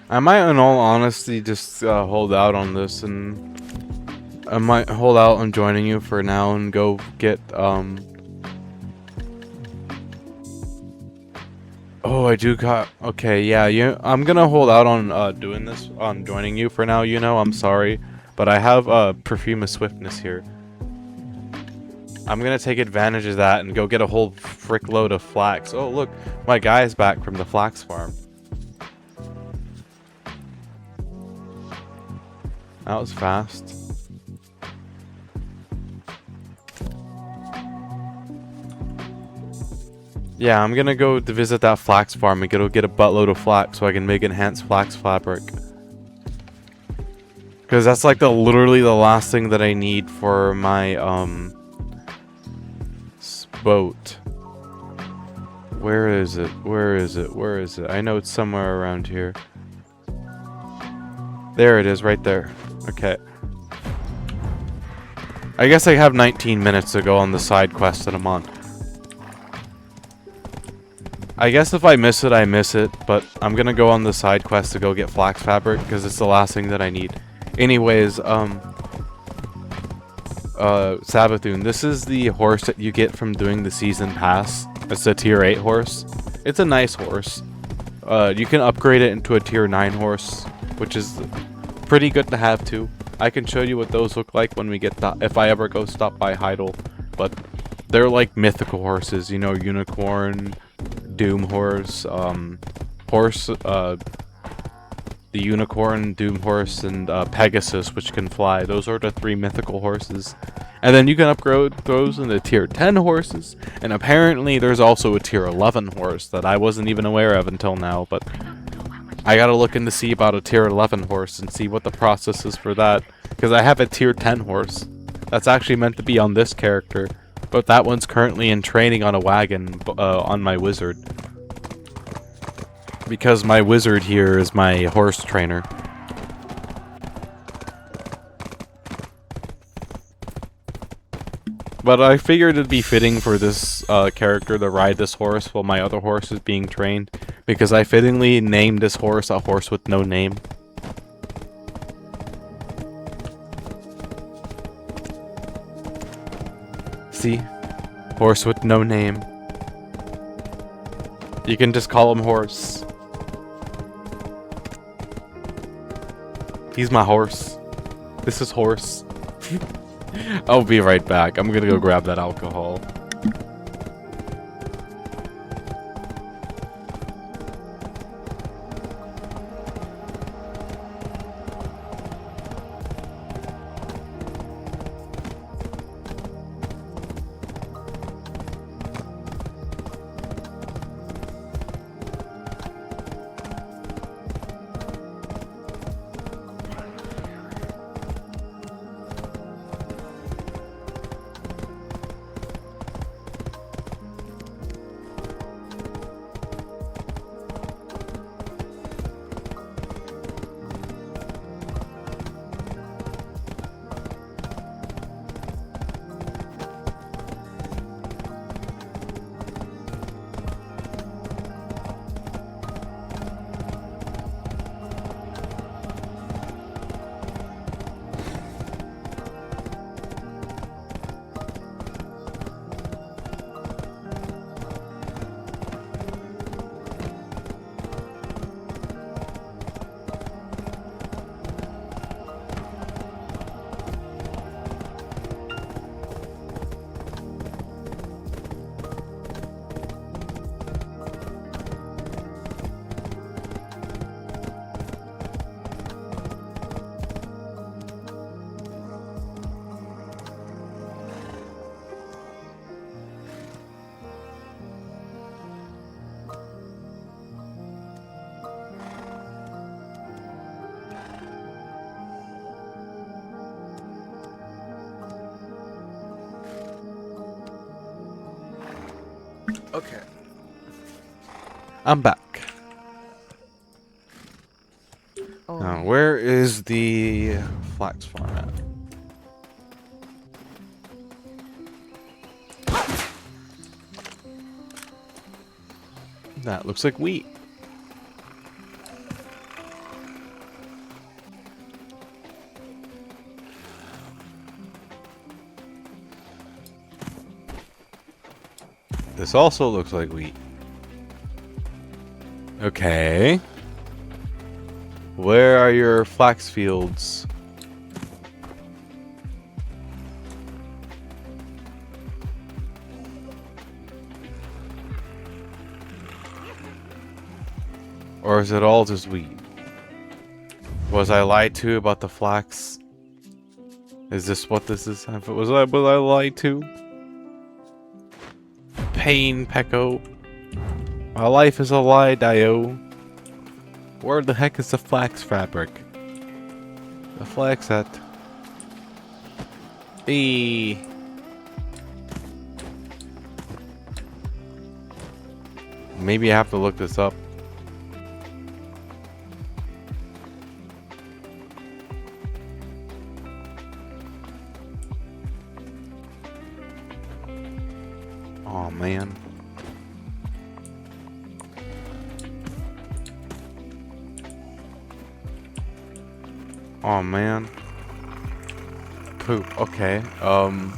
I might, in all honesty, just hold out on this, and I might hold out on joining you for now and go get, Oh, I do got... Okay, yeah, I'm gonna hold out on doing this, on joining you for now, you know, I'm sorry. But I have Perfume of Swiftness here. I'm gonna take advantage of that and go get a whole frick load of flax. Oh, look, my guy's back from the flax farm. That was fast. Yeah, I'm gonna go to visit that flax farm and go get a buttload of flax so I can make enhanced flax fabric. Because that's like literally the last thing that I need for my boat. Where is it? Where is it? Where is it? I know it's somewhere around here. There it is, right there. Okay. I guess I have 19 minutes to go on the side quest that I'm on. I guess if I miss it, I miss it, but I'm gonna go on the side quest to go get flax fabric, because it's the last thing that I need. Anyways, Sabathoon, this is the horse that you get from doing the season pass. It's a tier 8 horse. It's a nice horse. You can upgrade it into a tier 9 horse, which is pretty good to have too. I can show you what those look like when we get that, if I ever go stop by Heidel. But they're like mythical horses, you know, unicorn, doom horse, the unicorn, doom horse, and Pegasus, which can fly. Those are the 3 mythical horses. And then you can upgrade those into tier 10 horses. And apparently there's also a tier 11 horse that I wasn't even aware of until now, but I gotta look in to see about a tier 11 horse and see what the process is for that. Because I have a tier 10 horse. That's actually meant to be on this character. But that one's currently in training on a wagon on my wizard. Because my wizard here is my horse trainer. But I figured it'd be fitting for this character to ride this horse while my other horse is being trained, because I fittingly named this horse a horse with no name. See? Horse with no name. You can just call him Horse. He's my horse. This is Horse. I'll be right back. I'm gonna go grab that alcohol. Okay. I'm back. Now, where is the flax farm at? That looks like wheat. This also looks like wheat. Okay. Where are your flax fields? Or is it all just wheat? Was I lied to about the flax? Is this what this is? Was I lied to? Pain, Pecco. My life is a lie, Dio. Where the heck is the flax fabric? The flax at? Maybe I have to look this up. Oh man. Oh man. Poop. Okay. On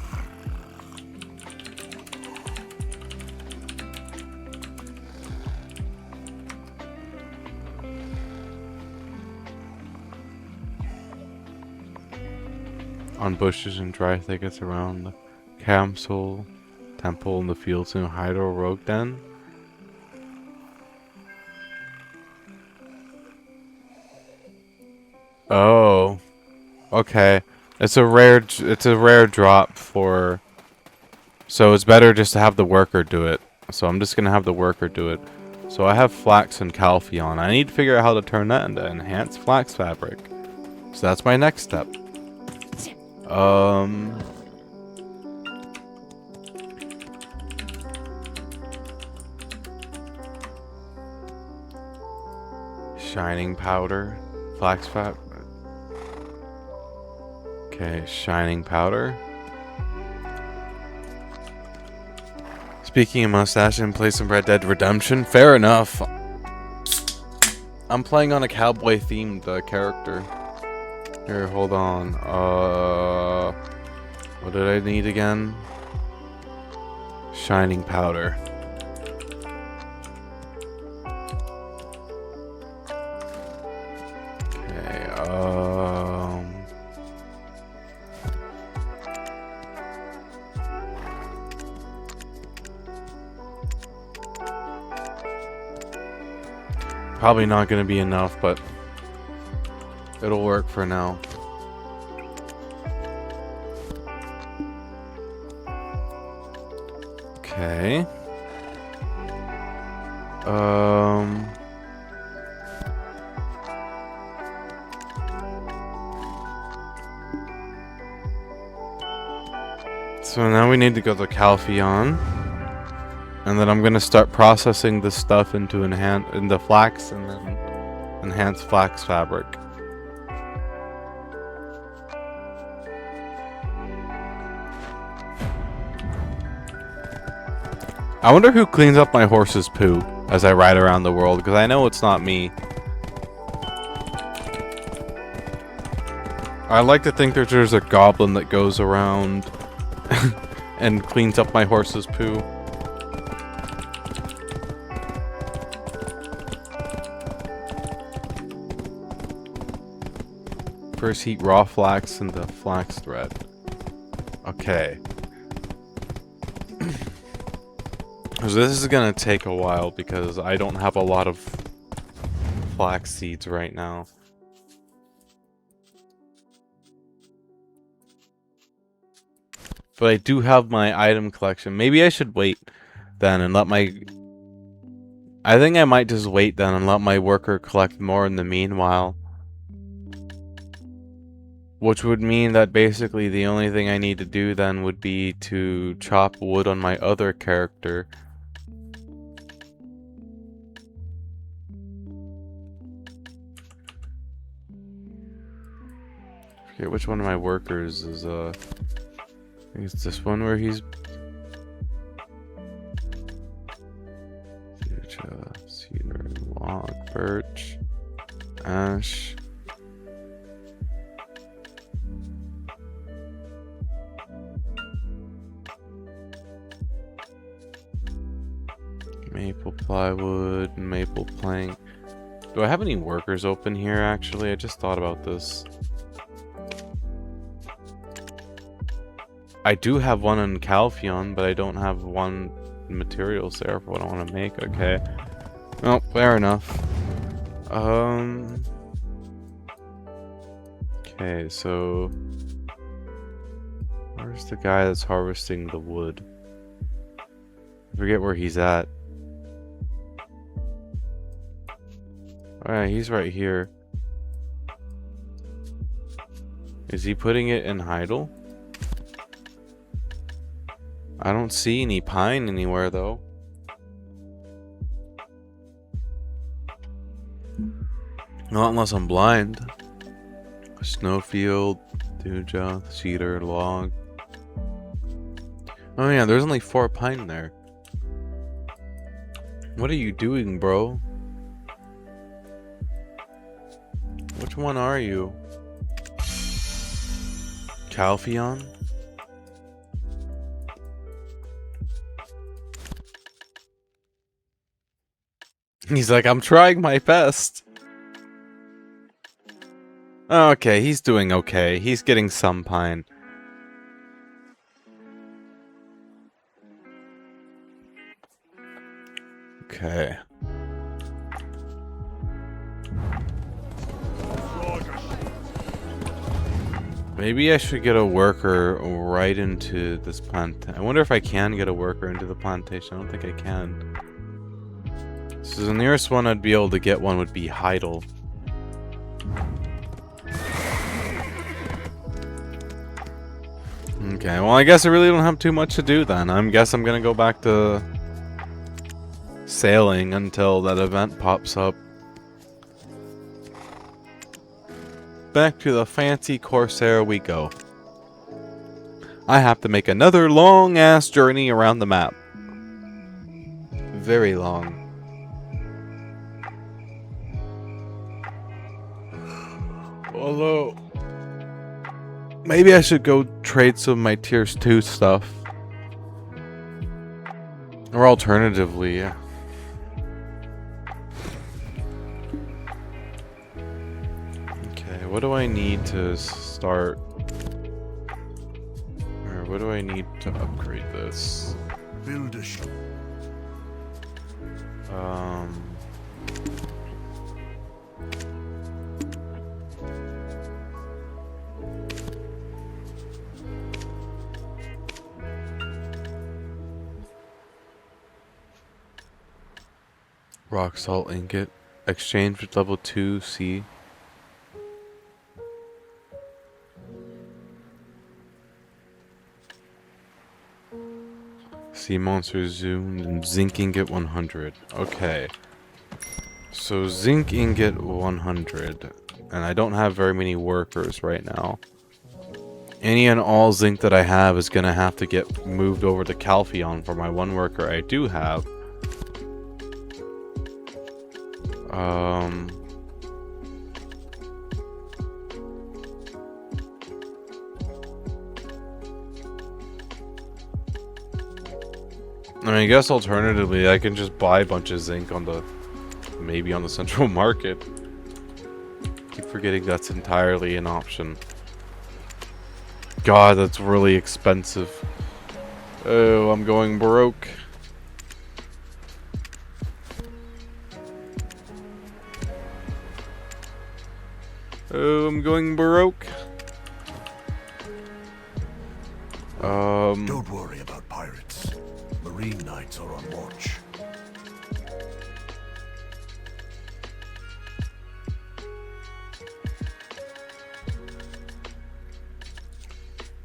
bushes and dry thickets around the Camsel temple in the fields in Hydro Rogue Den. Oh, okay. It's a rare drop for. So it's better just to have the worker do it. So I'm just gonna have the worker do it. So I have flax and calphion. I need to figure out how to turn that into enhanced flax fabric. So that's my next step. Shining powder, flax fabric. Okay, shining powder. Speaking of mustache and play some Red Dead Redemption, fair enough. I'm playing on a cowboy themed character. Here, hold on. What did I need again? Shining powder. Okay, probably not gonna be enough, but it'll work for now. Okay. So now we need to go to Calpheon. And then I'm gonna start processing this stuff into flax and then enhance flax fabric. I wonder who cleans up my horse's poo as I ride around the world, because I know it's not me. I like to think that there's a goblin that goes around and cleans up my horse's poo. First heat raw flax into flax thread. Okay. So this is gonna take a while because I don't have a lot of flax seeds right now. But I do have my item collection. Maybe I should wait then and let my... I think I might just wait then and let my worker collect more in the meanwhile. Which would mean that basically the only thing I need to do then would be to chop wood on my other character. Okay, which one of my workers is, I think it's this one where he's... Cedar, log, birch, ash... Maple plywood, maple plank. Do I have any workers open here, actually? I just thought about this. I do have one in Calpheon, but I don't have one materials there for what I want to make. Okay. Well, fair enough. Okay, so... where's the guy that's harvesting the wood? I forget where he's at. Alright, he's right here. Is he putting it in idle? I don't see any pine anywhere, though. Not unless I'm blind. Snowfield, Thuja, cedar, log. Oh yeah, there's only 4 pine there. What are you doing, bro? Which one are you? Calpheon? He's like, I'm trying my best. Okay, he's doing okay. He's getting some pine. Okay. Maybe I should get a worker right into this plant. I wonder if I can get a worker into the plantation. I don't think I can. So the nearest one I'd be able to get one would be Heidel. Okay, well I guess I really don't have too much to do then. I guess I'm gonna go back to sailing until that event pops up. Back to the fancy Corsair we go. I have to make another long-ass journey around the map. very long. Although, maybe I should go trade some of my tiers 2 stuff. Or alternatively, yeah. Okay, what do I need to start? Or what do I need to upgrade this? Build a ship. Rock salt ingot. Exchange with level 2 C. Sea monster zoomed and zinc ingot 100. Okay. So zinc ingot 100. And I don't have very many workers right now. Any and all zinc that I have is gonna have to get moved over to Calpheon for my one worker I do have. I mean, I guess alternatively, I can just buy a bunch of zinc on the, maybe on the central market. Keep forgetting that's entirely an option. God, that's really expensive. Oh, I'm going broke. Oh, I'm going broke. Don't worry about pirates. Marine knights are on watch.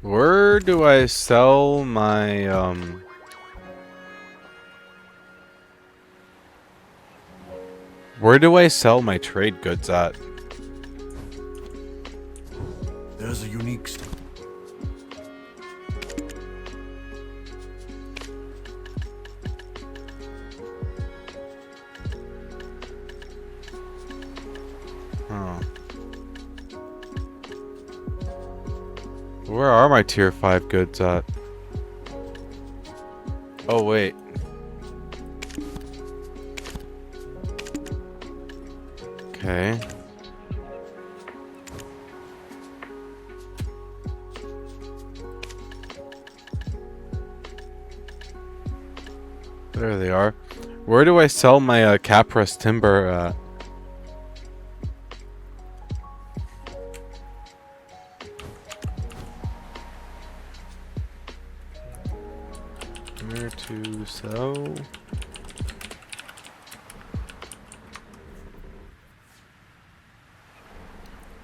Where do I sell my, where do I sell my trade goods at? There's a unique Oh. Where are my tier 5 goods at? Oh, wait. Okay. There they are. Where do I sell my Capras timber at? Where to sell?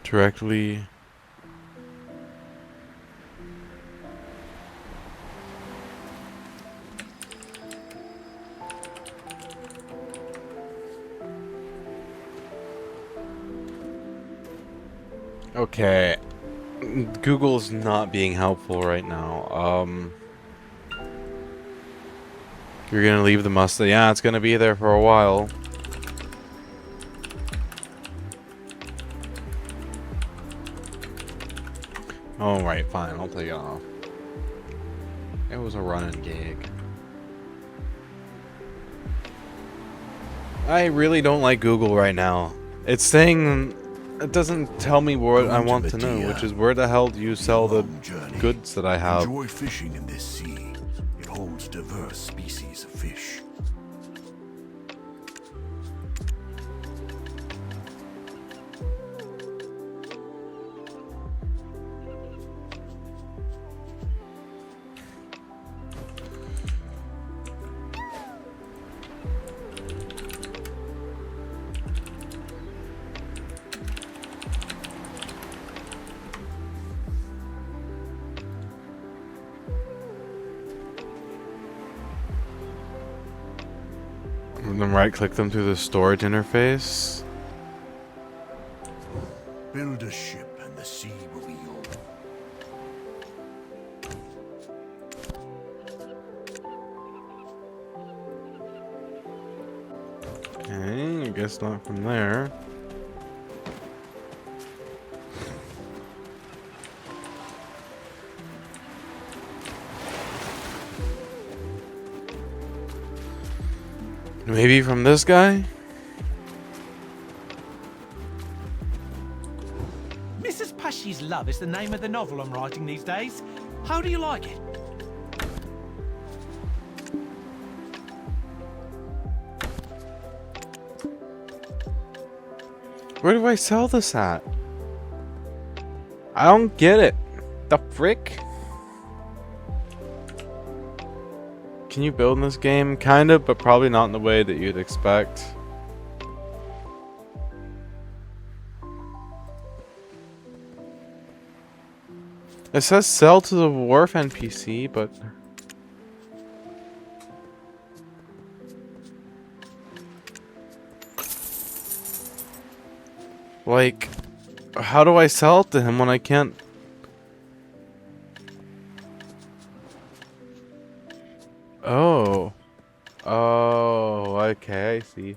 Directly. Okay. Google's not being helpful right now. You're gonna leave the Mustang? Yeah, it's gonna be there for a while. Alright, fine, I'll take it off. It was a running gig. I really don't like Google right now. It's saying... It doesn't tell me what I want to know, which is where the hell do you sell the goods that I have? Enjoy fishing in this sea. It holds diverse species of fish. And then right-click them through the storage interface. Build a ship and the sea will be yours. guess not from there. Maybe from this guy? Mrs. Pushy's Love is the name of the novel I'm writing these days. How do you like it? Where do I sell this at? I don't get it. The frick? Can you build in this game? Kind of, but probably not in the way that you'd expect. It says sell to the wharf NPC, but... like, how do I sell it to him when I can't... Oh. Oh, okay, I see.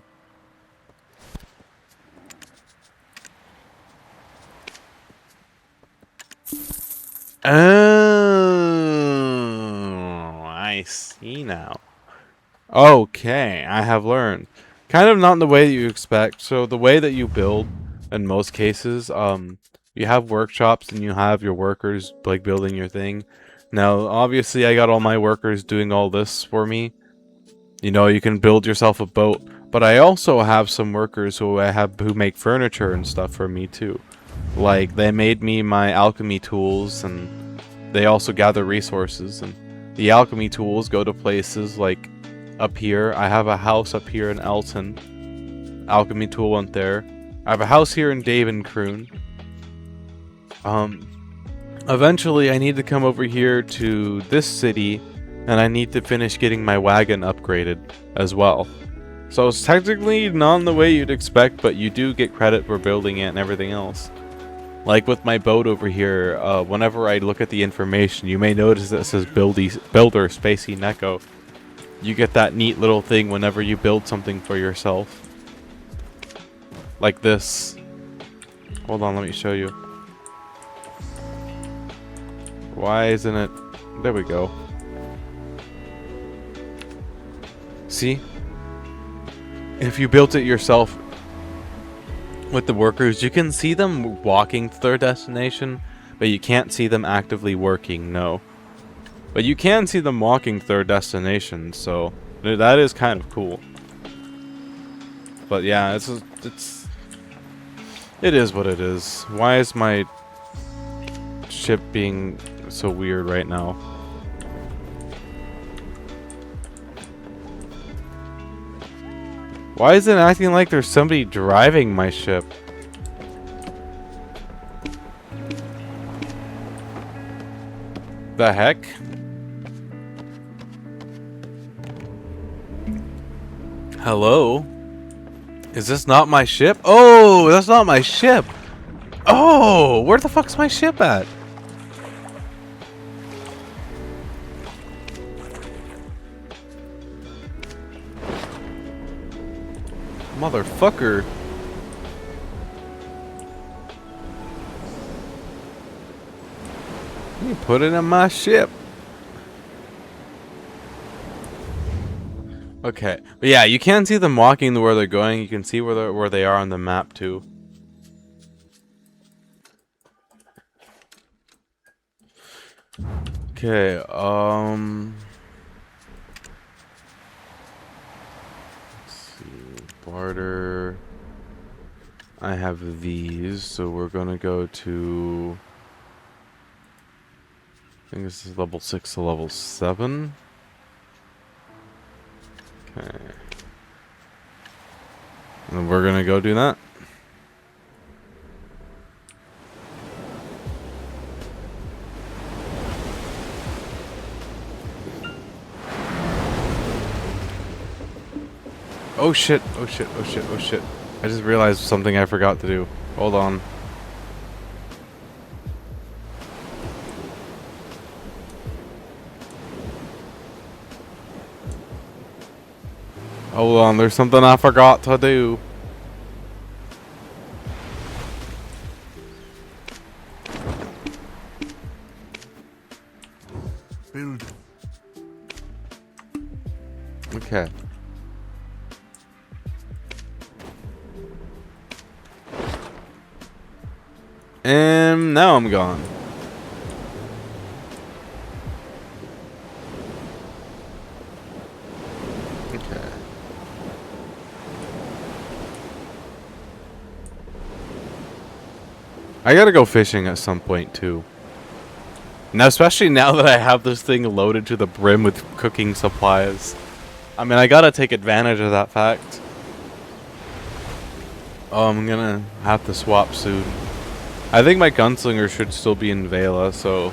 Oh, I see now. Okay, I have learned. Kind of not in the way that you expect. So the way that you build, in most cases, you have workshops and you have your workers like building your thing. Now, obviously, I got all my workers doing all this for me. You know, you can build yourself a boat, but I also have some workers who make furniture and stuff for me too. Like, they made me my alchemy tools, and they also gather resources, and the alchemy tools go to places like up here. I have a house up here in Elton. Alchemy tool went there. I have a house here in Davencroon. Eventually I need to come over here to this city, and I need to finish getting my wagon upgraded as well. So it's technically not in the way you'd expect, but you do get credit for building it and everything else. Like with my boat over here, whenever I look at the information, you may notice that it says Builder Spacey Neko. You get that neat little thing whenever you build something for yourself. Like this. Hold on, let me show you. Why isn't it... There we go. See? If you built it yourself with the workers, you can see them walking to their destination, but you can't see them actively working, no. But you can see them walking to their destination, so that is kind of cool. But yeah, it is what it is. Why is my ship being so weird right now? Why is it acting like there's somebody driving my ship? The heck? Hello? Is this not my ship? Oh, that's not my ship. Oh, where the fuck's my ship at? Motherfucker. You put it in my ship. Okay, but yeah, you can see them walking to where they're going. You can see where they are on the map too. Okay, let's see, barter. I have these, so we're gonna go to, I think this is level 6 to level 7. Okay. And we're gonna go do that. Oh shit, oh shit, oh shit, oh shit. I just realized something I forgot to do. Hold on. Hold on, there's something I forgot to do. Build. Okay. And now I'm gone. Okay. I gotta go fishing at some point too. Now, especially now that I have this thing loaded to the brim with cooking supplies. I mean, I gotta take advantage of that fact. Oh, I'm gonna have to swap soon. I think my gunslinger should still be in Vela, so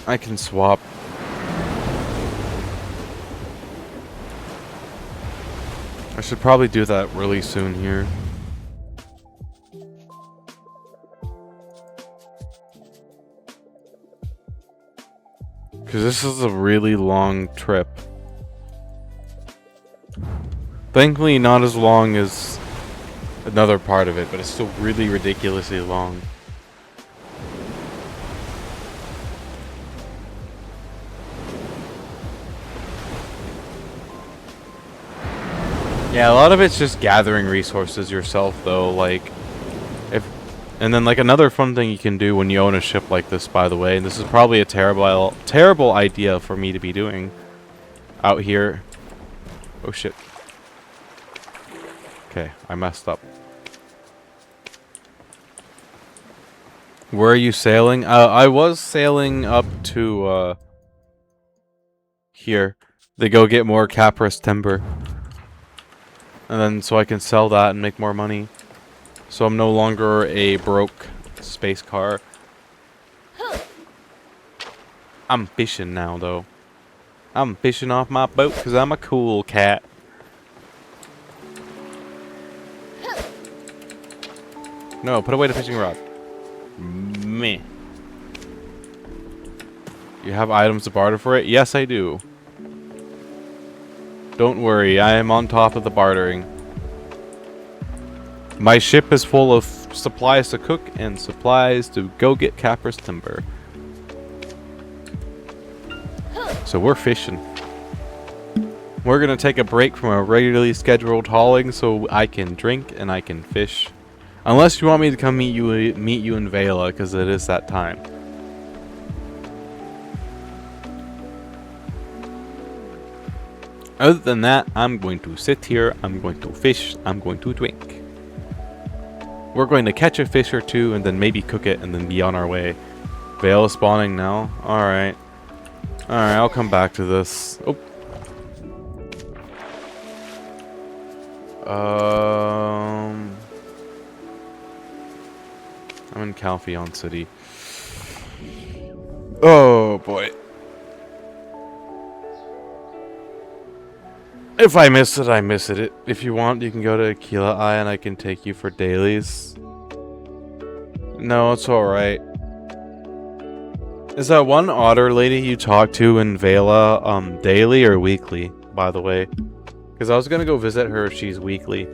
I can swap. I should probably do that really soon here. Because this is a really long trip. Thankfully not as long as another part of it, but it's still really ridiculously long. Yeah, a lot of it's just gathering resources yourself though, like and then like another fun thing you can do when you own a ship like this, by the way, and this is probably a terrible idea for me to be doing out here. Oh shit. Okay, I messed up. Where are you sailing? I was sailing up to here. They go get more Capris timber. And then so I can sell that and make more money. So I'm no longer a broke space car. I'm fishing now though. I'm fishing off my boat because I'm a cool cat. No, put away the fishing rod. Meh. You have items to barter for it? Yes, I do. Don't worry, I am on top of the bartering. My ship is full of supplies to cook and supplies to go get Capris timber. So we're fishing. We're gonna take a break from a regularly scheduled hauling so I can drink and I can fish. Unless you want me to come meet you in Vela, because it is that time. Other than that, I'm going to sit here, I'm going to fish, I'm going to drink. We're going to catch a fish or two and then maybe cook it and then be on our way. Vale is spawning now. Alright. Alright, I'll come back to this. Oh. I'm in Calpheon City. Oh boy. If I miss it, I miss it. If you want, you can go to Aquila Eye and I can take you for dailies. No, it's alright. Is that one otter lady you talked to in Vela daily or weekly, by the way? Because I was going to go visit her if she's weekly.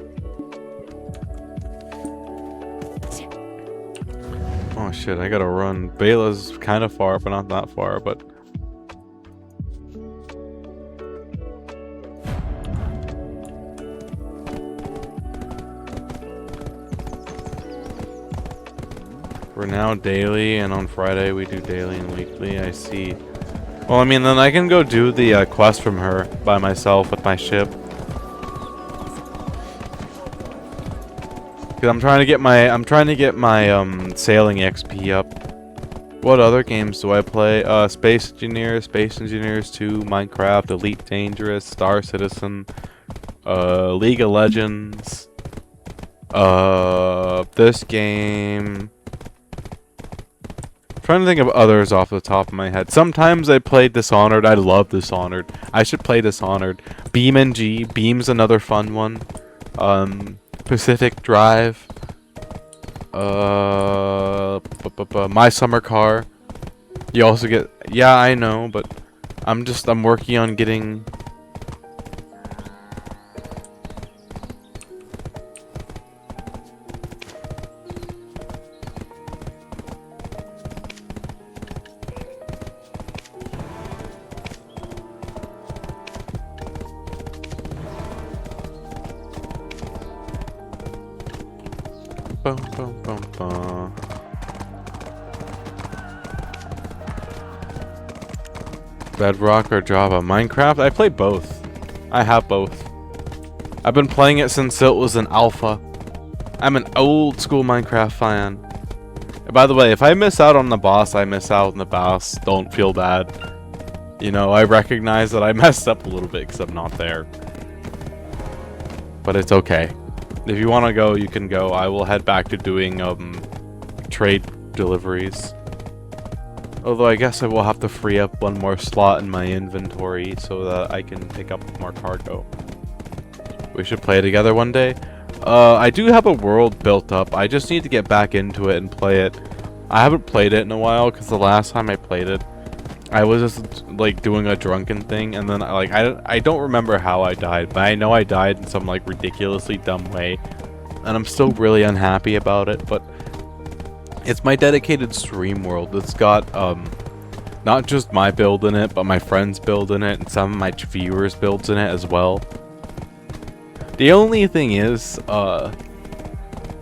Oh shit, I gotta run. Vela's kind of far, but not that far, but... We're now daily, and on Friday we do daily and weekly, I see. Well, I mean, then I can go do the quest from her by myself with my ship. Cause I'm trying to get my sailing XP up. What other games do I play? Space Engineers 2, Minecraft, Elite Dangerous, Star Citizen, League of Legends, this game. Trying to think of others off the top of my head. Sometimes I play Dishonored. I love Dishonored. I should play Dishonored. Beam NG. Beam's another fun one. Pacific Drive. My Summer Car. You also get... Yeah, I know, but I'm working on getting... Bum, bum, bum, bum. Bedrock or Java? Minecraft? I play both. I have both. I've been playing it since it was an alpha. I'm an old school Minecraft fan. And by the way, if I miss out on the boss, I miss out on the boss. Don't feel bad. You know, I recognize that I messed up a little bit because I'm not there. But it's okay. If you want to go, you can go. I will head back to doing trade deliveries. Although I guess I will have to free up one more slot in my inventory so that I can pick up more cargo. We should play together one day. I do have a world built up. I just need to get back into it and play it. I haven't played it in a while because the last time I played it, I was just like doing a drunken thing, and then I don't remember how I died, but I know I died in some like ridiculously dumb way, and I'm still really unhappy about it. But it's my dedicated stream world. It's got not just my build in it, but my friends' build in it, and some of my viewers' builds in it as well. The only thing is,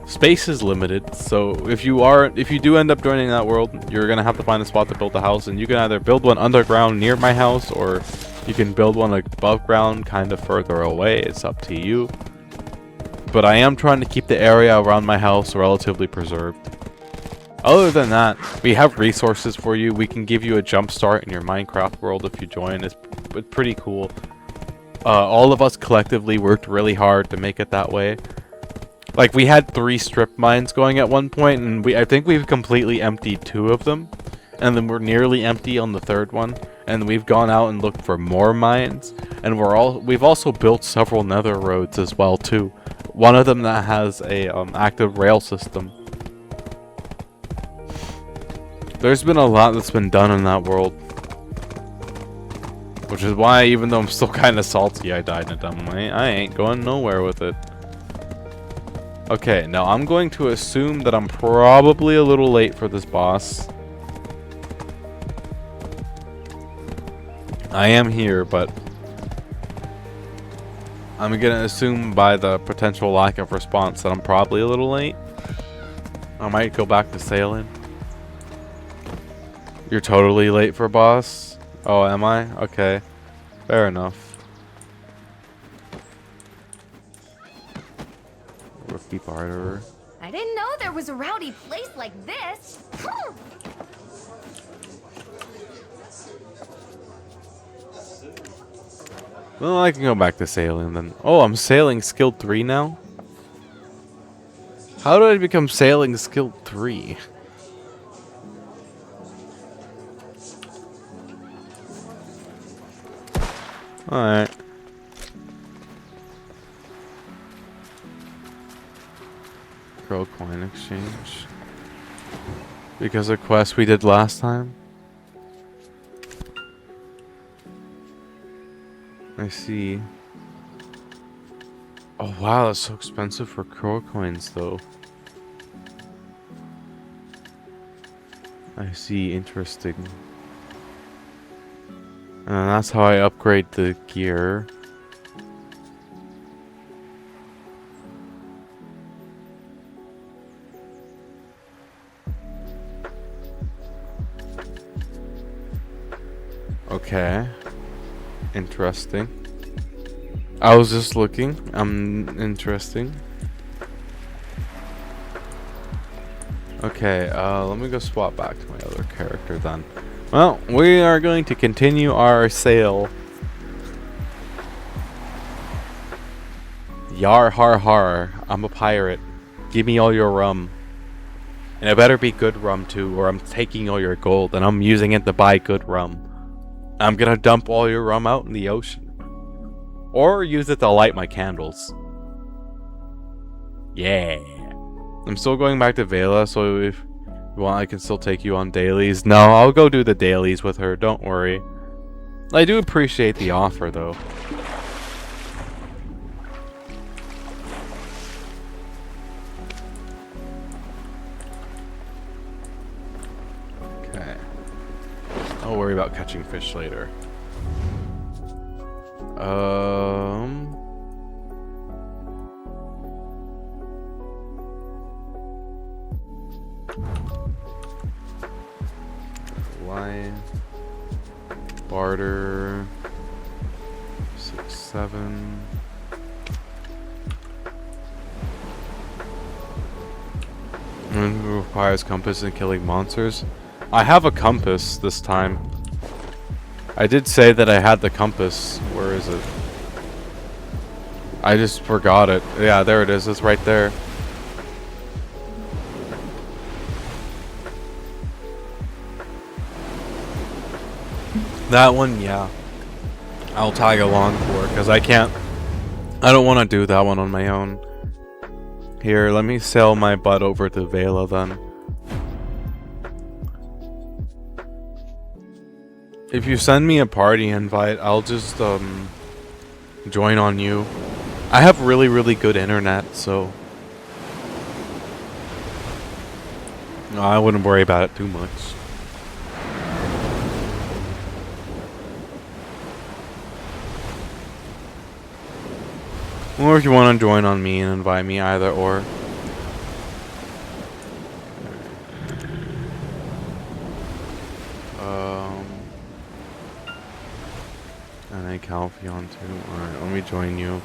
space is limited, so if you do end up joining that world, you're gonna have to find a spot to build a house, and you can either build one underground near my house, or you can build one above ground, kind of further away. It's up to you. But I am trying to keep the area around my house relatively preserved. Other than that, we have resources for you. We can give you a jump start in your Minecraft world if you join. It's pretty cool. All of us collectively worked really hard to make it that way. Like, we had 3 strip mines going at one point, and I think we've completely emptied 2 of them. And then we're nearly empty on the 3rd one. And we've gone out and looked for more mines. And we've also built several nether roads as well, too. One of them that has a active rail system. There's been a lot that's been done in that world. Which is why, even though I'm still kind of salty I died in a dumb way, I ain't going nowhere with it. Okay, now I'm going to assume that I'm probably a little late for this boss. I am here, but I'm gonna assume by the potential lack of response that I'm probably a little late. I might go back to sailing. You're totally late for boss? Oh, am I? Okay. Fair enough. Rookie barterer. I didn't know there was a rowdy place like this. Well, I can go back to sailing then. Oh, I'm sailing skill 3 now? How did I become sailing skill 3? Alright. Crow coin exchange. Because of quest we did last time? I see. Oh wow, that's so expensive for crow coins though. I see, interesting. And that's how I upgrade the gear. Okay. Interesting. I was just looking. Interesting. Okay, let me go swap back to my other character then. Well, we are going to continue our sail. Yar har har, I'm a pirate. Give me all your rum. And it better be good rum too, or I'm taking all your gold and I'm using it to buy good rum. I'm gonna dump all your rum out in the ocean. Or use it to light my candles. Yeah. I'm still going back to Vela, so if you want, I can still take you on dailies. No, I'll go do the dailies with her, don't worry. I do appreciate the offer, though. Okay. I'll worry about catching fish later. Line. Barter. 6, 7. Requires compass and killing monsters. I have a compass this time. I did say that I had the compass. Where is it? I just forgot it. Yeah, there it is. It's right there. That one, yeah. I'll tag along for it because I don't want to do that one on my own. Here, let me sail my butt over to Vela then. If you send me a party invite, I'll just join on you. I have really, really good internet, so no, I wouldn't worry about it too much. Or if you want to join on me and invite me, either or. And I Calpheon too. Alright, let me join you.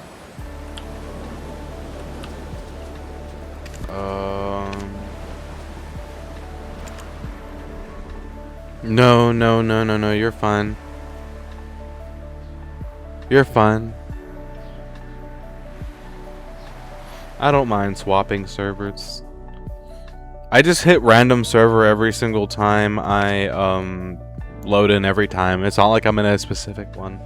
No, you're fine. You're fine. I don't mind swapping servers. I just hit random server every single time I load in every time. It's not like I'm in a specific one.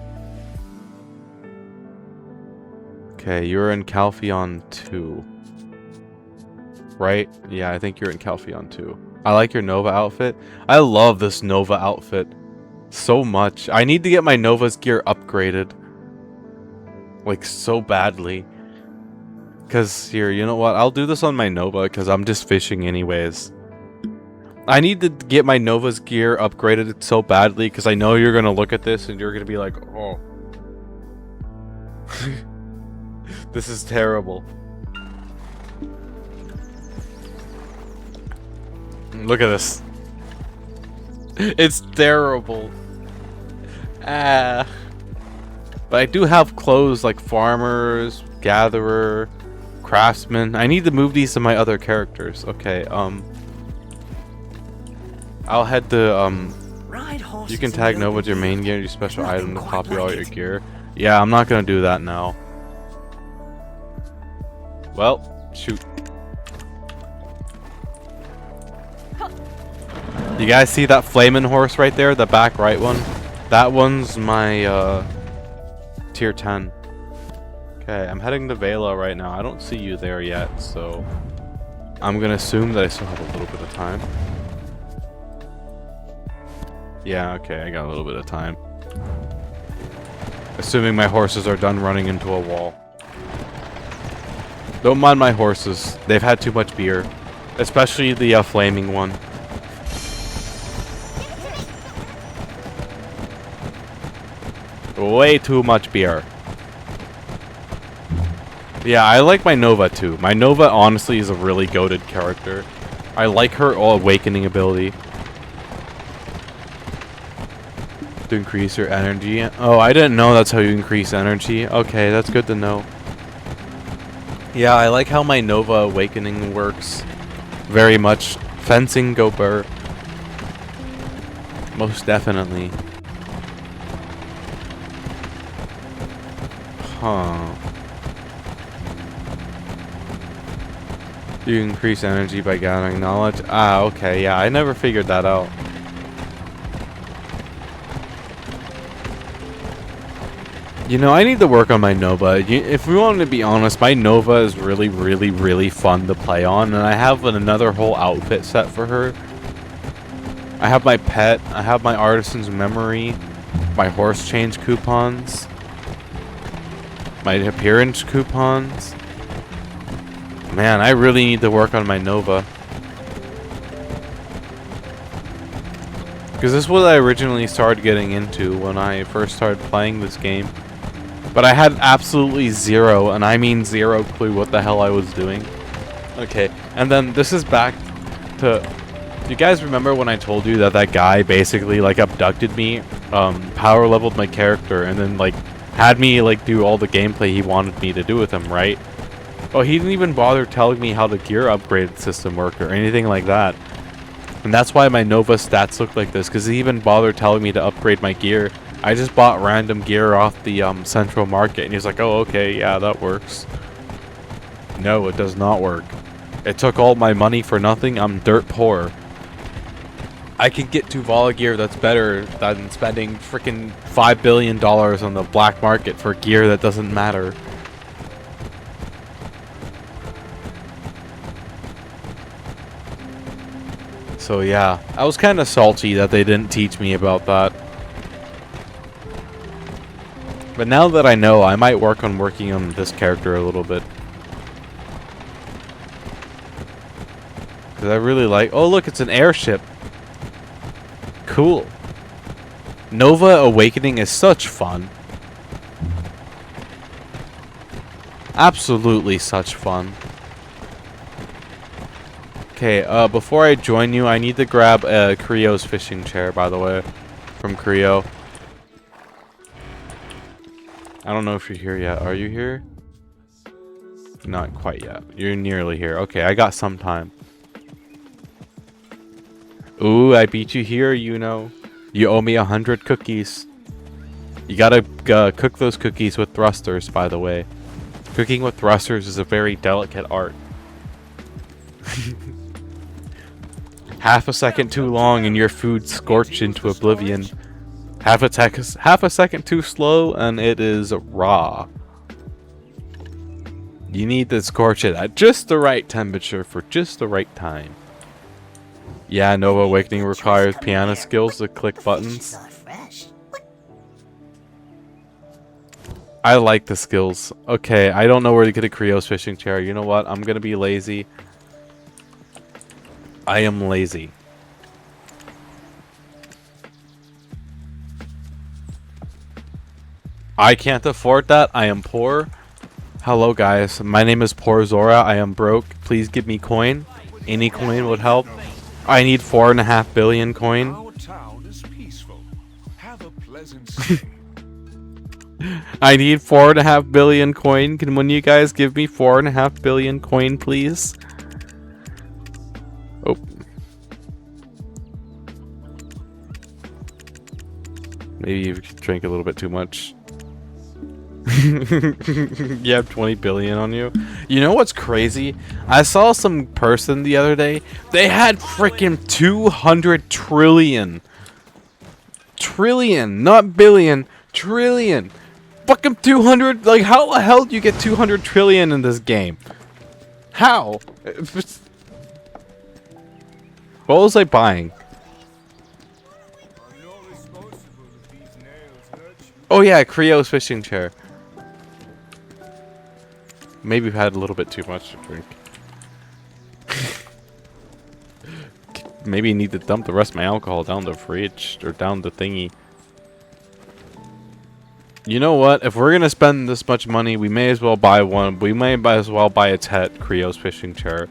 Okay, you're in Calpheon 2. Right? Yeah, I think you're in Calpheon 2. I like your Nova outfit. I love this Nova outfit so much. I need to get my Nova's gear upgraded. Like, so badly. Because, here, you know what? I'll do this on my Nova, because I'm just fishing anyways. I need to get my Nova's gear upgraded so badly, because I know you're going to look at this, and you're going to be like, oh. This is terrible. Look at this. It's terrible. Ah. But I do have clothes like farmers, gatherer, craftsman. I need to move these to my other characters. Okay, I'll head to, you can tag Nova with your main gear, your special item to copy all your gear. Yeah, I'm not gonna do that now. Well, shoot. You guys see that flaming horse right there? The back right one? That one's my, tier 10. Okay, I'm heading to Vela right now. I don't see you there yet, so I'm gonna assume that I still have a little bit of time. Yeah, okay, I got a little bit of time. Assuming my horses are done running into a wall. Don't mind my horses. They've had too much beer. Especially the flaming one. Way too much beer. Yeah, I like my Nova too. My Nova honestly is a really goated character. I like her awakening ability. To increase your energy. Oh, I didn't know that's how you increase energy. Okay, that's good to know. Yeah, I like how my Nova awakening works. Very much. Fencing, go burr. Most definitely. Huh. You increase energy by gathering knowledge. Ah, okay, yeah, I never figured that out. You know, I need to work on my Nova. If we want to be honest, my Nova is really, really, really fun to play on, and I have another whole outfit set for her. I have my pet, I have my artisan's memory, my horse change coupons, my appearance coupons. Man, I really need to work on my Nova. Because this is what I originally started getting into when I first started playing this game. But I had absolutely zero, and I mean zero clue what the hell I was doing. Okay, and then this is back to... You guys remember when I told you that that guy basically, like, abducted me, power leveled my character, and then, like, had me, like, do all the gameplay he wanted me to do with him, right? Well, he didn't even bother telling me how the gear upgrade system worked or anything like that. And that's why my Nova stats look like this, because he even bothered telling me to upgrade my gear. I just bought random gear off the central market, and he's like, oh, okay, yeah, that works. No, it does not work. It took all my money for nothing. I'm dirt poor. I can get Tuvala gear that's better than spending freaking $5 billion on the black market for gear that doesn't matter. So yeah, I was kind of salty that they didn't teach me about that. But now that I know, I might work on working on this character a little bit. Because I really like... Oh look, it's an airship. Cool. Nova Awakening is such fun. Absolutely such fun. Okay, before I join you, I need to grab Creo's fishing chair, by the way. From Creo. I don't know if you're here yet. Are you here? Not quite yet. You're nearly here. Okay, I got some time. Ooh, I beat you here, you know. You owe me 100 cookies. You gotta cook those cookies with thrusters, by the way. Cooking with thrusters is a very delicate art. Half a second too long and your food scorched into oblivion. Half a second too slow and it is raw. You need to scorch it at just the right temperature for just the right time. Yeah, Nova Awakening requires piano skills to click buttons. I like the skills. Okay, I don't know where to get a Creo's fishing chair. You know what? I'm gonna be lazy. I am lazy. I can't afford that. I am poor. Hello guys, my name is Poor Zora. I am broke. Please give me coin. Any coin would help. I need 4.5 billion coin. Our town is peaceful. Have a pleasant stay. I need 4.5 billion coin. Can one of you guys give me 4.5 billion coin, please? Oh. Maybe you drank a little bit too much. You have 20 billion on you. You know what's crazy? I saw some person the other day. They had freaking 200 trillion. Trillion, not billion. Trillion. Fucking 200. Like, how the hell do you get 200 trillion in this game? How? What was I buying? Oh yeah, Creo's fishing chair. Maybe we've had a little bit too much to drink. Maybe you need to dump the rest of my alcohol down the fridge or down the thingy. You know what? If we're gonna spend this much money, we may as well buy one. We may as well buy a Tet Creo's fishing chair.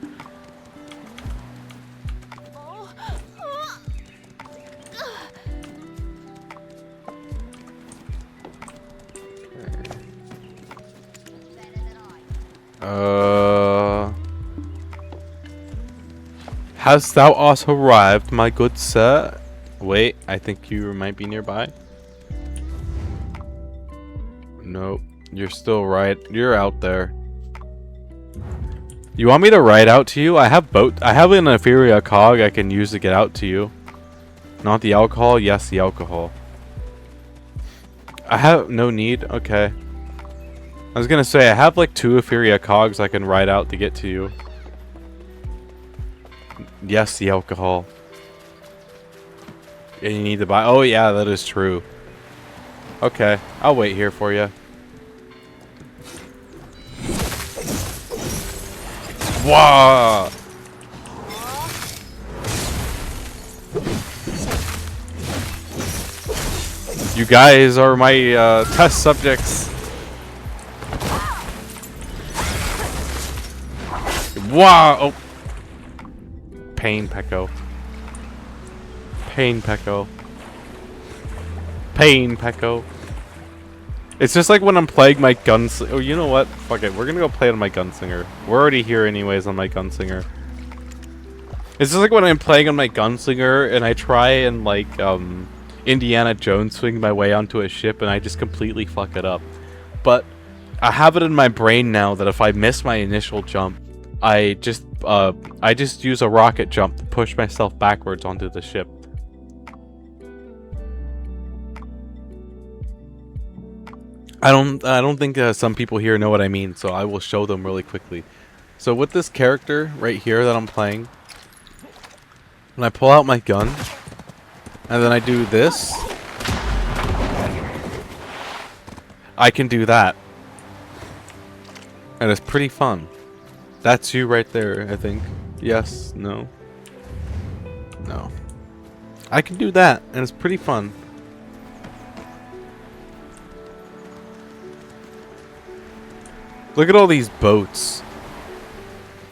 Hast thou also arrived, my good sir? Wait, I think you might be nearby. Nope, you're still right. You're out there. You want me to ride out to you? I have an inferior cog I can use to get out to you. Not the alcohol? Yes, the alcohol. I have no need. Okay. I was gonna say, I have like 2 inferior cogs I can ride out to get to you. Yes, the alcohol. And you need to buy... Oh yeah, that is true. Okay, I'll wait here for you. Wow! You guys are my test subjects. Wow! Oh. Pain, Pecco. Pain, Pecco. Pain, Pecco. It's just like when I'm playing my gunslinger. Oh, you know what? Fuck it. We're gonna go play on my gunslinger. We're already here anyways on my gunslinger. It's just like when I'm playing on my gunslinger and I try and like Indiana Jones swing my way onto a ship and I just completely fuck it up. But I have it in my brain now that if I miss my initial jump, I just use a rocket jump to push myself backwards onto the ship. I don't think some people here know what I mean, so I will show them really quickly. So with this character right here that I'm playing, when I pull out my gun, and then I do this, I can do that. And it's pretty fun. That's you right there, I think. Yes, no. No. I can do that, and it's pretty fun. Look at all these boats.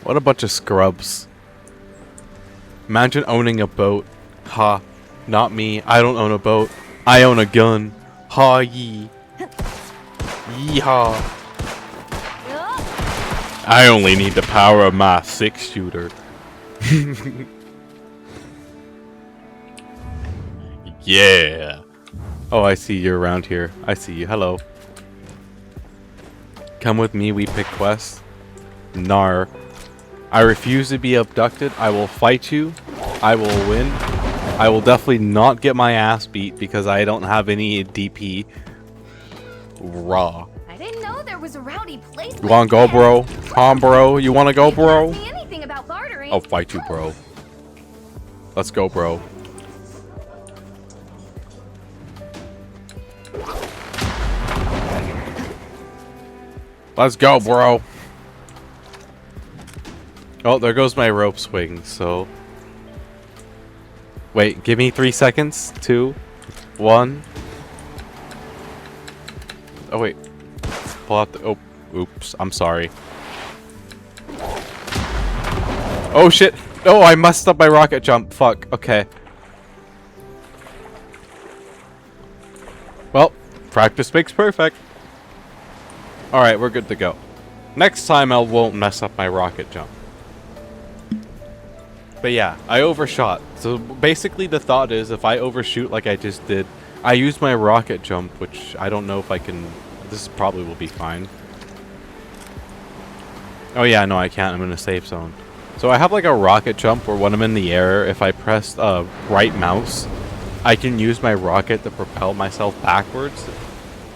What a bunch of scrubs. Imagine owning a boat. Ha. Not me. I don't own a boat. I own a gun. Ha yee. Yeehaw. I only need the power of my 6-shooter. Yeah. Oh, I see you're around here. I see you. Hello. Come with me, we pick quests. Nar. I refuse to be abducted. I will fight you. I will win. I will definitely not get my ass beat because I don't have any DP. Raw. I didn't know there was a rowdy place. You wanna go, bro? Come, bro. You wanna go, bro? See anything about bartering? I'll fight you, bro. Let's go, bro. Let's go, bro. Oh, there goes my rope swing, so... Wait, give me 3 seconds. 2, 1. Oh, wait. Pull out the... Oh, oops. I'm sorry. Oh, shit. Oh, I messed up my rocket jump. Fuck. Okay. Well, practice makes perfect. Alright, we're good to go. Next time I won't mess up my rocket jump. But yeah, I overshot. So basically the thought is if I overshoot like I just did, I use my rocket jump, which I don't know if I can... This probably will be fine. Oh yeah, no I can't. I'm in a safe zone. So I have like a rocket jump where when I'm in the air, if I press right mouse, I can use my rocket to propel myself backwards.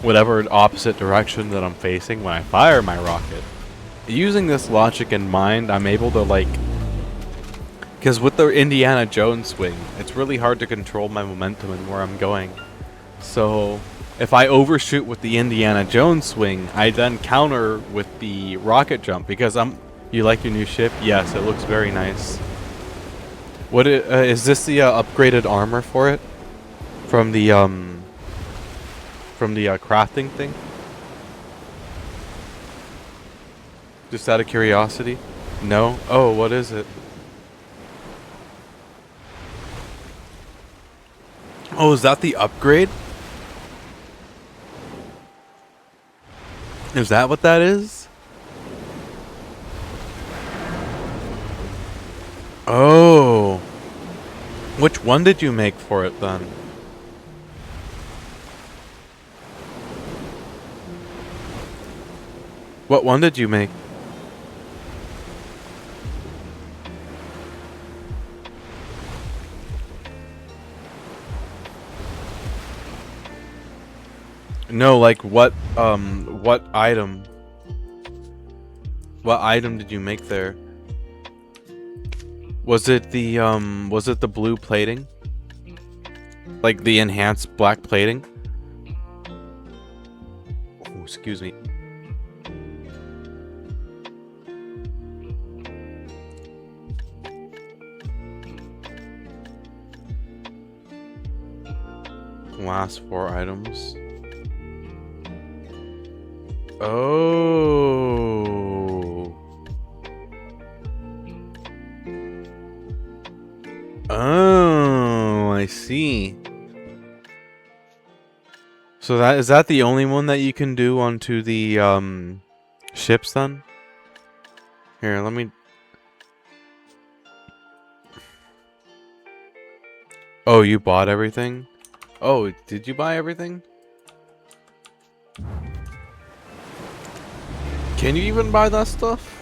Whatever opposite direction that I'm facing when I fire my rocket. Using this logic in mind, I'm able to like... Because with the Indiana Jones swing, it's really hard to control my momentum and where I'm going. So, if I overshoot with the Indiana Jones swing, I then counter with the rocket jump. Because I'm... You like your new ship? Yes, it looks very nice. What is this the upgraded armor for it? From the crafting thing? Just out of curiosity? No? Oh, what is it? Oh, is that the upgrade? Is that what that is? Oh. Which one did you make for it then? What one did you make? No, like what item? What item did you make there? Was it the blue plating? Like the enhanced black plating? Oh, excuse me. Last 4 items. Oh. Oh, I see. So is that the only one that you can do onto the ships then? Here, let me. Oh, you bought everything? Oh, did you buy everything? Can you even buy that stuff?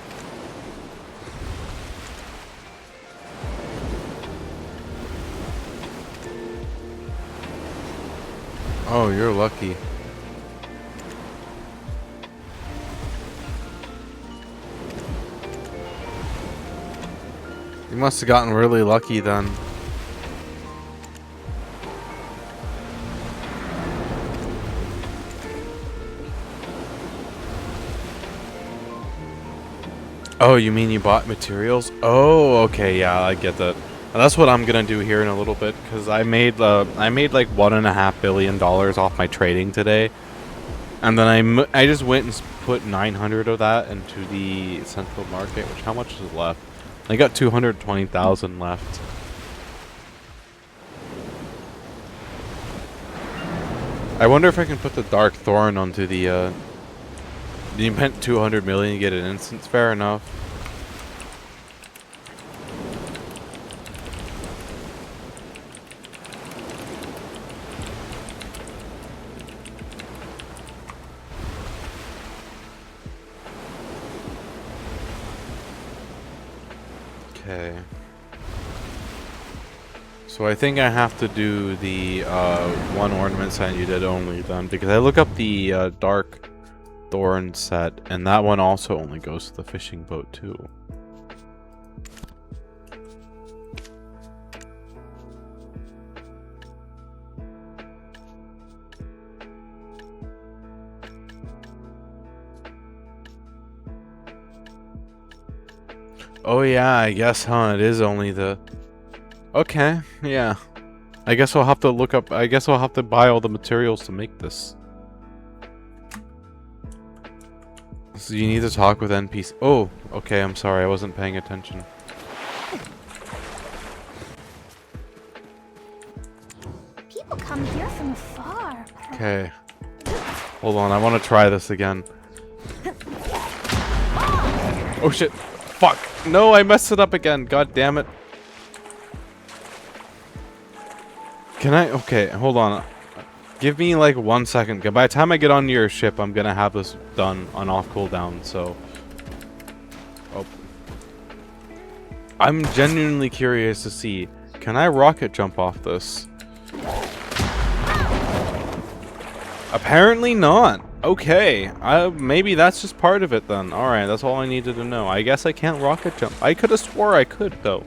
Oh, you're lucky. You must have gotten really lucky then. Oh, you mean you bought materials? Oh, okay, yeah, I get that. That's what I'm gonna do here in a little bit, because I made like $1.5 billion off my trading today, and then I just went and put 900 of that into the central market. Which, how much is left? I got 220,000 left. I wonder if I can put the Dark Thorn onto the. You spent 200 million to get an instance. Fair enough. Okay. So I think I have to do the one ornament set you did only then, because I look up the Dark Thorn set, and that one also only goes to the fishing boat too. Oh yeah, I guess, huh? It is only the... Okay, yeah. I guess I'll have to look up... I guess I'll have to buy all the materials to make this. So you need to talk with NPC... Oh, okay, I'm sorry, I wasn't paying attention. People come here from afar. Okay. Hold on, I want to try this again. Oh shit! Fuck! No, I messed it up again. God damn it. Can I? Okay, hold on. Give me like 1 second. By the time I get on your ship, I'm gonna have this done on off cooldown, so... Oh. I'm genuinely curious to see. Can I rocket jump off this? Apparently not. Okay. Maybe that's just part of it then. Alright, that's all I needed to know. I guess I can't rocket jump. I could have swore I could, though.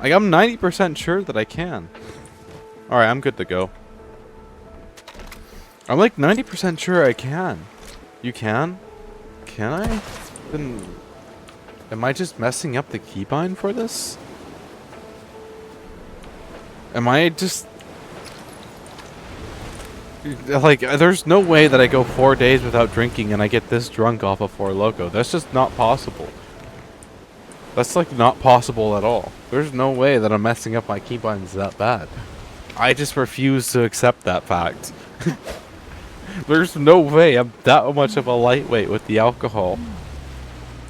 Like, I'm 90% sure that I can. Alright, I'm good to go. I'm like 90% sure I can. You can? Can I? Then... Am I just messing up the keybind for this? Am I just... Like, there's no way that I go 4 days without drinking and I get this drunk off of Four Loko. That's just not possible. That's like not possible at all. There's no way that I'm messing up my keybinds that bad. I just refuse to accept that fact. There's no way I'm that much of a lightweight with the alcohol.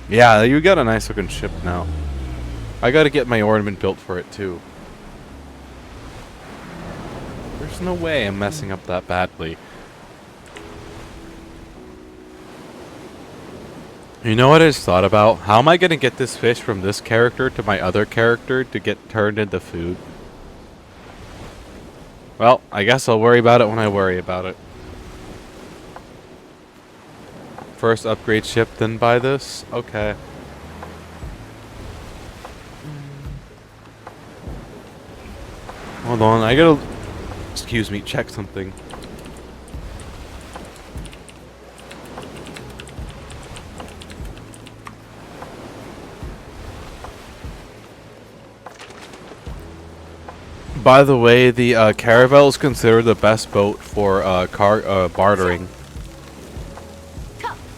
Yeah, you got a nice looking ship now. I gotta get my ornament built for it too. There's no way I'm messing up that badly. You know what I just thought about? How am I gonna get this fish from this character to my other character to get turned into food? Well, I guess I'll worry about it when I worry about it. First upgrade ship, then buy this? Okay. Hold on, I gotta... Excuse me, check something. By the way, the Caravel is considered the best boat for bartering.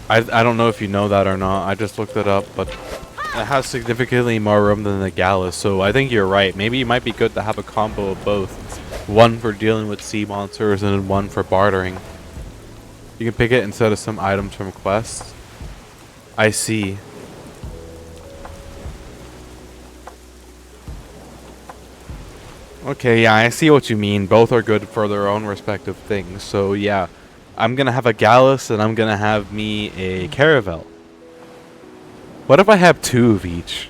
I don't know if you know that or not. I just looked it up, but It has significantly more room than the Gallus, so I think you're right. Maybe it might be good to have a combo of both. One for dealing with sea monsters and one for bartering. You can pick it instead of some items from quests. I see. Okay, yeah, I see what you mean. Both are good for their own respective things. So yeah, I'm gonna have a Gallus and I'm gonna have me a Caravel. What if I have 2 of each?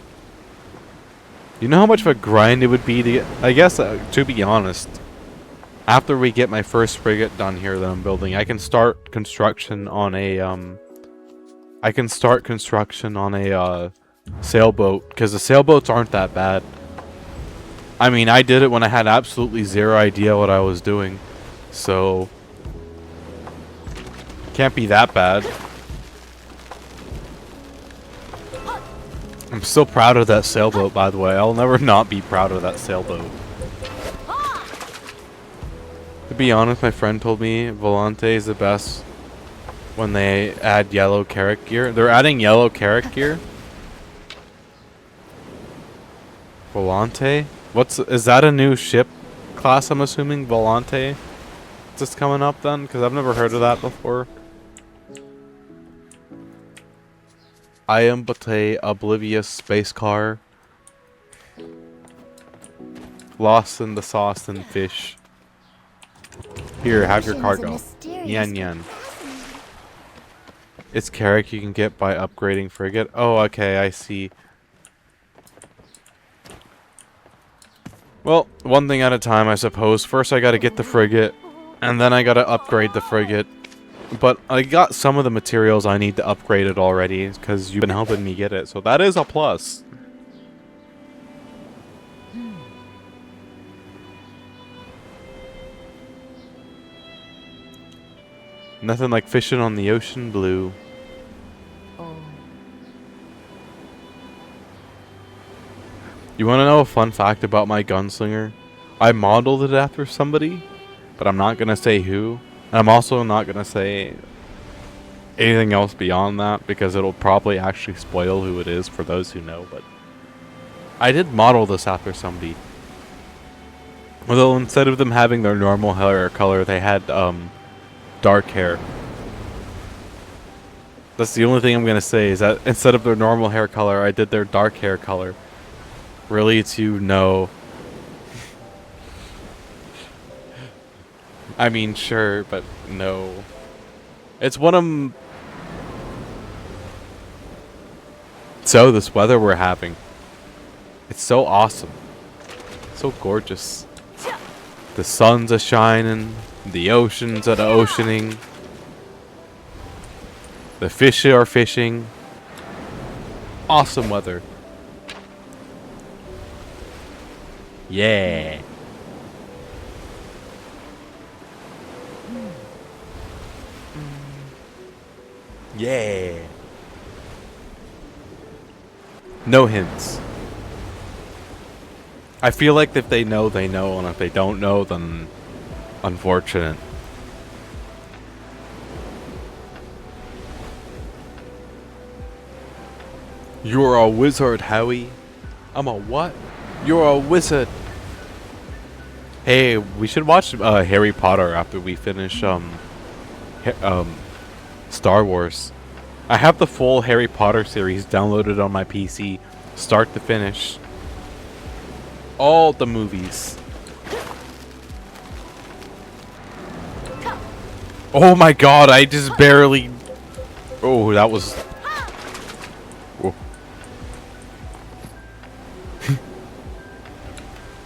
You know how much of a grind it would be to get... I guess, to be honest, after we get my first frigate done here that I'm building, I can start construction on a, sailboat, because the sailboats aren't that bad. I mean, I did it when I had absolutely zero idea what I was doing, so... Can't be that bad. I'm still proud of that sailboat, by the way. I'll never not be proud of that sailboat. To be honest, my friend told me Volante is the best when they add yellow carrot gear. They're adding yellow carrot gear? Volante? Is that a new ship class, I'm assuming? Volante? Just coming up then? Because I've never heard of that before. I am but a oblivious space car. Lost in the sauce and fish. Here, have your cargo. Yan yan. It's carrot you can get by upgrading frigate. Oh, okay, I see. Well, one thing at a time, I suppose. First I gotta get the frigate, and then I gotta upgrade the frigate. But I got some of the materials I need to upgrade it already, because you've been helping me get it, so that is a plus. Nothing like fishing on the ocean blue. You want to know a fun fact about my gunslinger? I modeled it after somebody, but I'm not going to say who. And I'm also not going to say anything else beyond that, because it'll probably actually spoil who it is for those who know. But I did model this after somebody. Although instead of them having their normal hair color, they had dark hair. That's the only thing I'm going to say, is that instead of their normal hair color, I did their dark hair color. Really to know. I mean, sure, but no. It's one of them. So, this weather we're having. It's so awesome. So gorgeous. The sun's a-shining. The oceans are oceaning. The fish are fishing. Awesome weather. Yeah. Yeah. No hints. I feel like if they know, they know, and if they don't know, then unfortunate. You're a wizard, Howie. I'm a what? You're a wizard. Hey, we should watch Harry Potter after we finish Star Wars. I have the full Harry Potter series downloaded on my PC, start to finish. All the movies. Oh my god, I just barely... Oh, that was... Oh.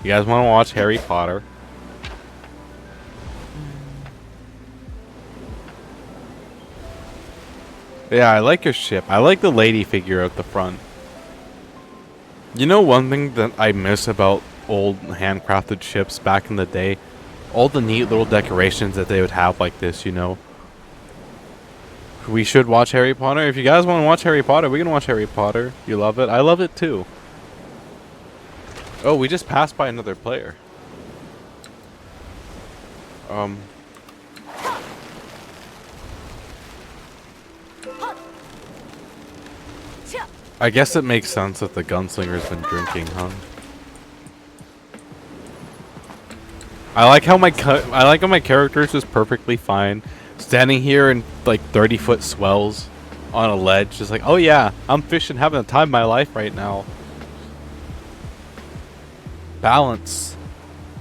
You guys want to watch Harry Potter? Yeah, I like your ship. I like the lady figure at the front. You know one thing that I miss about old handcrafted ships back in the day? All the neat little decorations that they would have like this, you know? We should watch Harry Potter. If you guys want to watch Harry Potter, we can watch Harry Potter. You love it? I love it too. Oh, we just passed by another player. I guess it makes sense that the gunslinger's been drinking, huh? I like how my character is just perfectly fine, standing here in like 30-foot swells on a ledge, just like, oh yeah, I'm fishing, having the time of my life right now. Balance.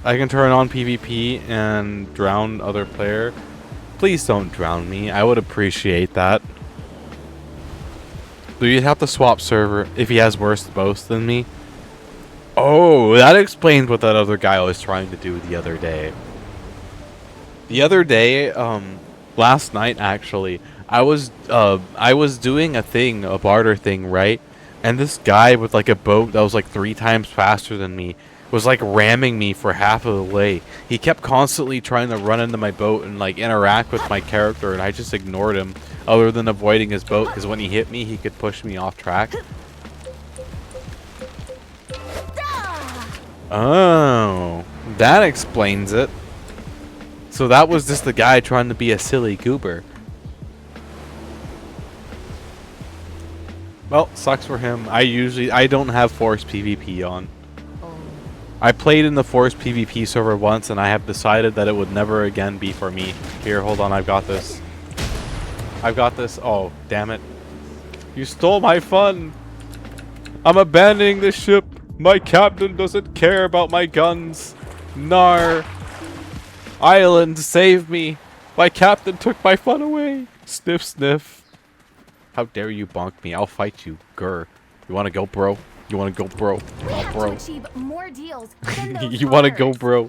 I can turn on PvP and drown other player. Please don't drown me. I would appreciate that. Do you have to swap server if he has worse boast than me? Oh, that explains what that other guy was trying to do the other day. The other day, last night actually, I was doing a barter thing, right? And this guy with like a boat that was like 3 times faster than me was like ramming me for half of the way. He kept constantly trying to run into my boat and like interact with my character, and I just ignored him, other than avoiding his boat, because when he hit me, he could push me off track. Oh, that explains it. So that was just the guy trying to be a silly goober. Well, sucks for him. I don't have forced PvP on. I played in the forced PvP server once, and I have decided that it would never again be for me. Here, hold on, I've got this. I've got this. Oh, damn it. You stole my fun. I'm abandoning the ship. My captain doesn't care about my guns. Nar. Island, save me. My captain took my fun away. Sniff, sniff. How dare you bonk me? I'll fight you. Grr. You wanna go, bro? You wanna go, bro? We have bro. to achieve more deals than those You wanna go, orders. bro?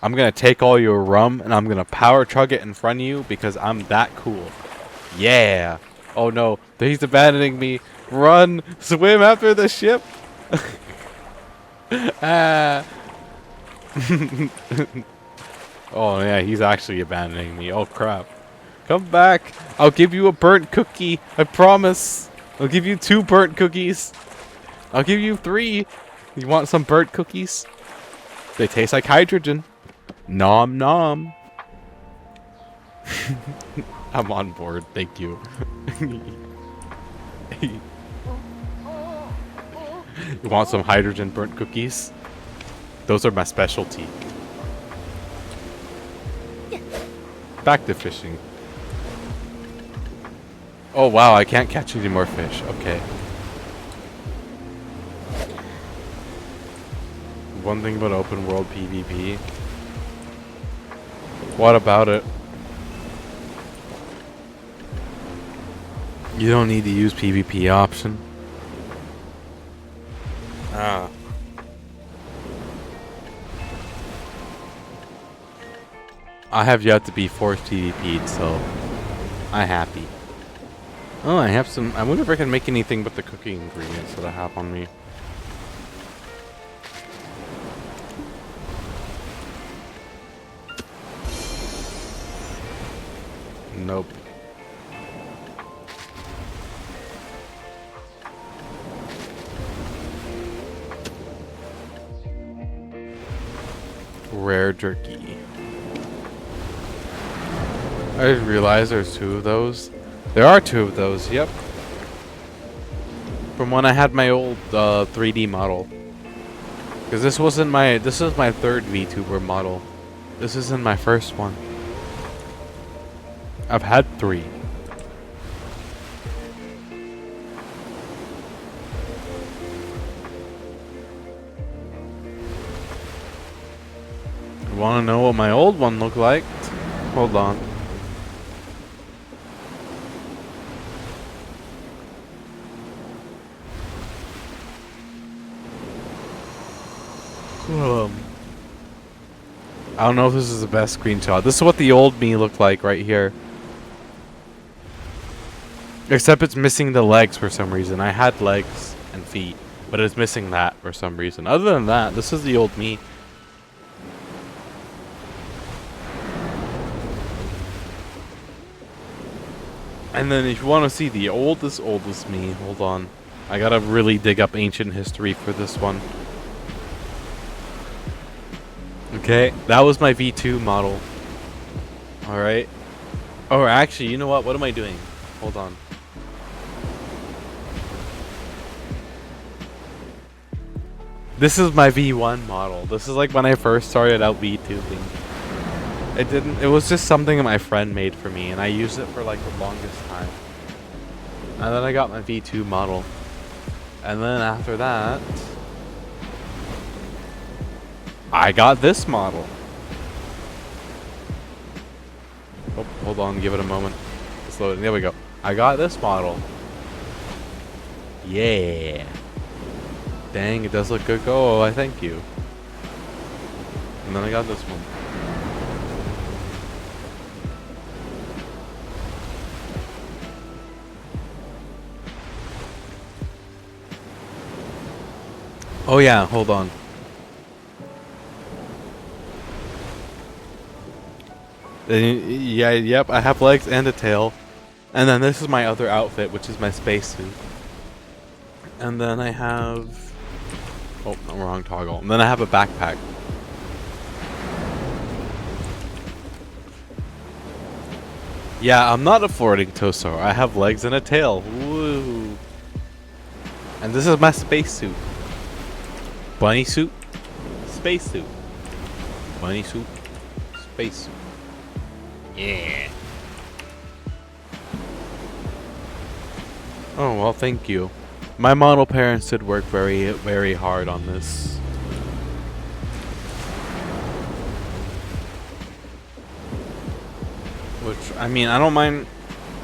I'm gonna take all your rum and I'm gonna power chug it in front of you because I'm that cool. Yeah. Oh no, he's abandoning me. Run! Swim after the ship! Ah. Oh yeah, he's actually abandoning me. Oh crap. Come back. I'll give you a burnt cookie. I promise. I'll give you 2 burnt cookies. I'll give you 3. You want some burnt cookies? They taste like hydrogen. Nom nom. I'm on board. Thank you. You want some hydrogen burnt cookies? Those are my specialty. Back to fishing. Oh wow, I can't catch any more fish. Okay. One thing about open world PvP. What about it? You don't need to use PvP option. Ah. I have yet to be forced PvP'd, so I'm happy. Oh, I have some. I wonder if I can make anything but the cooking ingredients that I have on me. Nope. Rare jerky. I just realized there's 2 of those. There are 2 of those, yep. From when I had my old 3D model. Because this is my 3rd VTuber model. This isn't my first one. I've had 3. You wanna know what my old one looked like? Hold on. I don't know if this is the best screenshot. This is what the old me looked like right here. Except it's missing the legs for some reason. I had legs and feet, but it's missing that for some reason. Other than that, this is the old me. And then if you want to see the oldest me, hold on. I gotta really dig up ancient history for this one. Okay, that was my V2 model. Alright. Oh, actually, you know what? What am I doing? Hold on. This is my V1 model. This is like when I first started out VTubing. It was just something that my friend made for me, and I used it for like the longest time. And then I got my V2 model. And then after that, I got this model. Oh, hold on, give it a moment. It's loading. There we go. I got this model. Yeah. Dang, it does look good. Oh, I thank you. And then I got this one. Oh yeah, hold on. Yeah, yep, I have legs and a tail. And then this is my other outfit, which is my spacesuit. And then I have... Oh, no, wrong toggle. And then I have a backpack. Yeah, I'm not a floating torso. I have legs and a tail. Woo! And this is my spacesuit. Bunny suit, spacesuit. Bunny suit, spacesuit. Yeah. Oh, well, thank you. My model parents did work very, very hard on this. Which, I mean, I don't mind.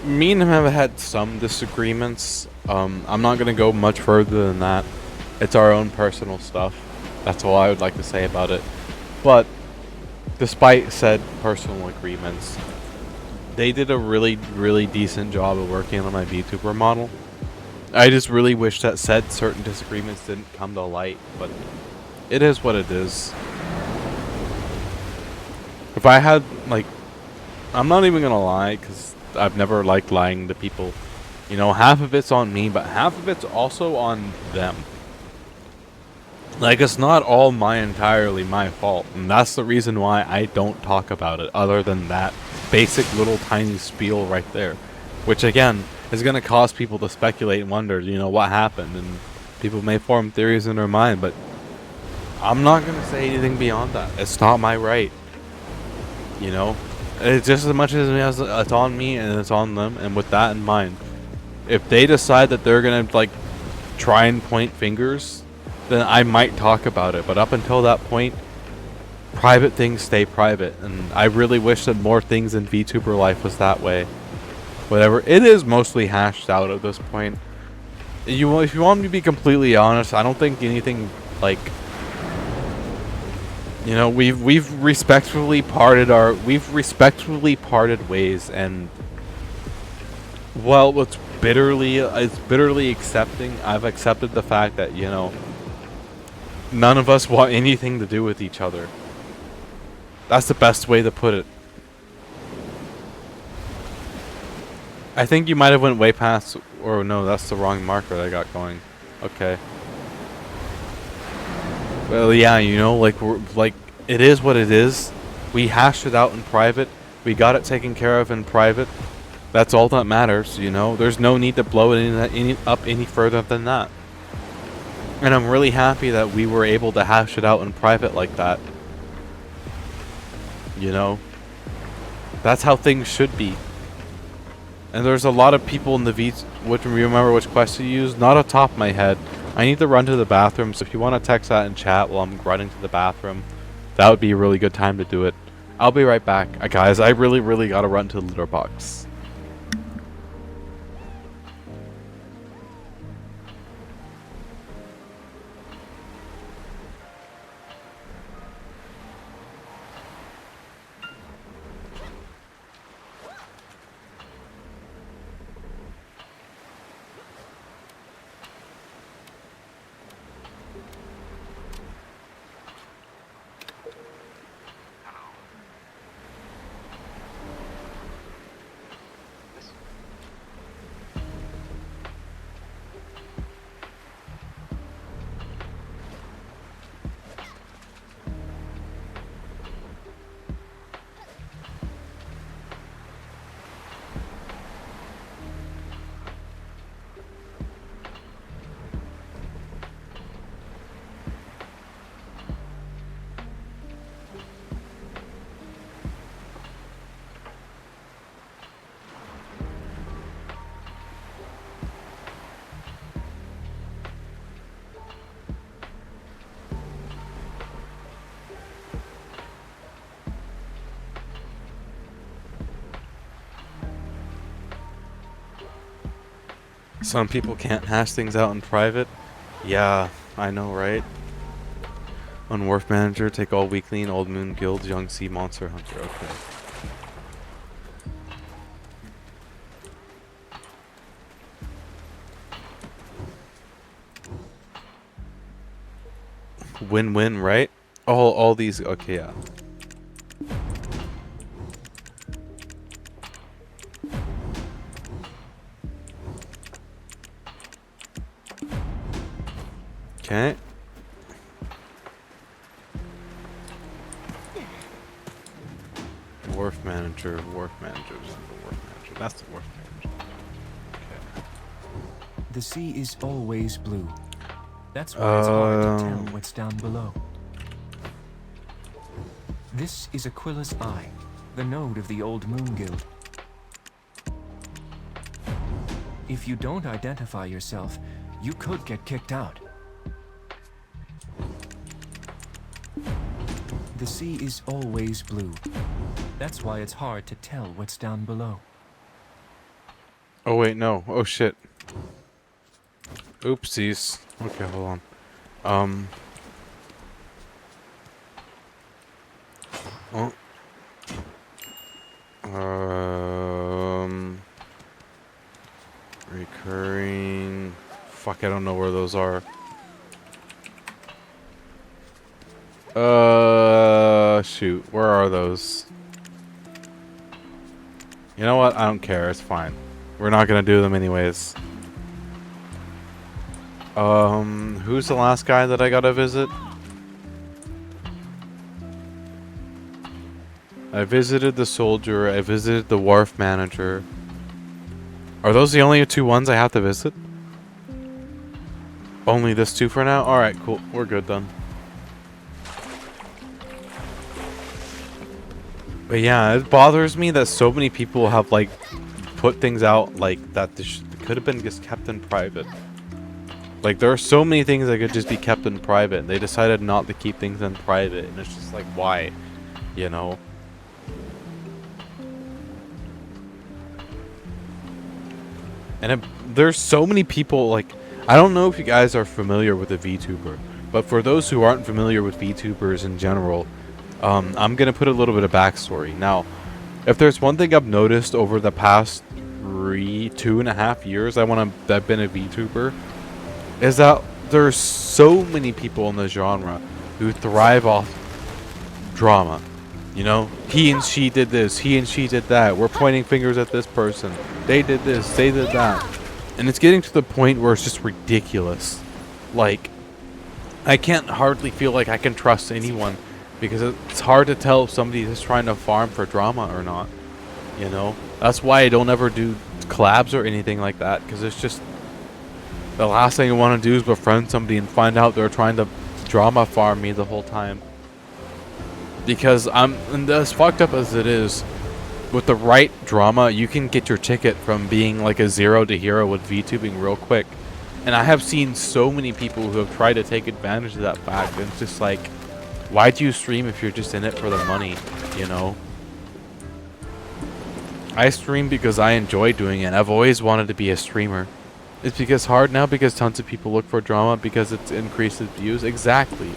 Me and him have had some disagreements. I'm not gonna go much further than that. It's our own personal stuff. That's all I would like to say about it. But, despite said personal agreements, they did a really, really decent job of working on my VTuber model. I just really wish that said certain disagreements didn't come to light, but it is what it is. If I had, like, I'm not even gonna lie, because I've never liked lying to people. You know, half of it's on me, but half of it's also on them. Like, it's not all entirely my fault, and that's the reason why I don't talk about it, other than that basic little tiny spiel right there. Which, again, is going to cause people to speculate and wonder, you know, what happened, and people may form theories in their mind, but I'm not going to say anything beyond that. It's not my right. You know? It's just as much as it's on me and it's on them, and with that in mind, if they decide that they're going to, like, try and point fingers, then I might talk about it. But up until that point, private things stay private. And I really wish that more things in VTuber life was that way. Whatever. It is mostly hashed out at this point. If you want me to be completely honest, I don't think anything, like... You know, we've respectfully parted ways, and... Well, it's bitterly accepting. I've accepted the fact that, you know, none of us want anything to do with each other. That's the best way to put it. I think you might have went way past, or no, that's the wrong marker that I got going. Okay. Well, yeah, you know, like it is what it is. We hashed it out in private. We got it taken care of in private. That's all that matters, you know. There's no need to blow it up any further than that. And I'm really happy that we were able to hash it out in private like that. You know? That's how things should be. And there's a lot of people in the which remember which quest to use? Not off the top of my head. I need to run to the bathroom, so if you want to text that in chat while I'm running to the bathroom, that would be a really good time to do it. I'll be right back. Guys, I really gotta run to the litter box. Some people can't hash things out in private. Yeah, I know, right? On Wharf Manager, take all weekly and Old Moon Guild, Young Sea Monster Hunter. Okay. Win-win, right? All these. Okay, yeah. Okay. Wharf manager, wharf manager, wharf manager. That's the wharf manager. Okay. The sea is always blue. That's why it's hard to tell what's down below. This is Aquila's Eye, the node of the Old Moon Guild. If you don't identify yourself, you could get kicked out. The sea is always blue. That's why it's hard to tell what's down below. Oh wait, no. Oh shit. Oopsies. Okay, hold on. Oh. Recurring. Fuck, I don't know where those are. Shoot. Where are those? You know what? I don't care. It's fine. We're not gonna do them anyways. Who's the last guy that I gotta visit? I visited the soldier. I visited the wharf manager. Are those the only two ones I have to visit? Only this two for now? Alright, cool. We're good then. But yeah, it bothers me that so many people have like put things out like that this could have been just kept in private. Like there are so many things that could just be kept in private. They decided not to keep things in private, and it's just like, why? You know? And there's so many people, like, I don't know if you guys are familiar with a VTuber, but for those who aren't familiar with VTubers in general, I'm going to put a little bit of backstory. Now, if there's one thing I've noticed over the past 2.5 years I've been a VTuber, is that there's so many people in the genre who thrive off drama. You know, he and she did this, he and she did that, we're pointing fingers at this person, they did this, they did that. And it's getting to the point where it's just ridiculous. Like, I can't hardly feel like I can trust anyone, because it's hard to tell if somebody is trying to farm for drama or not. You know, that's why I don't ever do collabs or anything like that, because it's just the last thing I want to do is befriend somebody and find out they're trying to drama farm me the whole time. Because and as fucked up as it is, with the right drama, you can get your ticket from being like a 0 to hero with VTubing real quick. And I have seen so many people who have tried to take advantage of that fact, and it's just like, why do you stream if you're just in it for the money, you know? I stream because I enjoy doing it. I've always wanted to be a streamer. It's because hard now because tons of people look for drama because it increases views. Exactly.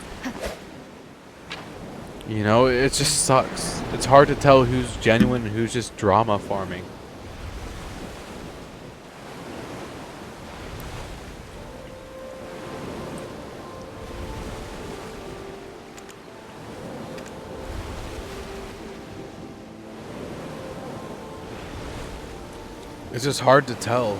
You know, it just sucks. It's hard to tell who's genuine and who's just drama farming. It's just hard to tell.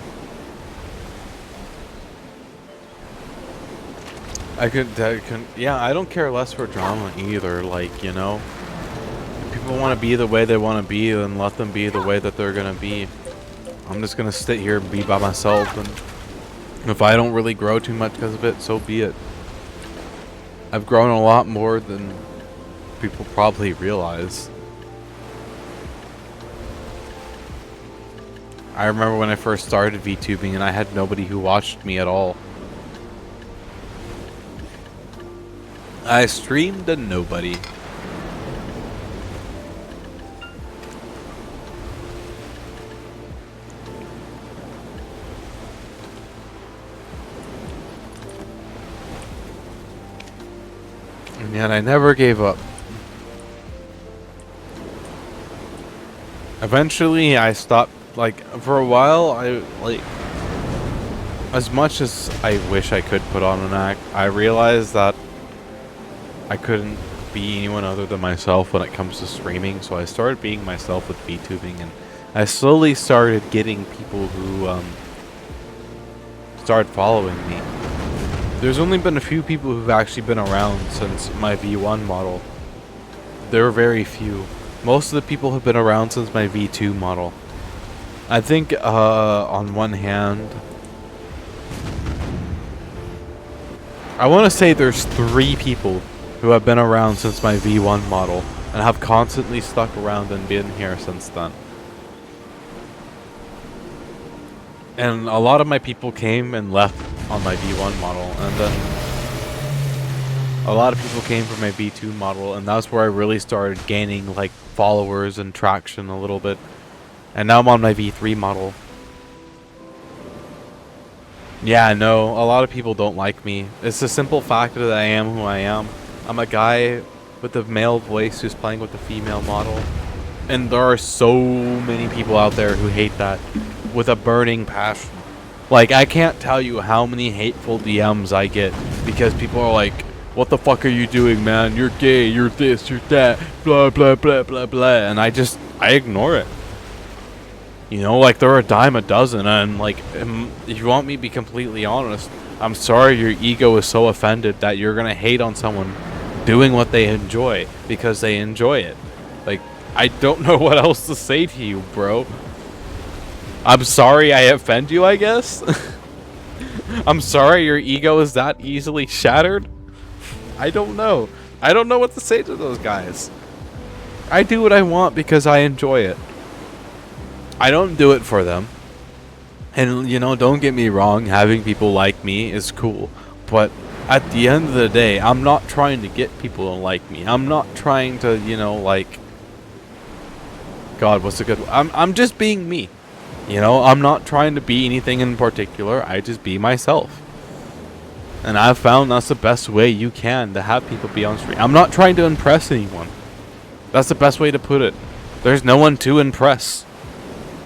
Yeah, I don't care less for drama either. Like, you know, if people want to be the way they want to be, then let them be the way that they're gonna be. I'm just gonna sit here and be by myself, and if I don't really grow too much because of it, so be it. I've grown a lot more than people probably realize. I remember when I first started VTubing and I had nobody who watched me at all. I streamed to nobody. And yet I never gave up. Eventually I stopped, like, for a while, as much as I wish I could put on an act, I realized that I couldn't be anyone other than myself when it comes to streaming, so I started being myself with VTubing, and I slowly started getting people who, started following me. There's only been a few people who've actually been around since my V1 model. There are very few. Most of the people have been around since my V2 model. I think, on one hand, I want to say there's 3 people who have been around since my V1 model and have constantly stuck around and been here since then. And a lot of my people came and left on my V1 model, and then a lot of people came from my V2 model, and that's where I really started gaining, like, followers and traction a little bit. And now I'm on my V3 model. Yeah, no, a lot of people don't like me. It's the simple fact that I am who I am. I'm a guy with a male voice who's playing with a female model. And there are so many people out there who hate that with a burning passion. Like, I can't tell you how many hateful DMs I get because people are like, what the fuck are you doing, man? You're gay, you're this, you're that, blah, blah, blah, blah, blah. And I ignore it. You know, like, they're a dime a dozen, and, like, if you want me to be completely honest, I'm sorry your ego is so offended that you're gonna hate on someone doing what they enjoy because they enjoy it. Like, I don't know what else to say to you, bro. I'm sorry I offend you, I guess? I'm sorry your ego is that easily shattered? I don't know. I don't know what to say to those guys. I do what I want because I enjoy it. I don't do it for them. And, you know, don't get me wrong, having people like me is cool. But at the end of the day, I'm not trying to get people to like me. I'm not trying to, you know, like... God, what's a good... I'm just being me. You know, I'm not trying to be anything in particular. I just be myself. And I've found that's the best way you can to have people be on stream. I'm not trying to impress anyone. That's the best way to put it. There's no one to impress.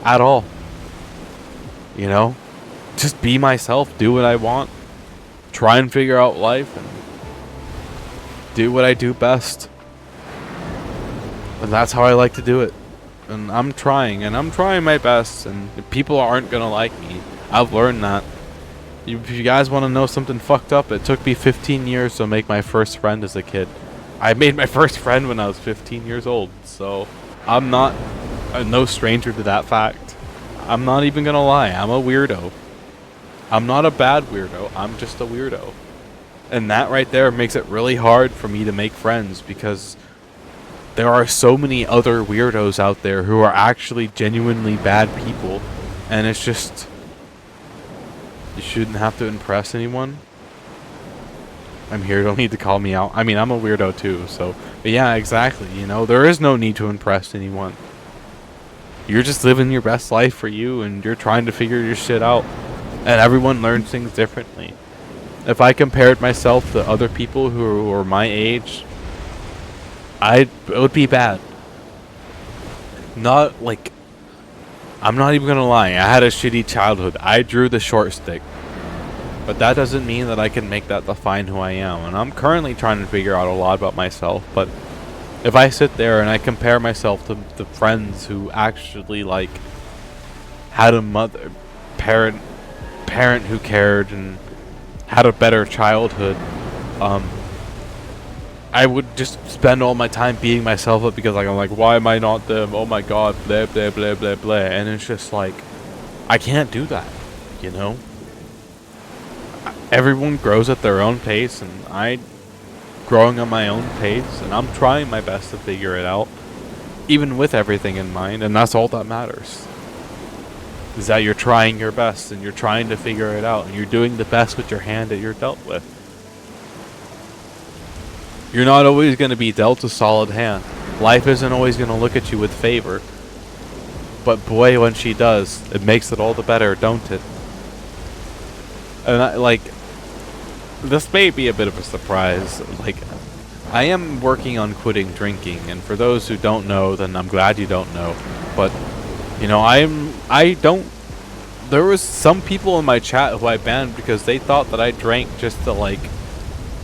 At all. You know? Just be myself. Do what I want. Try and figure out life. And do what I do best. And that's how I like to do it. And I'm trying my best, and people aren't gonna like me. I've learned that. If you guys want to know something fucked up, it took me 15 years to make my first friend as a kid. I made my first friend when I was 15 years old, so I'm not no stranger to that fact. I'm not even gonna lie, I'm a weirdo. I'm not a bad weirdo, I'm just a weirdo. And that right there makes it really hard for me to make friends, because there are so many other weirdos out there who are actually genuinely bad people, and it's just, you shouldn't have to impress anyone. I'm here, don't need to call me out. I mean, I'm a weirdo too, so, but yeah, exactly, you know, there is no need to impress anyone. You're just living your best life for you, and you're trying to figure your shit out, and everyone learns things differently. If I compared myself to other people who are my age, it would be bad. Not like, I'm not even gonna lie, I had a shitty childhood. I drew the short stick. But that doesn't mean that I can make that define who I am. And I'm currently trying to figure out a lot about myself. But if I sit there and I compare myself to the friends who actually, like, had a mother, parent who cared and had a better childhood, I would just spend all my time beating myself up because, like, I'm like, why am I not them? Oh my god, blah, blah, blah, blah, blah. And it's just like, I can't do that, you know? Everyone grows at their own pace, and I'm growing at my own pace, and I'm trying my best to figure it out, even with everything in mind, and that's all that matters. Is that you're trying your best, and you're trying to figure it out, and you're doing the best with your hand that you're dealt with. You're not always going to be dealt a solid hand. Life isn't always going to look at you with favor. But boy, when she does, it makes it all the better, don't it? And like, this may be a bit of a surprise. Like, I am working on quitting drinking, and for those who don't know, then I'm glad you don't know. But, you know, there was some people in my chat who I banned because they thought that I drank just to, like,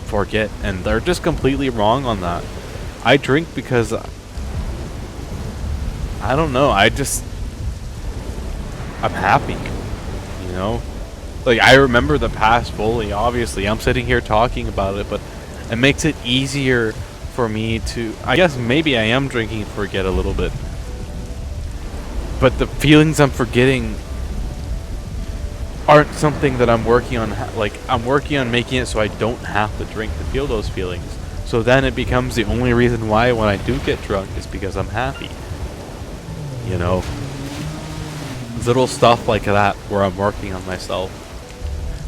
forget, and they're just completely wrong on that. I drink because, I don't know, I'm happy, you know? Like, I remember the past fully, obviously. I'm sitting here talking about it, but it makes it easier for me to... I guess maybe I am drinking to forget a little bit. But the feelings I'm forgetting aren't something that I'm working on. Like, I'm working on making it so I don't have to drink to feel those feelings. So then it becomes the only reason why when I do get drunk is because I'm happy. You know? Little stuff like that where I'm working on myself.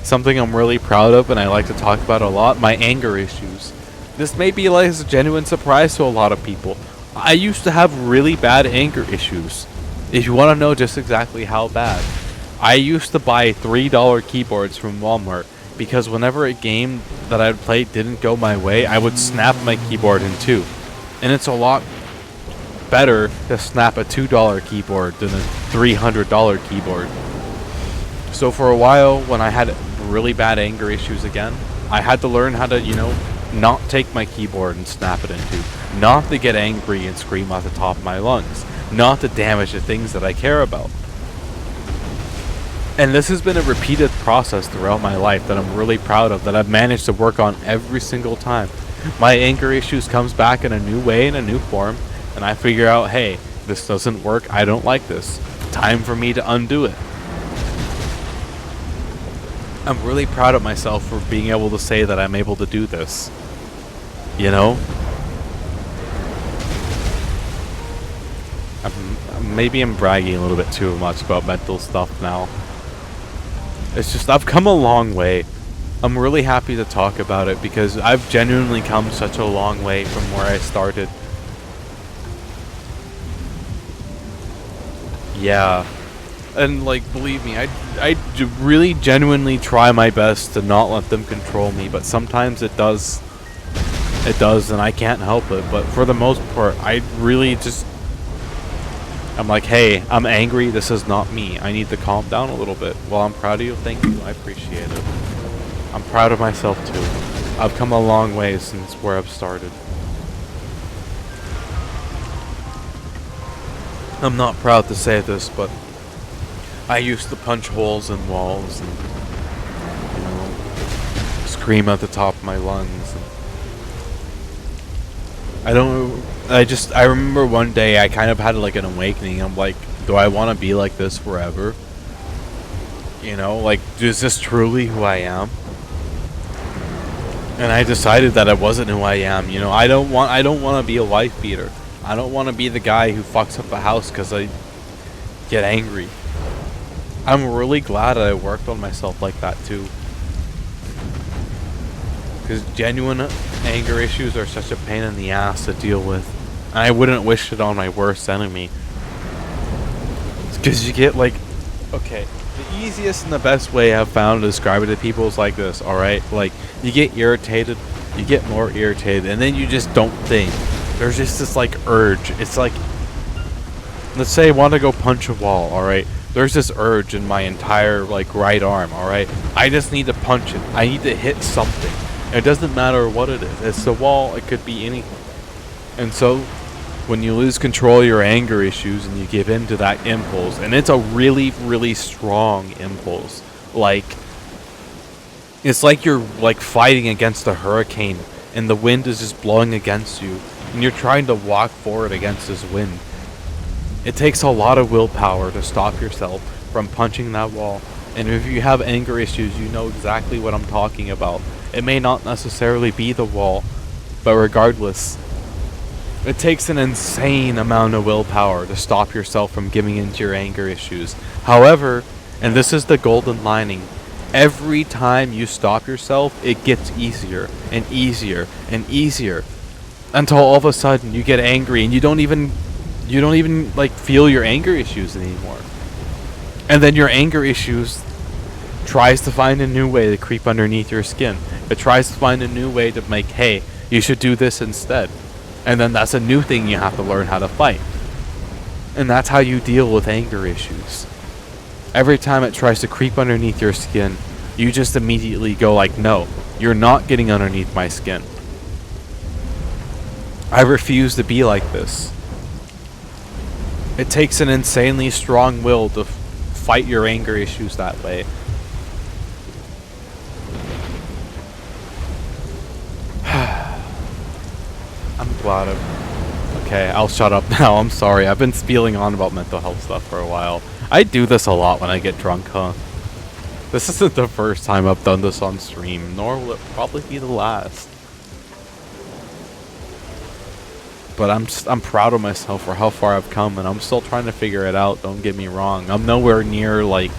Something I'm really proud of and I like to talk about a lot, my anger issues. This may be like a genuine surprise to a lot of people. I used to have really bad anger issues. If you want to know just exactly how bad. I used to buy $3 keyboards from Walmart because whenever a game that I'd played didn't go my way, I would snap my keyboard in two. And it's a lot better to snap a $2 keyboard than a $300 keyboard. So for a while, when I had really bad anger issues again, I had to learn how to, you know, not take my keyboard and snap it in two. Not to get angry and scream at the top of my lungs. Not to damage the things that I care about. And this has been a repeated process throughout my life that I'm really proud of, that I've managed to work on every single time. My anger issues comes back in a new way, in a new form, and I figure out, hey, this doesn't work, I don't like this. Time for me to undo it. I'm really proud of myself for being able to say that I'm able to do this. You know? Maybe I'm bragging a little bit too much about mental stuff now. It's just, I've come a long way. I'm really happy to talk about it because I've genuinely come such a long way from where I started. Yeah. And, like, believe me, I really genuinely try my best to not let them control me, but sometimes it does. It does, and I can't help it. But for the most part, I really just... I'm like, hey, I'm angry. This is not me. I need to calm down a little bit. Well, I'm proud of you. Thank you. I appreciate it. I'm proud of myself, too. I've come a long way since where I've started. I'm not proud to say this, but I used to punch holes in walls and, you know, scream at the top of my lungs. And I remember one day I kind of had like an awakening. I'm like, do I want to be like this forever? You know, like, is this truly who I am? And I decided that it wasn't who I am. You know, I don't want to be a wife beater. I don't want to be the guy who fucks up a house because I get angry. I'm really glad that I worked on myself like that too. Because genuine anger issues are such a pain in the ass to deal with. And I wouldn't wish it on my worst enemy. Because you get like... Okay, the easiest and the best way I've found to describe it to people is like this, alright? Like, you get irritated, you get more irritated, and then you just don't think. There's just this like urge. It's like... Let's say I want to go punch a wall, alright? There's this urge in my entire like right arm, alright? I just need to punch it. I need to hit something. It doesn't matter what it is. It's the wall. It could be anything. And so, when you lose control of your anger issues and you give in to that impulse, and it's a really, really strong impulse. Like, it's like you're like fighting against a hurricane and the wind is just blowing against you and you're trying to walk forward against this wind. It takes a lot of willpower to stop yourself from punching that wall. And if you have anger issues, you know exactly what I'm talking about. It may not necessarily be the wall, but regardless, it takes an insane amount of willpower to stop yourself from giving into your anger issues. However, and this is the golden lining, every time you stop yourself, it gets easier and easier and easier until all of a sudden you get angry and you don't even like feel your anger issues anymore. And then your anger issues tries to find a new way to creep underneath your skin. It tries to find a new way to make, hey, You should do this instead. And then that's a new thing you have to learn how to fight. And that's how you deal with anger issues. Every time it tries to creep underneath your skin, you just immediately go like, no, you're not getting underneath my skin. I refuse to be like this. It takes an insanely strong will to fight your anger issues that way. I'm glad okay, I'll shut up now. I'm sorry. I've been spieling on about mental health stuff for a while. I do this a lot when I get drunk, huh? This isn't the first time I've done this on stream, nor will it probably be the last. But I'm proud of myself for how far I've come, and I'm still trying to figure it out, don't get me wrong. I'm nowhere near, like...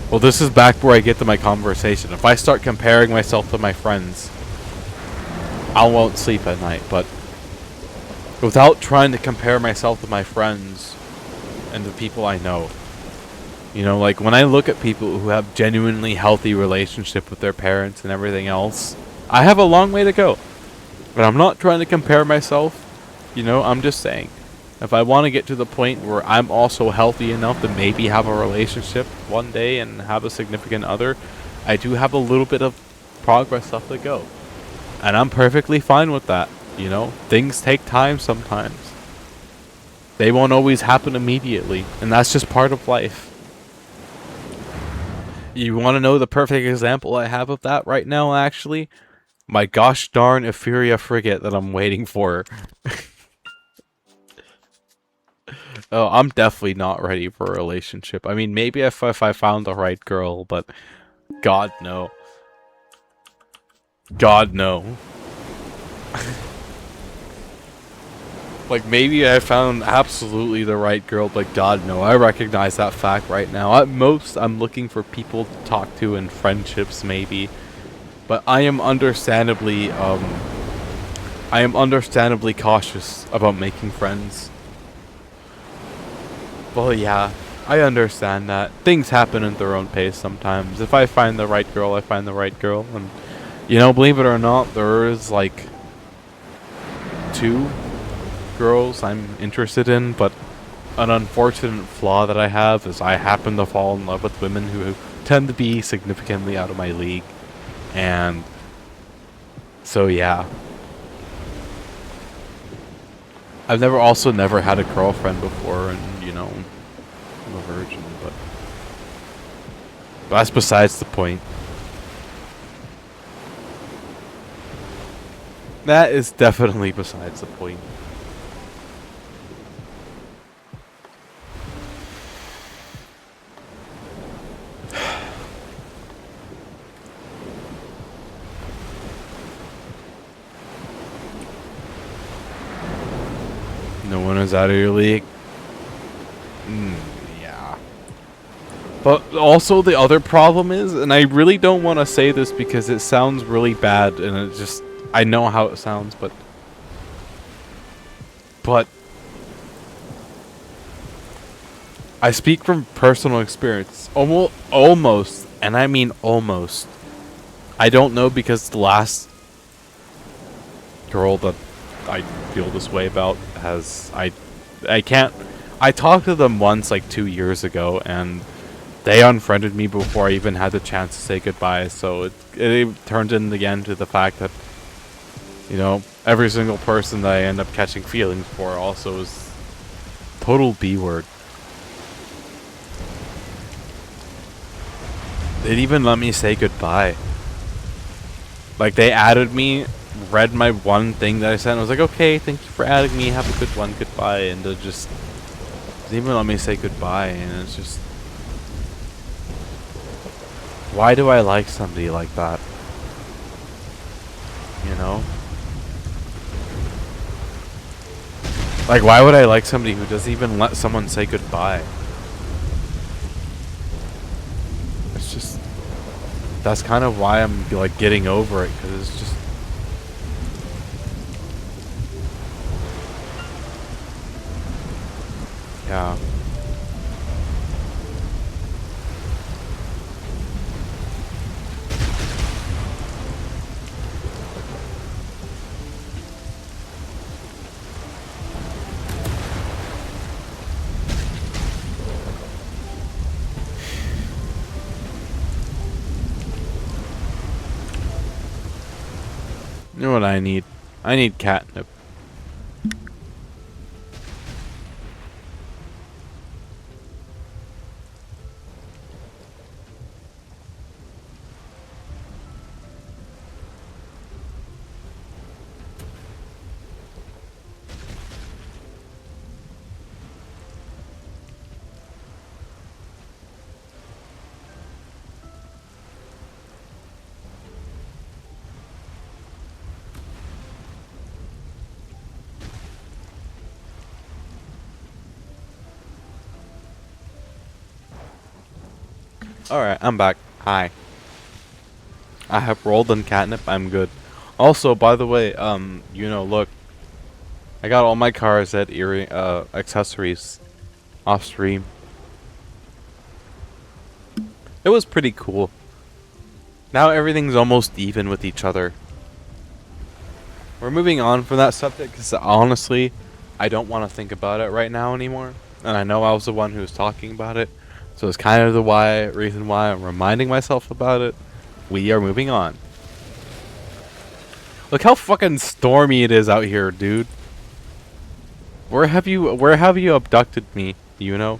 Well, this is back where I get to my conversation. If I start comparing myself to my friends, I won't sleep at night, but... without trying to compare myself to my friends and the people I know. You know, like, when I look at people who have genuinely healthy relationship with their parents and everything else, I have a long way to go. But I'm not trying to compare myself, you know, I'm just saying. If I want to get to the point where I'm also healthy enough to maybe have a relationship one day and have a significant other, I do have a little bit of progress left to go. And I'm perfectly fine with that, you know. Things take time sometimes. They won't always happen immediately, and that's just part of life. You want to know the perfect example I have of that right now, actually? My gosh darn Etheria frigate that I'm waiting for. Oh, I'm definitely not ready for a relationship. I mean, maybe if I found the right girl, but God, no. God, no. Like, maybe I found absolutely the right girl, but God, no. I recognize that fact right now. At most, I'm looking for people to talk to in friendships, maybe. But I am understandably cautious about making friends. Well, yeah, I understand that. Things happen at their own pace sometimes. If I find the right girl, I find the right girl. And, you know, believe it or not, there is, like, 2 girls I'm interested in, but an unfortunate flaw that I have is I happen to fall in love with women who tend to be significantly out of my league. And so, yeah. I've never had a girlfriend before, and, you know, I'm a virgin, but that's besides the point. That is definitely besides the point. No one is out of your league. Yeah. But also the other problem is, and I really don't want to say this because it sounds really bad, and it just, I know how it sounds, but I speak from personal experience. Almost, and I mean almost. I don't know because the last girl that I feel this way about has, I can't, I talked to them once like 2 years ago, and they unfriended me before I even had the chance to say goodbye, so it turned in again to the fact that, you know, every single person that I end up catching feelings for also is total B-word. They'd even let me say goodbye. Like, they added me, read my one thing that I sent, and was like, okay, thank you for adding me, have a good one, goodbye, and they just didn't even let me say goodbye, and it's just, why do I like somebody like that? You know? Like, why would I like somebody who doesn't even let someone say goodbye? It's just, that's kind of why I'm, like, getting over it, because it's just, yeah. You know what I need? I need catnip. Alright, I'm back. Hi. I have rolled on catnip. I'm good. Also, by the way, you know, look. I got all my cars at accessories off stream. It was pretty cool. Now everything's almost even with each other. We're moving on from that subject because honestly, I don't want to think about it right now anymore. And I know I was the one who was talking about it. So it's kind of the reason why I'm reminding myself about it. We are moving on. Look how fucking stormy it is out here, dude. Where have you abducted me, you know?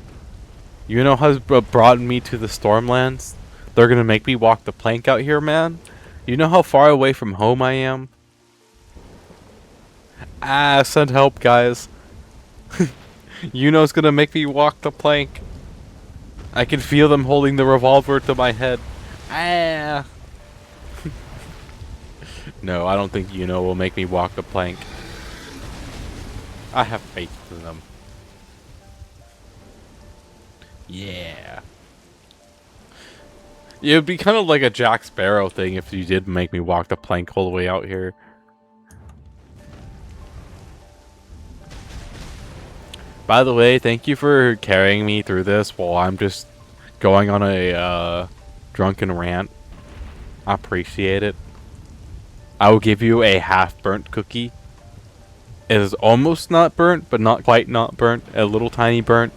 You know has brought me to the Stormlands? They're gonna make me walk the plank out here, man? You know how far away from home I am? Ah, send help, guys. You know it's gonna make me walk the plank. I can feel them holding the revolver to my head. Ah. No, I don't think you know will make me walk the plank. I have faith in them. Yeah. It would be kind of like a Jack Sparrow thing if you did make me walk the plank all the way out here. By the way, thank you for carrying me through this while I'm just going on a drunken rant. I appreciate it. I will give you a half-burnt cookie. It is almost not burnt, but not quite not burnt. A little tiny burnt.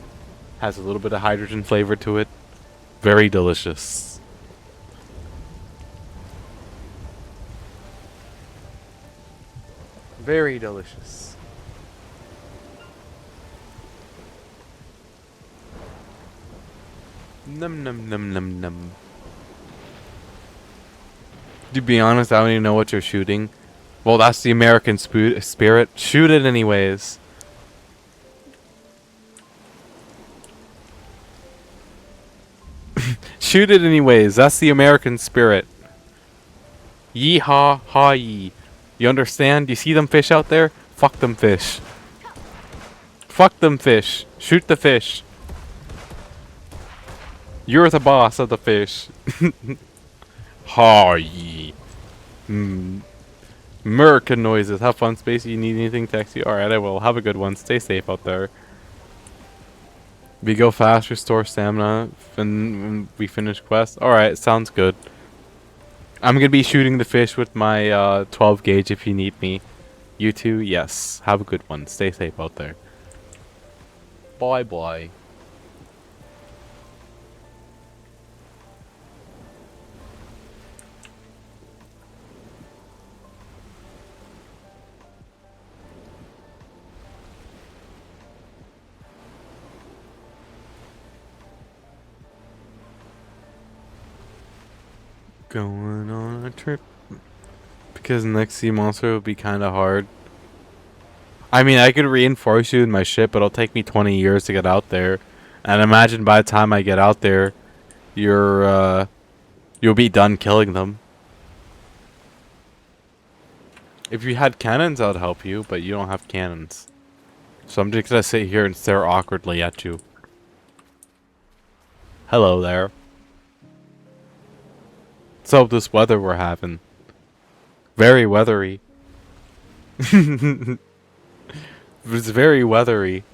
Has a little bit of hydrogen flavor to it. Very delicious. Very delicious. Num num num num num. To be honest, I don't even know what you're shooting. Well, that's the American spirit. Shoot it anyways. Shoot it anyways. That's the American spirit. Yeehaw, ha yee. You understand? You see them fish out there? Fuck them fish. Fuck them fish. Shoot the fish. You're the boss of the fish. Ha yee. American noises. Have fun, Space. You need anything, text you. Alright, I will. Have a good one. Stay safe out there. We go fast, restore stamina, and we finish quest. Alright, sounds good. I'm gonna be shooting the fish with my 12 gauge if you need me. You too? Yes. Have a good one. Stay safe out there. Bye bye. Going on a trip. Because next sea monster would be kind of hard. I mean, I could reinforce you in my ship, but it'll take me 20 years to get out there. And imagine by the time I get out there, you'll be done killing them. If you had cannons, I'd help you, but you don't have cannons. So I'm just gonna sit here and stare awkwardly at you. Hello there. So this weather we're having. Very weathery. It's very weathery.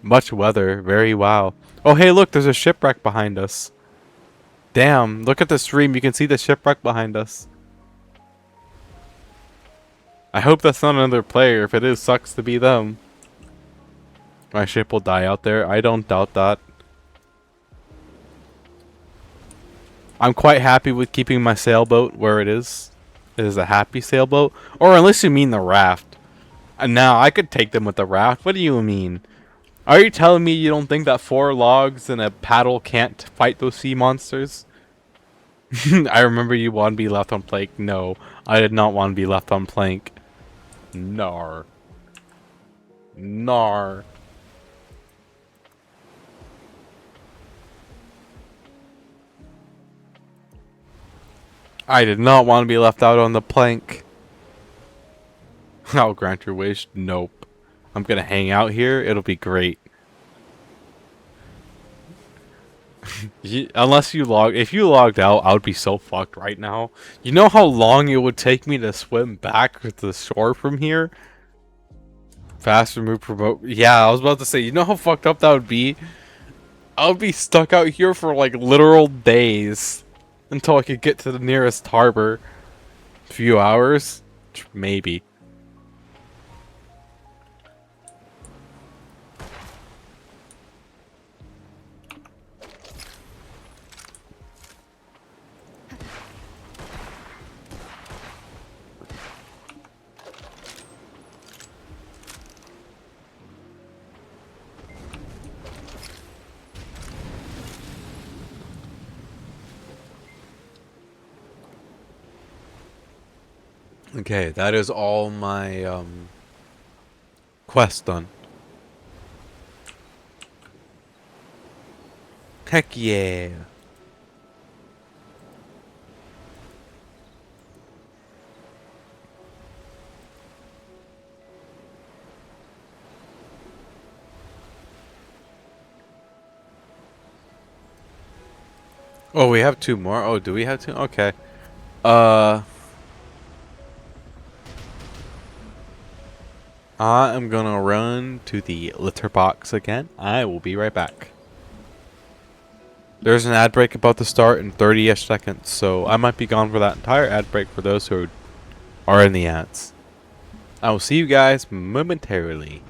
Much weather. Very wow. Oh hey look, there's a shipwreck behind us. Damn, look at the stream. You can see the shipwreck behind us. I hope that's not another player. If it is, sucks to be them. My ship will die out there. I don't doubt that. I'm quite happy with keeping my sailboat where it is. It is a happy sailboat? Or unless you mean the raft. And now I could take them with the raft. What do you mean? Are you telling me you don't think that 4 logs and a paddle can't fight those sea monsters? I remember you want to be left on plank. No, I did not want to be left on plank. Nar. Nar. I did not want to be left out on the plank. I'll grant your wish. Nope. I'm gonna hang out here. It'll be great. Unless you log, if you logged out, I would be so fucked right now. You know how long it would take me to swim back to the shore from here? Fast remove promote. Yeah, I was about to say, you know how fucked up that would be? I would be stuck out here for like literal days until I could get to the nearest harbor. Few hours? Maybe. Okay, that is all my quest done. Heck yeah. Oh, we have 2 more. Oh, do we have 2? Okay. I am gonna run to the litter box again. I will be right back. There's an ad break about to start in 30-ish seconds, so I might be gone for that entire ad break for those who are in the ads. I will see you guys momentarily.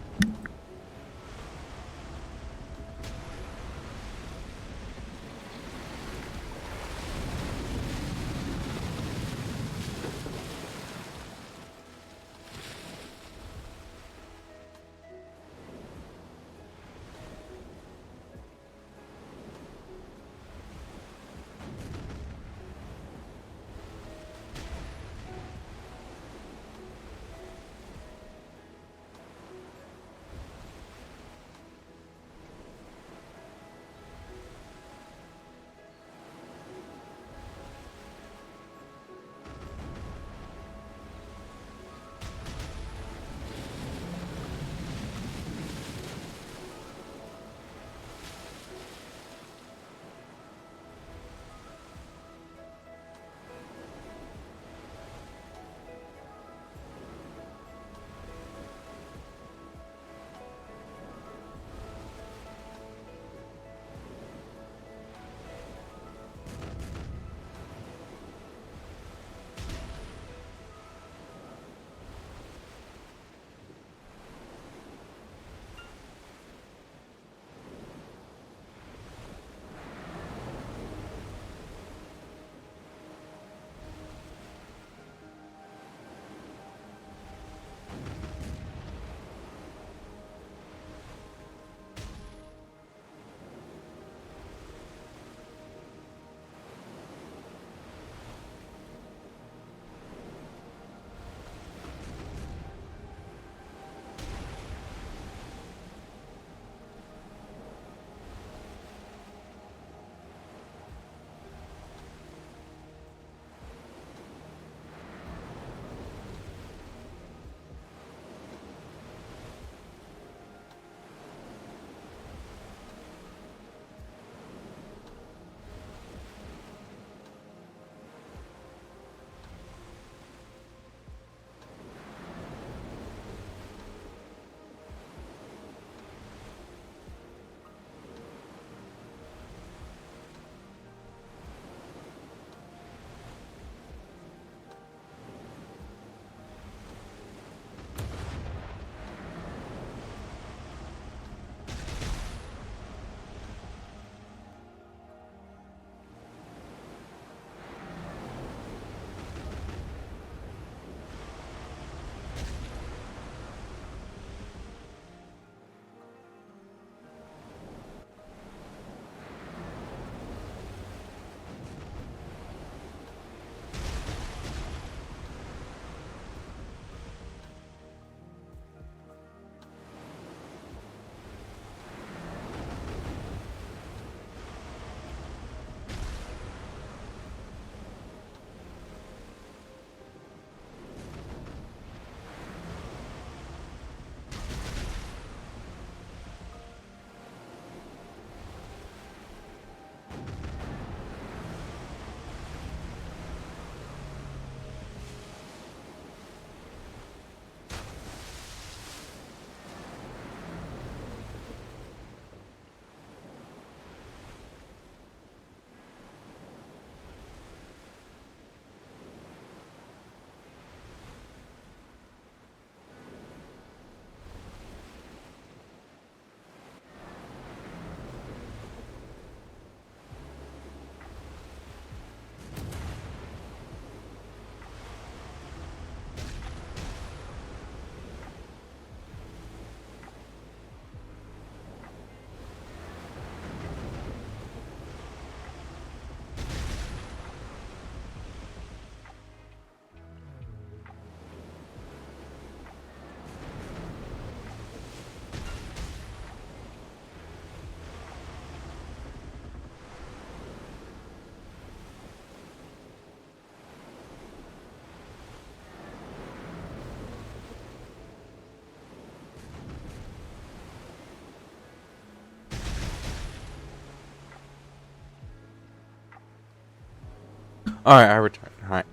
Alright, I return. Alright.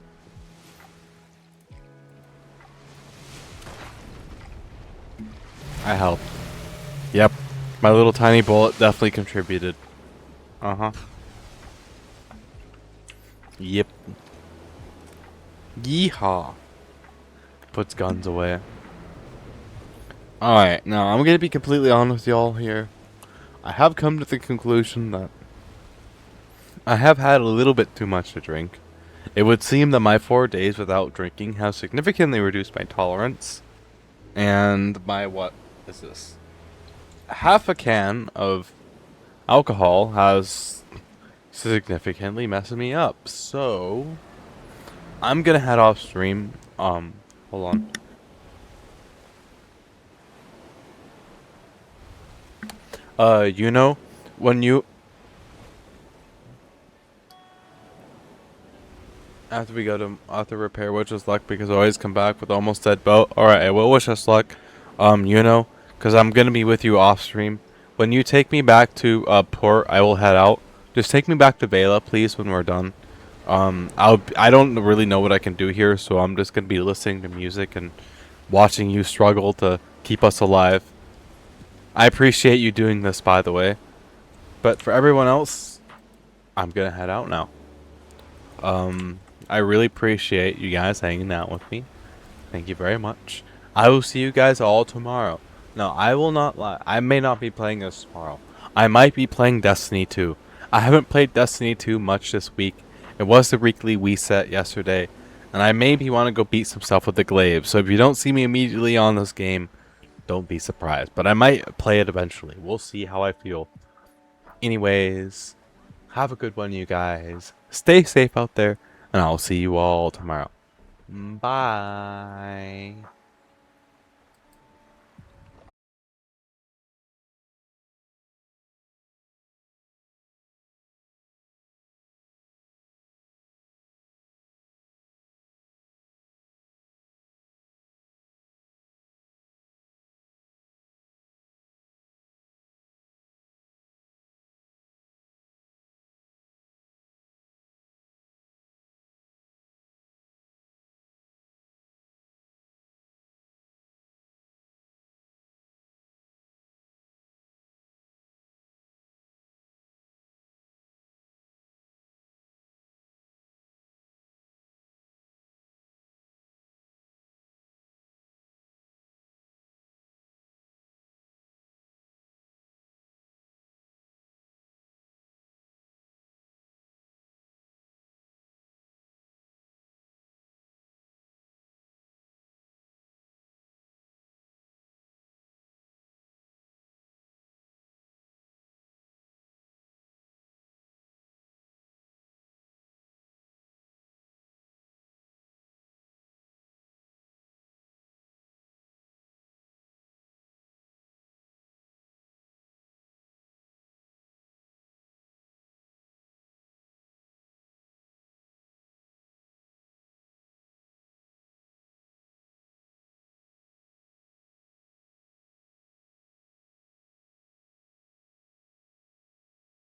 I helped. Yep. My little tiny bullet definitely contributed. Uh-huh. Yep. Yeehaw. Puts guns away. Alright, now I'm gonna be completely honest with y'all here. I have come to the conclusion that I have had a little bit too much to drink. It would seem that my 4 days without drinking have significantly reduced my tolerance. And my, what is this? Half a can of alcohol has significantly messed me up. So, I'm gonna head off stream. Hold on. You know, when you... After we go to repair, wish us luck because I always come back with almost dead boat. Alright, I will wish us luck. You know, because I'm gonna be with you off stream. When you take me back to port, I will head out. Just take me back to Vela, please, when we're done. I don't really know what I can do here, so I'm just gonna be listening to music and watching you struggle to keep us alive. I appreciate you doing this, by the way. But for everyone else, I'm gonna head out now. I really appreciate you guys hanging out with me. Thank you very much. I will see you guys all tomorrow. No, I will not lie. I may not be playing this tomorrow. I might be playing Destiny 2. I haven't played Destiny 2 much this week. It was the weekly Wii set yesterday. And I maybe want to go beat some stuff with the glaive. So if you don't see me immediately on this game, don't be surprised. But I might play it eventually. We'll see how I feel. Anyways, have a good one, you guys. Stay safe out there. And I'll see you all tomorrow. Bye.